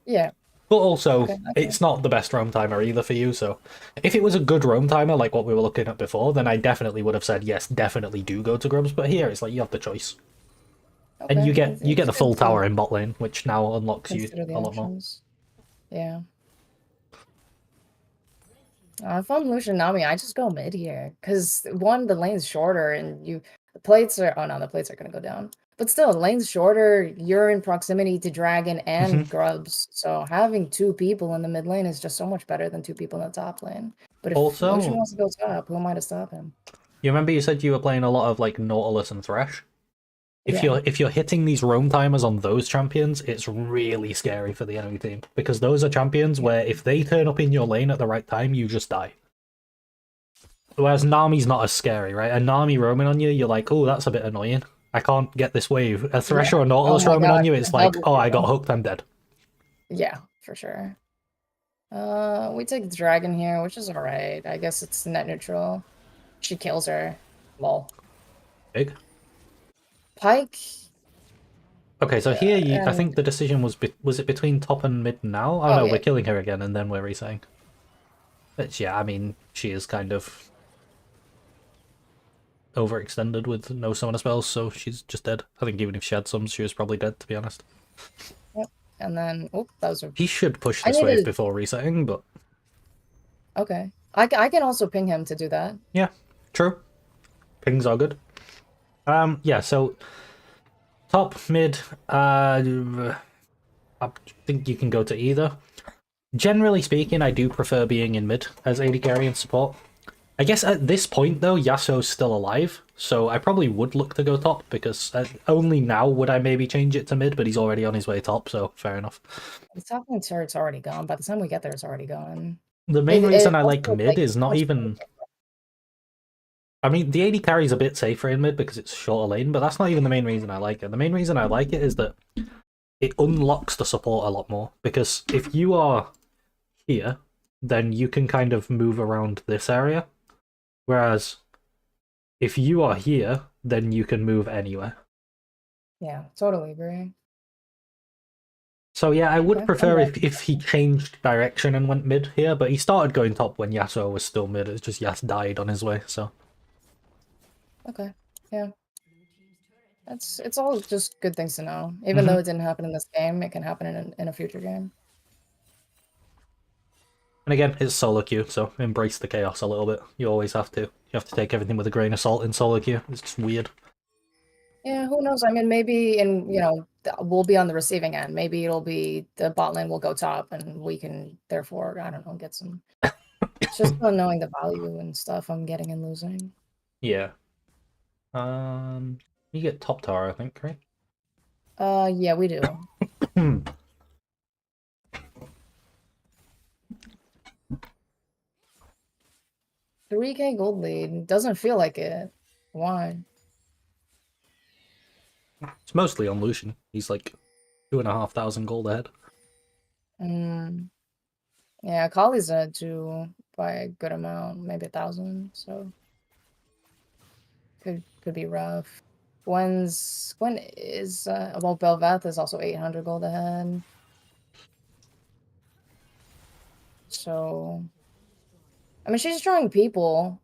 Yeah. But also, Okay. it's not the best roam timer either for you, so... if it was a good roam timer, like what we were looking at before, then I definitely would have said, yes, definitely do go to Grubs, but here, it's like, you have the choice. Okay. And you get It's the full good to tower in bot lane, which now unlocks you consider the a lot more. options. Yeah. If I'm Lucian Nami, I just go mid here. Because one, the lane's shorter and the plates are, oh no, the plates are gonna go down. But still, the lane's shorter, you're in proximity to Dragon and Grubs. So having 2 people in the mid lane is just so much better than 2 people in the top lane. But if Also, Lucian wants to go top, who am I to stop him? you remember you said you were playing a lot of like Nautilus and Thresh? If Yeah. you're hitting these roam timers on those champions, it's really scary for the enemy team. Because those are champions where if they turn up in your lane at the right time, you just die. Whereas Nami's not as scary, right? A Nami roaming on you, you're like, oh, that's a bit annoying. I can't get this wave. A Yeah. Thresher or Oh Nautilus my roaming on gosh, you, the it's like, double oh, I got kill. hooked, I'm dead. Yeah, for sure. We take the dragon here, which is alright. I guess it's net neutral. She kills her. Lol. Big. Pike. Okay, so here I And think the decision was it between top and mid now? Oh oh no, yeah, we're killing her again and then we're resetting. But yeah, I mean, she is kind of overextended with no summoner spells, so she's just dead. I think even if she had some, she was probably dead, to be honest. yep. And then oh, that was a. He should push I this need wave to. before resetting, but Okay, I can also ping him to do that. yeah, true. Pings are good. Yeah, so top, mid, I think you can go to either. Generally speaking, I do prefer being in mid as AD carry and support. I guess at this point, though, Yasuo's still alive, so I probably would look to go top, because only now would I maybe change it to mid, but he's already on his way top, so fair enough. The top lane turret's already gone. By the time we get there, it's already gone. The main It reason I like also mid like is not even... I mean, the AD carry's a bit safer in mid because it's a shorter lane, but that's not even the main reason I like it. The main reason I like it is that it unlocks the support a lot more, because if you are here, then you can kind of move around this area. Whereas if you are here, then you can move anywhere. Yeah, totally agree. So yeah, I would Okay, prefer if he changed direction and went mid here, but he started going top when Yasuo was still mid. It's just Yas died on his way, so. okay, yeah. It's all just good things to know. Even though it didn't happen in this game, it can happen in a future game. And again, it's solo queue, so embrace the chaos a little bit. You always have to. You have to take everything with a grain of salt in solo queue. It's just weird. Yeah, who knows? I mean, maybe we'll be on the receiving end. Maybe it'll be the bot lane will go top, and we can therefore, I don't know, get some. It's just about knowing the value and stuff I'm getting and losing. Yeah. You get top tower, I think, right? Yeah, we do. 3K gold lead. Doesn't feel like it. Why? It's mostly on Lucian. He's like 2,500 gold ahead. Yeah, Kali's too by a good amount, maybe 1,000. So could be rough. Gwen is well, Bel'Veth is also 800 gold ahead. So I mean, she's drawing people,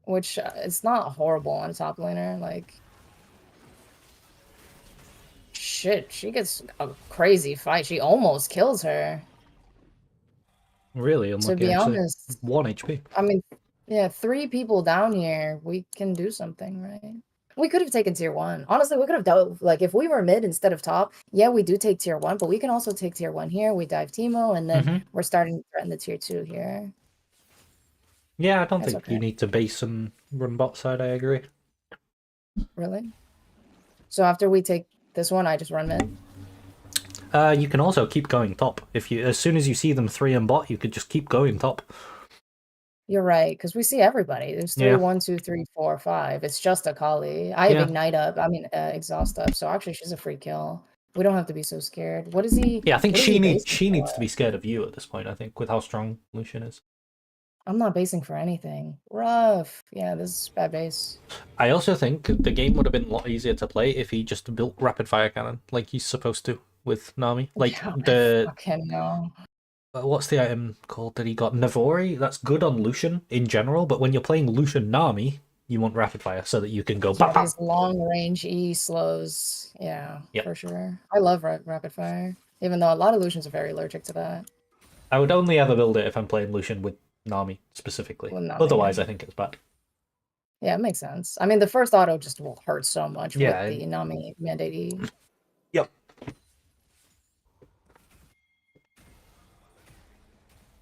which it's not horrible on a top laner. Like, shit, she gets a crazy fight. She almost kills her. Really To unlucky, be actually. honest, 1 HP. I mean, yeah, 3 people down here, we can do something, right? We could have taken tier 1. Honestly, we could have dove, like, if we were mid instead of top, yeah, we do take tier 1, but we can also take tier 1 here. We dive Teemo, and then we're starting to threaten the tier 2 here. Yeah, I don't That's think okay. you need to base and run bot side, I agree. Really? So after we take this one, I just run mid? You can also keep going top. As soon as you see them 3 and bot, you could just keep going top. You're right, because we see everybody. There's 3, Yeah. 1, 2, 3, 4, 5. It's just a Kali. I have Yeah. Ignite up. I mean, Exhaust up. So actually, she's a free kill. We don't have to be so scared. What is he? Yeah, I think What is he basing she needs for? to be scared of you at this point, I think, with how strong Lucian is. I'm not basing for anything. Rough. Yeah, this is bad base. I also think the game would have been a lot easier to play if he just built rapid fire cannon like he's supposed to with Nami. Like Yeah, the fucking no. what's the item called that he got? Navori? That's good on Lucian in general, but when you're playing Lucian Nami, you want rapid fire so that you can go Yeah, bam, these long range E slows. Yeah, Yep. for sure. I love rapid fire, even though a lot of Lucians are very allergic to that. I would only ever build it if I'm playing Lucian with Nami specifically. Well, Nami, Otherwise, yeah. I think it's bad. Yeah, it makes sense. I mean, the first auto just will hurt so much Yeah, with the Nami mandate E. Yep.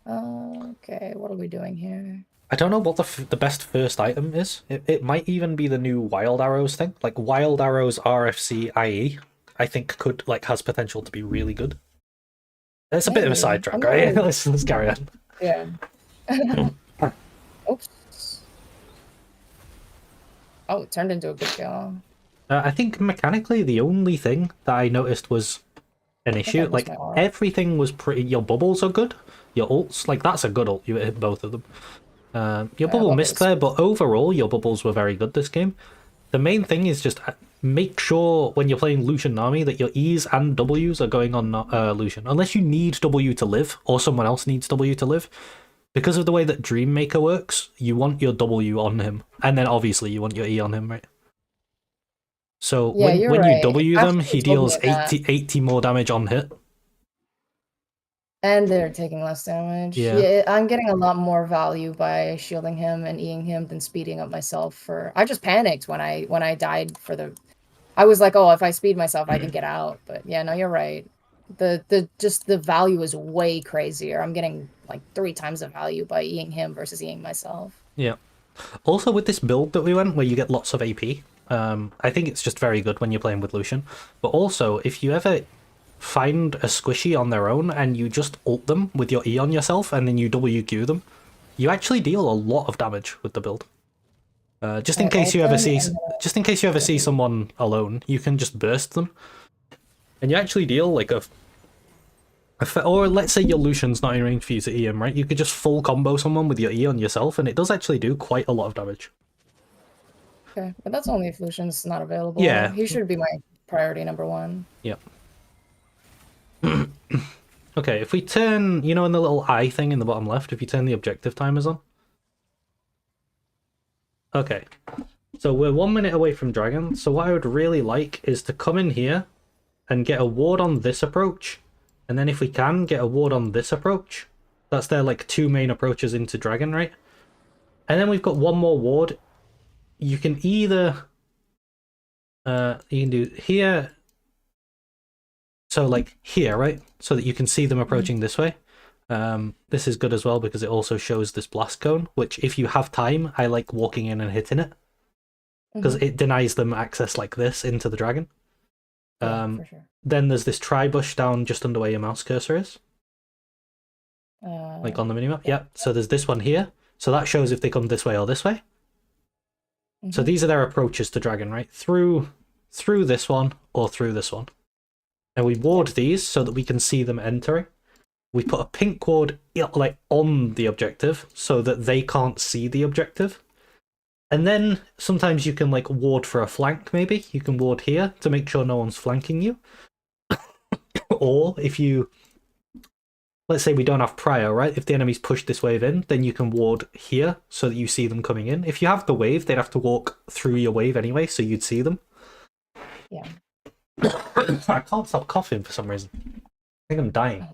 Okay, what are we doing here? I don't know what the best first item is. It might even be the new Wild Arrows thing. Like Wild Arrows RFC IE, I think has potential to be really good. It's a bit of a sidetrack, right? Let's carry on. Yeah. Oops. Oh, it turned into a good kill. I think mechanically the only thing that I noticed was an I think I issue. missed Like my aura. everything was pretty. Your bubbles are good. Your ults, like that's a good ult. You hit both of them. Your I bubble love it. missed there, but overall your bubbles were very good this game. The main thing is just make sure when you're playing Lucian Nami that your E's and W's are going on Lucian. Unless you need W to live, or someone else needs W to live. Because of the way that Dreammaker works, you want your W on him. And then obviously you want your E on him, right? So Yeah, you're when you right. W them, After you he told me deals that, 80 more damage on hit. and they're taking less damage. Yeah. Yeah, I'm getting a lot more value by shielding him and Eing him than speeding up myself for. I just panicked when I died for the. I was like, oh, if I speed myself, I can get out. But yeah, no, you're right. The value is way crazier. I'm getting like 3 times the value by Eing him versus Eing myself. Yeah. Also, with this build that we went, where you get lots of AP, I think it's just very good when you're playing with Lucian. But also, if you ever find a squishy on their own and you just ult them with your E on yourself and then you WQ them, you actually deal a lot of damage with the build. Just in I case ult you ever them see, and just in case you ever see someone alone, you can just burst them, and you actually deal like or let's say your Lucian's not in range for you to E him, right? You could just full combo someone with your E on yourself, and it does actually do quite a lot of damage. okay, but that's only if Lucian's not available. Yeah. He should be my priority #1. Yep. Okay, if we turn, you know, in the little eye thing in the bottom left, if you turn the objective timers on. Okay, so we're 1 minute away from Dragon, so what I would really like is to come in here and get a ward on this approach, and then if we can, get a ward on this approach. That's their, like, 2 main approaches into Dragon, right? And then we've got one more ward. You can either... you can do here... So, like, here, right? So that you can see them approaching this way. This is good as well because it also shows this blast cone, which if you have time, I like walking in and hitting it. Because it denies them access like this into the dragon. Yeah, for sure. Then there's this tri-bush down just under where your mouse cursor is. Like on the minimap. Yeah. So there's this one here. So that shows if they come this way or this way. So these are their approaches to dragon, right? Through this one or through this one. And we ward these so that we can see them entering. We put a pink ward like on the objective so that they can't see the objective. And then sometimes you can like ward for a flank, maybe. You can ward here to make sure no one's flanking you. Or if you... Let's say we don't have prio, right? If the enemy's pushed this wave in, then you can ward here so that you see them coming in. If you have the wave, they'd have to walk through your wave anyway, so you'd see them. Yeah. I can't stop coughing for some reason. I think I'm dying.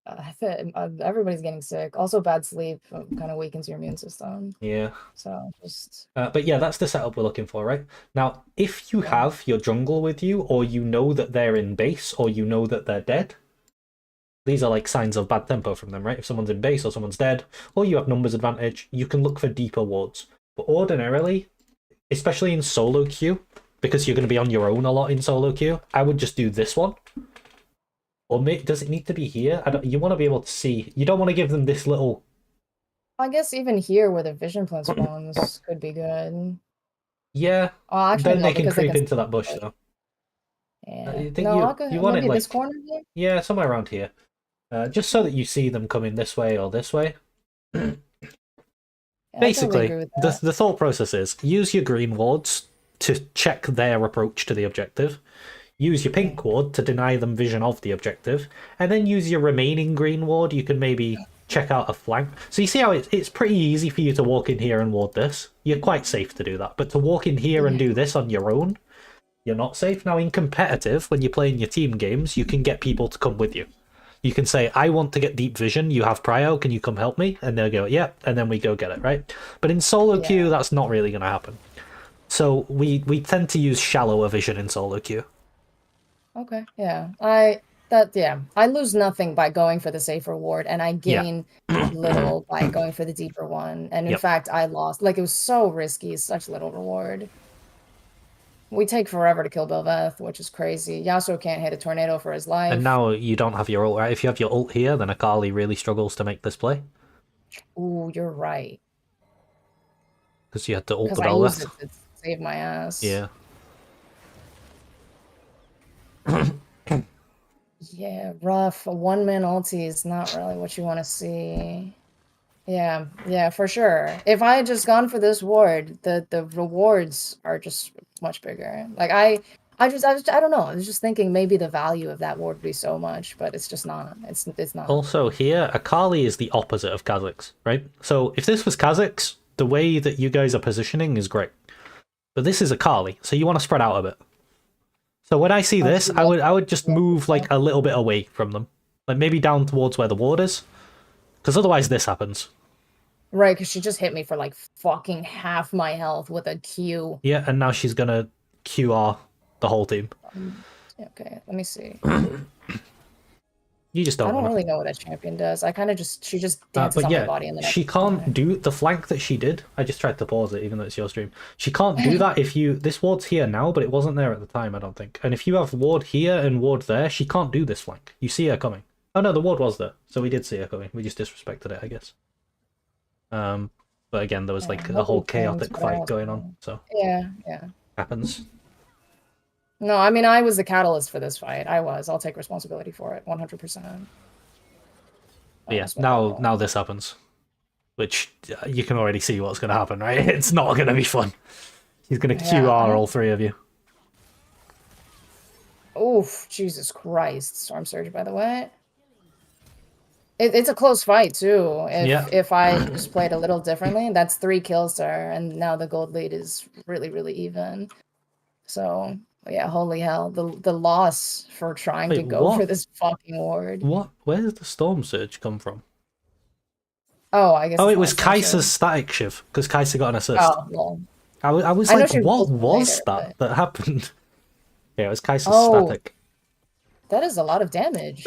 I feel everybody's getting sick. Also, bad sleep kind of weakens your immune system. Yeah. So just. But yeah, that's the setup we're looking for, right? Now, if you have your jungle with you, or you know that they're in base, or you know that they're dead, these are like signs of bad tempo from them, right? If someone's in base or someone's dead, or you have numbers advantage, you can look for deeper wards. But ordinarily, especially in solo queue, because you're going to be on your own a lot in solo queue, I would just do this one. Or does it need to be here? You want to be able to see. You don't want to give them this little... I guess even here where the vision plant spawns could be good. Yeah. Oh, actually, then no, they can because creep into that bush, though. Yeah. I think No, you want it maybe like... this corner here? Yeah, somewhere around here. Just so that you see them coming this way or this way. Yeah, I totally Basically, agree with that. the thought process is use your green wards to check their approach to the objective. Use your pink ward to deny them vision of the objective, and then use your remaining green ward. You can maybe check out a flank. So you see how it's pretty easy for you to walk in here and ward this. You're quite safe to do that. But to walk in here and do this on your own, you're not safe. Now, in competitive, when you're playing your team games, you can get people to come with you. You can say, I want to get deep vision, you have prio, can you come help me? And they'll go, yeah, and then we go get it, right? But in solo queue, that's not really going to happen. So we tend to use shallower vision in solo queue. Okay, yeah. I lose nothing by going for the safer ward, and I gain little by going for the deeper one. And in fact, I lost. Like, it was so risky, such little reward. We take forever to kill Belveth, which is crazy. Yasuo can't hit a tornado for his life. And now you don't have your ult, right? If you have your ult here, then Akali really struggles to make this play. Ooh, you're right. Because you had to ult the I used Belveth. it save my ass. Yeah. Yeah, rough. A one-man ulti is not really what you want to see. Yeah, yeah, for sure. If I had just gone for this ward, the rewards are just much bigger. Like I don't know. I was just thinking maybe the value of that ward would be so much, but it's just not. It's not. Also, here, Akali is the opposite of Kha'Zix, right? So if this was Kha'Zix, the way that you guys are positioning is great. But this is Akali, so you want to spread out a bit. So when I see this, I would just move like a little bit away from them. Like maybe down towards where the ward is. Because otherwise this happens. Right, because she just hit me for like fucking half my health with a Q. Yeah, and now she's gonna QR the whole team. Okay, let me see. You just I don't don't want really know what that champion does. I kind of she just dances but on yeah, my body and then she can't do the flank that she did. I just tried to pause it, even though it's your stream. She can't do that if you... This ward's here now, but it wasn't there at the time, I don't think. And if you have ward here and ward there, she can't do this flank. You see her coming. Oh no, the ward was there, so we did see her coming. We just disrespected it, I guess. But again, there was like a whole chaotic fight going on, so... Yeah. Happens. No, I mean, I was the catalyst for this fight. I was. I'll take responsibility for it, 100%. Yeah, now this happens. Which, you can already see what's going to happen, right? It's not going to be fun. He's going to QR all three of you. Oof, Jesus Christ. Storm Surge, by the way. It's a close fight, too. If I just played a little differently, that's 3 kills there, and now the gold lead is really, really even. So... Yeah, holy hell. The loss for trying to go for this fucking ward. What? Where did the Storm Surge come from? Oh, I guess. Oh, it was Kai'Sa's static shiv, because Kai'Sa got an assist. Oh, well. I was like, what was that happened? Yeah, it was Kai'Sa's static. That is a lot of damage.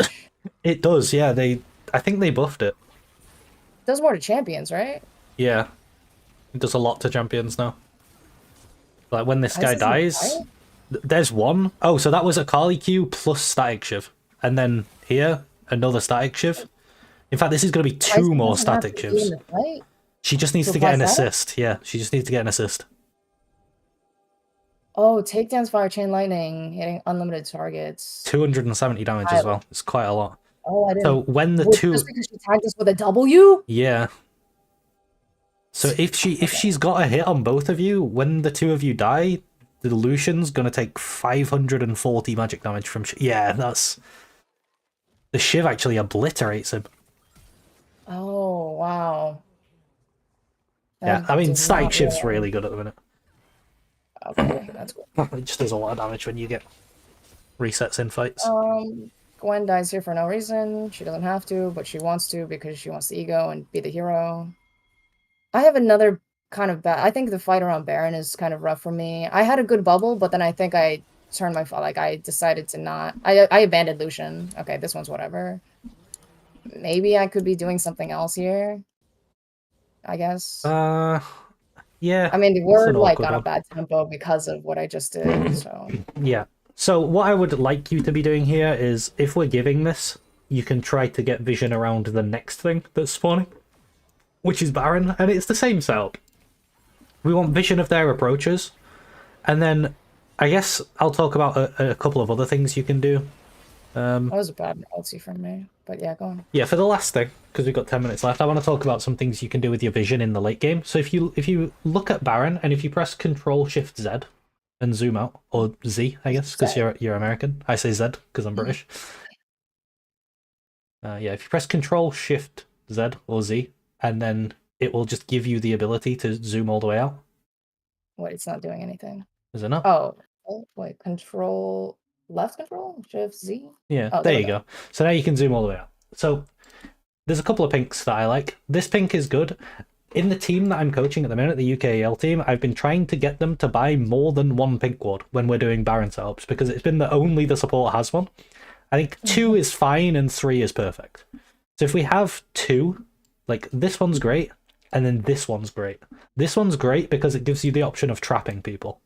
It does, yeah. I think they buffed it. It does more to champions, right? Yeah. It does a lot to champions now. Like, when this guy dies... There's one. Oh, so that was a Akali Q plus static shiv. And then here, another static shiv. In fact, this is going to be 2 more static shivs. She just needs to get an assist. Yeah, she just needs to get an assist. Oh, takedowns, fire, chain lightning, hitting unlimited targets. 270 damage as well. It's quite a lot. Oh, I didn't. So when the two... Just because she tagged us with a W? Yeah. So if she's got a hit on both of you, when the 2 of you die... The Lucian's gonna take 540 magic damage from... Yeah, that's... The Shiv actually obliterates him. Oh, wow. Yeah, I mean, static Shiv's really good at the minute. Okay, that's cool. It just does a lot of damage when you get resets in fights. Gwen dies here for no reason. She doesn't have to, but she wants to because she wants the ego and be the hero. I have another... kind of bad. I think the fight around Baron is kind of rough for me. I had a good bubble, but then I think I turned my... Like, I decided to not... I abandoned Lucian. Okay, this one's whatever. Maybe I could be doing something else here. I guess. Yeah. I mean, we're, like, on a bad tempo because of what I just did, so... Yeah. So, what I would like you to be doing here is, if we're giving this, you can try to get vision around the next thing that's spawning, which is Baron, and it's the same setup. We want vision of their approaches, and then I guess I'll talk about a couple of other things you can do. That was a bad ulti from me, but yeah, go on. Yeah, for the last thing, because we've got 10 minutes left, I want to talk about some things you can do with your vision in the late game. So if you look at Baron, and if you press Control-Shift-Z and zoom out, or Z, I guess, because you're American. I say Z because I'm British. Yeah, if you press Control-Shift-Z or Z, and then it will just give you the ability to zoom all the way out. Wait, it's not doing anything. Is it not? Oh wait, left control, Shift Z? Yeah, there you go. So now you can zoom all the way out. So there's a couple of pinks that I like. This pink is good. In the team that I'm coaching at the minute, the UKEL team, I've been trying to get them to buy more than 1 pink ward when we're doing Baron setups, because it's been only the support has one. I think 2 is fine and 3 is perfect. So if we have 2, like this one's great, and then this one's great. This one's great because it gives you the option of trapping people.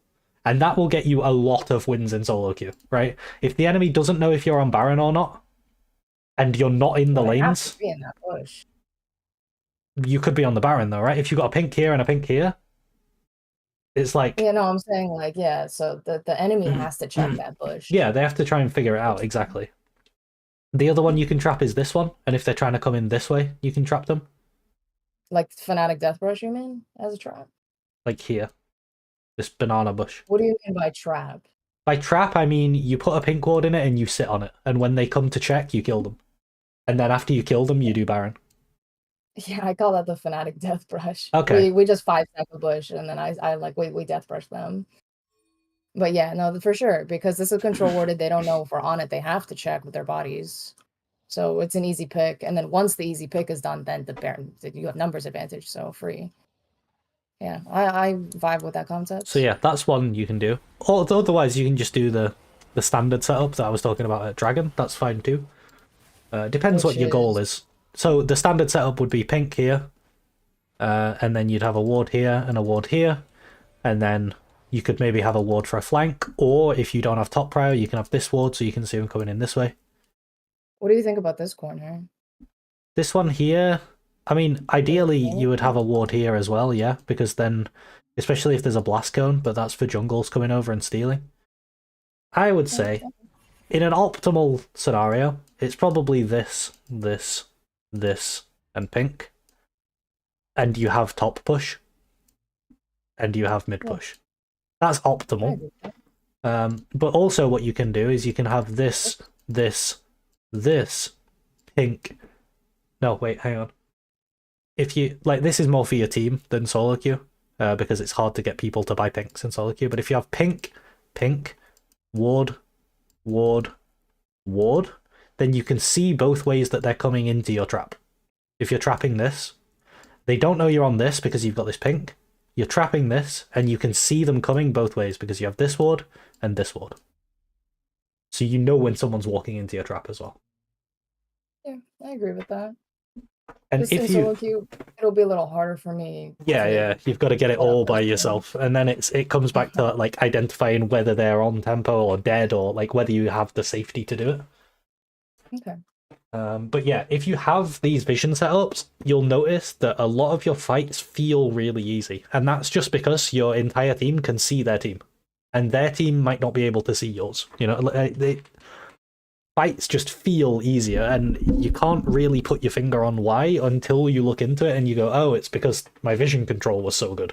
And that will get you a lot of wins in solo queue, right? If the enemy doesn't know if you're on Baron or not, and you're not in the lanes... Be in that bush. You could be on the Baron though, right? If you've got a pink here and a pink here, It's like, Yeah, no, I'm saying like, yeah, so the enemy has to check that bush. yeah, they have to try and figure it out exactly. The other one you can trap is this one, and if they're trying to come in this way, you can trap them. Like Fanatic Deathbrush, you mean, as a trap? Like here, this banana bush. What do you mean by trap? By trap, I mean you put a pink ward in it and you sit on it, and when they come to check, you kill them. And then after you kill them, you do Baron. Yeah, I call that the Fanatic Deathbrush. Okay. We just 5-step a bush, and then I like we Deathbrush them. But yeah, no, for sure, because this is control warded. They don't know if we're on it. They have to check with their bodies. So it's an easy pick. And then once the easy pick is done, then the Baron, you have numbers advantage, so free. Yeah, I vibe with that concept. So yeah, that's one you can do. Or otherwise, you can just do the standard setup that I was talking about at Dragon. That's fine too. Depends Which what your goal is. So the standard setup would be pink here, and then you'd have a ward here and a ward here, and then you could maybe have a ward for a flank, or if you don't have top prior, you can have this ward so you can see them coming in this way. What do you think about this corner? This one here, I mean, ideally you would have a ward here as well, yeah, because then, especially if there's a blast cone, but that's for jungles coming over and stealing. I would say, in an optimal scenario, it's probably this, and pink. And you have top push. And you have mid push. That's optimal. But also what you can do is you can have this, pink. No, wait, hang on. If you, like, this is more for your team than solo queue, because it's hard to get people to buy pinks in solo queue. But if you have pink, ward, then you can see both ways that they're coming into your trap. If you're trapping this, they don't know you're on this because you've got this pink. You're trapping this, and you can see them coming both ways because you have this ward and this ward. So you know when someone's walking into your trap as well. Yeah, I agree with that. And Just if in solo queue, it'll be a little harder for me. Yeah, you've got to get it all by yourself, and then it comes back to like identifying whether they're on tempo or dead, or like whether you have the safety to do it. Okay. But yeah, if you have these vision setups, you'll notice that a lot of your fights feel really easy, and that's just because your entire team can see their team, and their team might not be able to see yours. You know, fights just feel easier, and you can't really put your finger on why until you look into it and you go, oh, it's because my vision control was so good.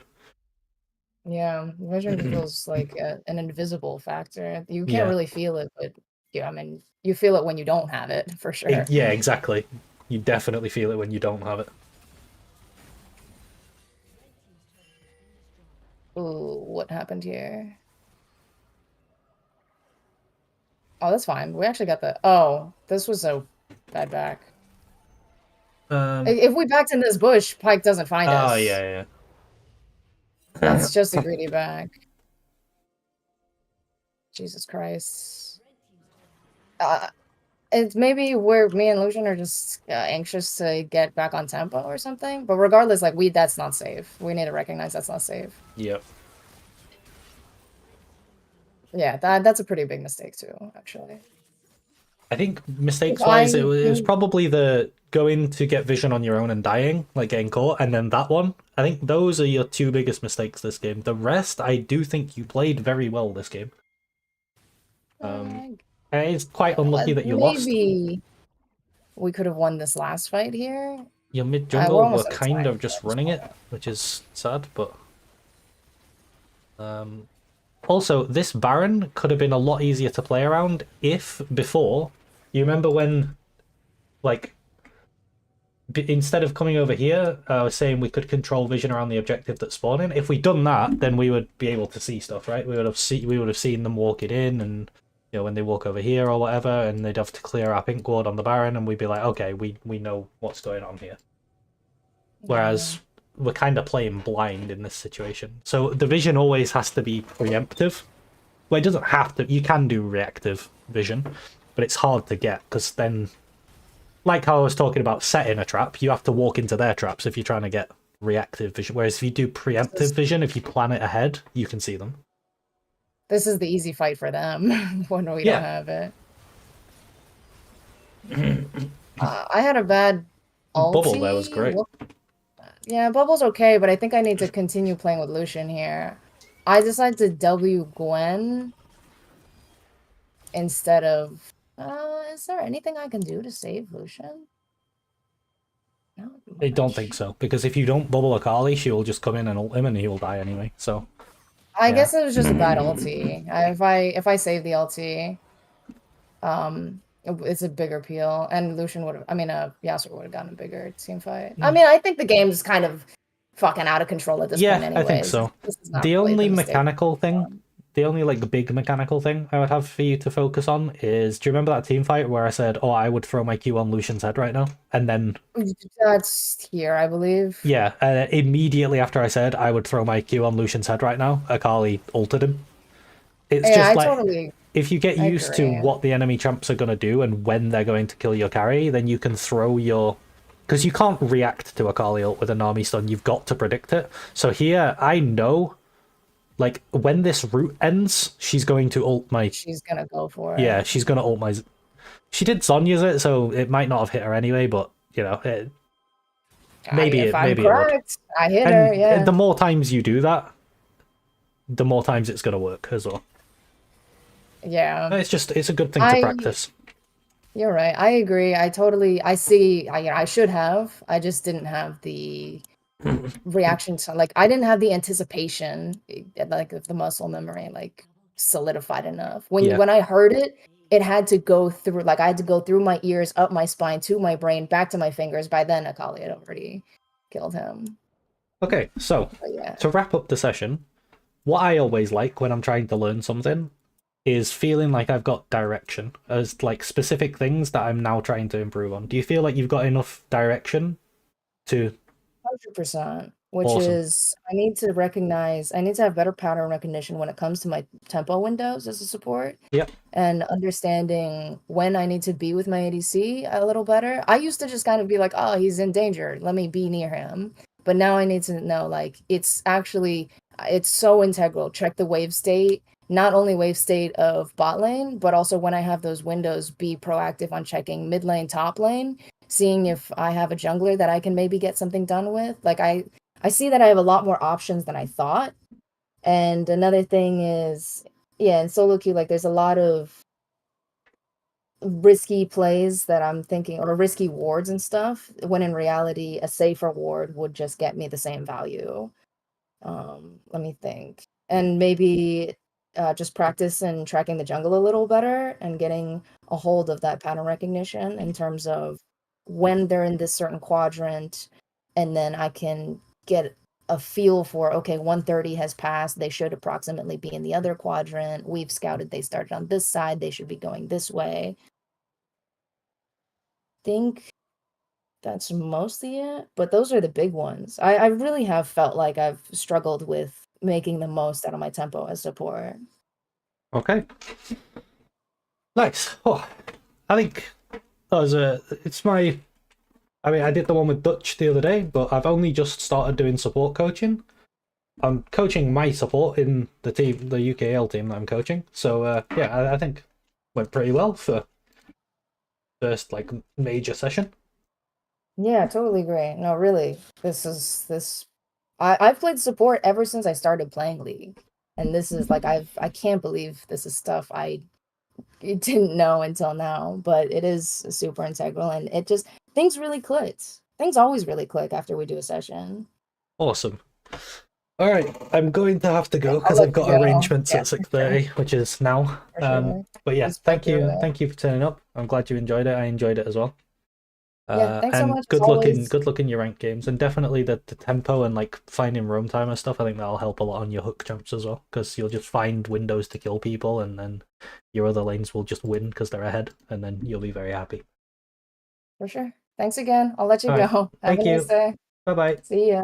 Yeah, vision feels like an invisible factor. You can't really feel it, but yeah, I mean, you feel it when you don't have it, for sure. Yeah, exactly. You definitely feel it when you don't have it. Ooh, what happened here? Oh, that's fine. We actually got the... Oh, this was a bad back. If we backed in this bush, Pike doesn't find us. Oh, yeah. That's just a greedy back. Jesus Christ. It's maybe where me and Lucian are just anxious to get back on tempo or something. But regardless, like, that's not safe. We need to recognize that's not safe. Yep. Yeah, that's a pretty big mistake too, actually. I think mistakes-wise, it was probably the going to get vision on your own and dying, like getting caught, and then that one. I think those are your two biggest mistakes this game. The rest, I do think you played very well this game. It's quite unlucky that you lost. Maybe we could have won this last fight here. Your mid jungle were kind of just running it, which is sad, but... Also, this Baron could have been a lot easier to play around if, before, you remember when, like, instead of coming over here, I was saying we could control vision around the objective that's spawning. If we'd done that, then we would be able to see stuff, right? We would have seen them walking in, and you know, when they walk over here or whatever, and they'd have to clear our pink ward on the Baron, and we'd be like, okay, we know what's going on here. Whereas we're kind of playing blind in this situation. So the vision always has to be preemptive. Well, it doesn't have to. You can do reactive vision, but it's hard to get, because then, like how I was talking about setting a trap, you have to walk into their traps if you're trying to get reactive vision. Whereas if you do preemptive vision, if you plan it ahead, you can see them. This is the easy fight for them when we don't have it. I had a bad ulti. Bubble there was great. Yeah, Bubble's okay, but I think I need to continue playing with Lucian here. I decided to W Gwen instead of. Is there anything I can do to save Lucian? Not I don't think much. so, because if you don't bubble Akali, she will just come in and ult him and he will die anyway. So I yeah. guess it was just a bad ulti. If I save the ulti, it's a bigger peel, and Lucian would have. I mean, Yasuo would have gotten a bigger team fight. I mean, I think the game's kind of fucking out of control at this point, Yeah, I think anyways. so. This is not The really only the mistake. mechanical thing, the only like big mechanical thing I would have for you to focus on is, do you remember that team fight where I said, "Oh, I would throw my Q on Lucian's head right now," and then That's here, I believe. yeah, immediately after I said I would throw my Q on Lucian's head right now, Akali ulted him. It's Yeah, just I like totally if you get used to agree. what the enemy champs are going to do and when they're going to kill your carry, then you can throw your. Because you can't react to a Kali ult with an army stun, you've got to predict it. So here, I know, like, when this route ends, she's going to ult my. She's gonna go for Yeah, it. she's going to ult my. She did Sonya's it, so it might not have hit her anyway, but, you know, If I'm maybe it would. correct, I hit her, And yeah. the more times you do that, the more times it's going to work as well. Yeah. It's a good thing to I practice. You're right. I agree. I see. I should have. I just didn't have the reaction to, like, I didn't have the anticipation, like, of the muscle memory, like, solidified enough. Yeah. When I heard it, it had to go through, like, I had to go through my ears, up my spine, to my brain, back to my fingers. By then, Akali had already killed him. Okay, so But yeah. to wrap up the session, what I always like when I'm trying to learn something is feeling like I've got direction as like specific things that I'm now trying to improve on. Do you feel like you've got enough direction to 100%, which awesome? is I need to have better pattern recognition when it comes to my tempo windows as a support, Yep. and understanding when I need to be with my ADC a little better. I used to just kind of be like, oh, he's in danger, let me be near him. But now I need to know, like, it's so integral. Check the wave state, not only wave state of bot lane, but also when I have those windows, be proactive on checking mid lane, top lane, seeing if I have a jungler that I can maybe get something done with. Like, I see that I have a lot more options than I thought. And another thing is, yeah, in solo queue, like, there's a lot of risky plays that I'm thinking, or risky wards and stuff, when in reality a safer ward would just get me the same value. Let me think. And maybe just practice and tracking the jungle a little better and getting a hold of that pattern recognition in terms of when they're in this certain quadrant, and then I can get a feel for, okay, 130 has passed, they should approximately be in the other quadrant. We've scouted, they started on this side, they should be going this way. Think that's mostly it, but those are the big ones. I really have felt like I've struggled with making the most out of my tempo as support. Okay. Nice. Oh, I think that was a. It's my. I mean, I did the one with Dutch the other day, but I've only just started doing support coaching. I'm coaching my support in the team, the UKL team that I'm coaching. So yeah, I think went pretty well for first like major session. Yeah, totally great. No, really, I've played support ever since I started playing League. And this is like, I can't believe this is stuff I didn't know until now, but it is super integral, and it just, things really clicked. Things always really click after we do a session. Awesome. All right, I'm going to have to Yeah, go I'll because let I've you got go. arrangements Yeah, at for sure. 6:30, which is now. For sure. But yeah, Respect your way. thank you for turning up. I'm glad you enjoyed it. I enjoyed it as well. Yeah, thanks so And much as always. good luck in your ranked games, and definitely the tempo and like finding roam time and stuff. I think that'll help a lot on your hook jumps as well, because you'll just find windows to kill people, and then your other lanes will just win because they're ahead, and then you'll be very happy. For sure. Thanks again. I'll let you All right, go. Have a thank nice you. day. Bye bye. See ya.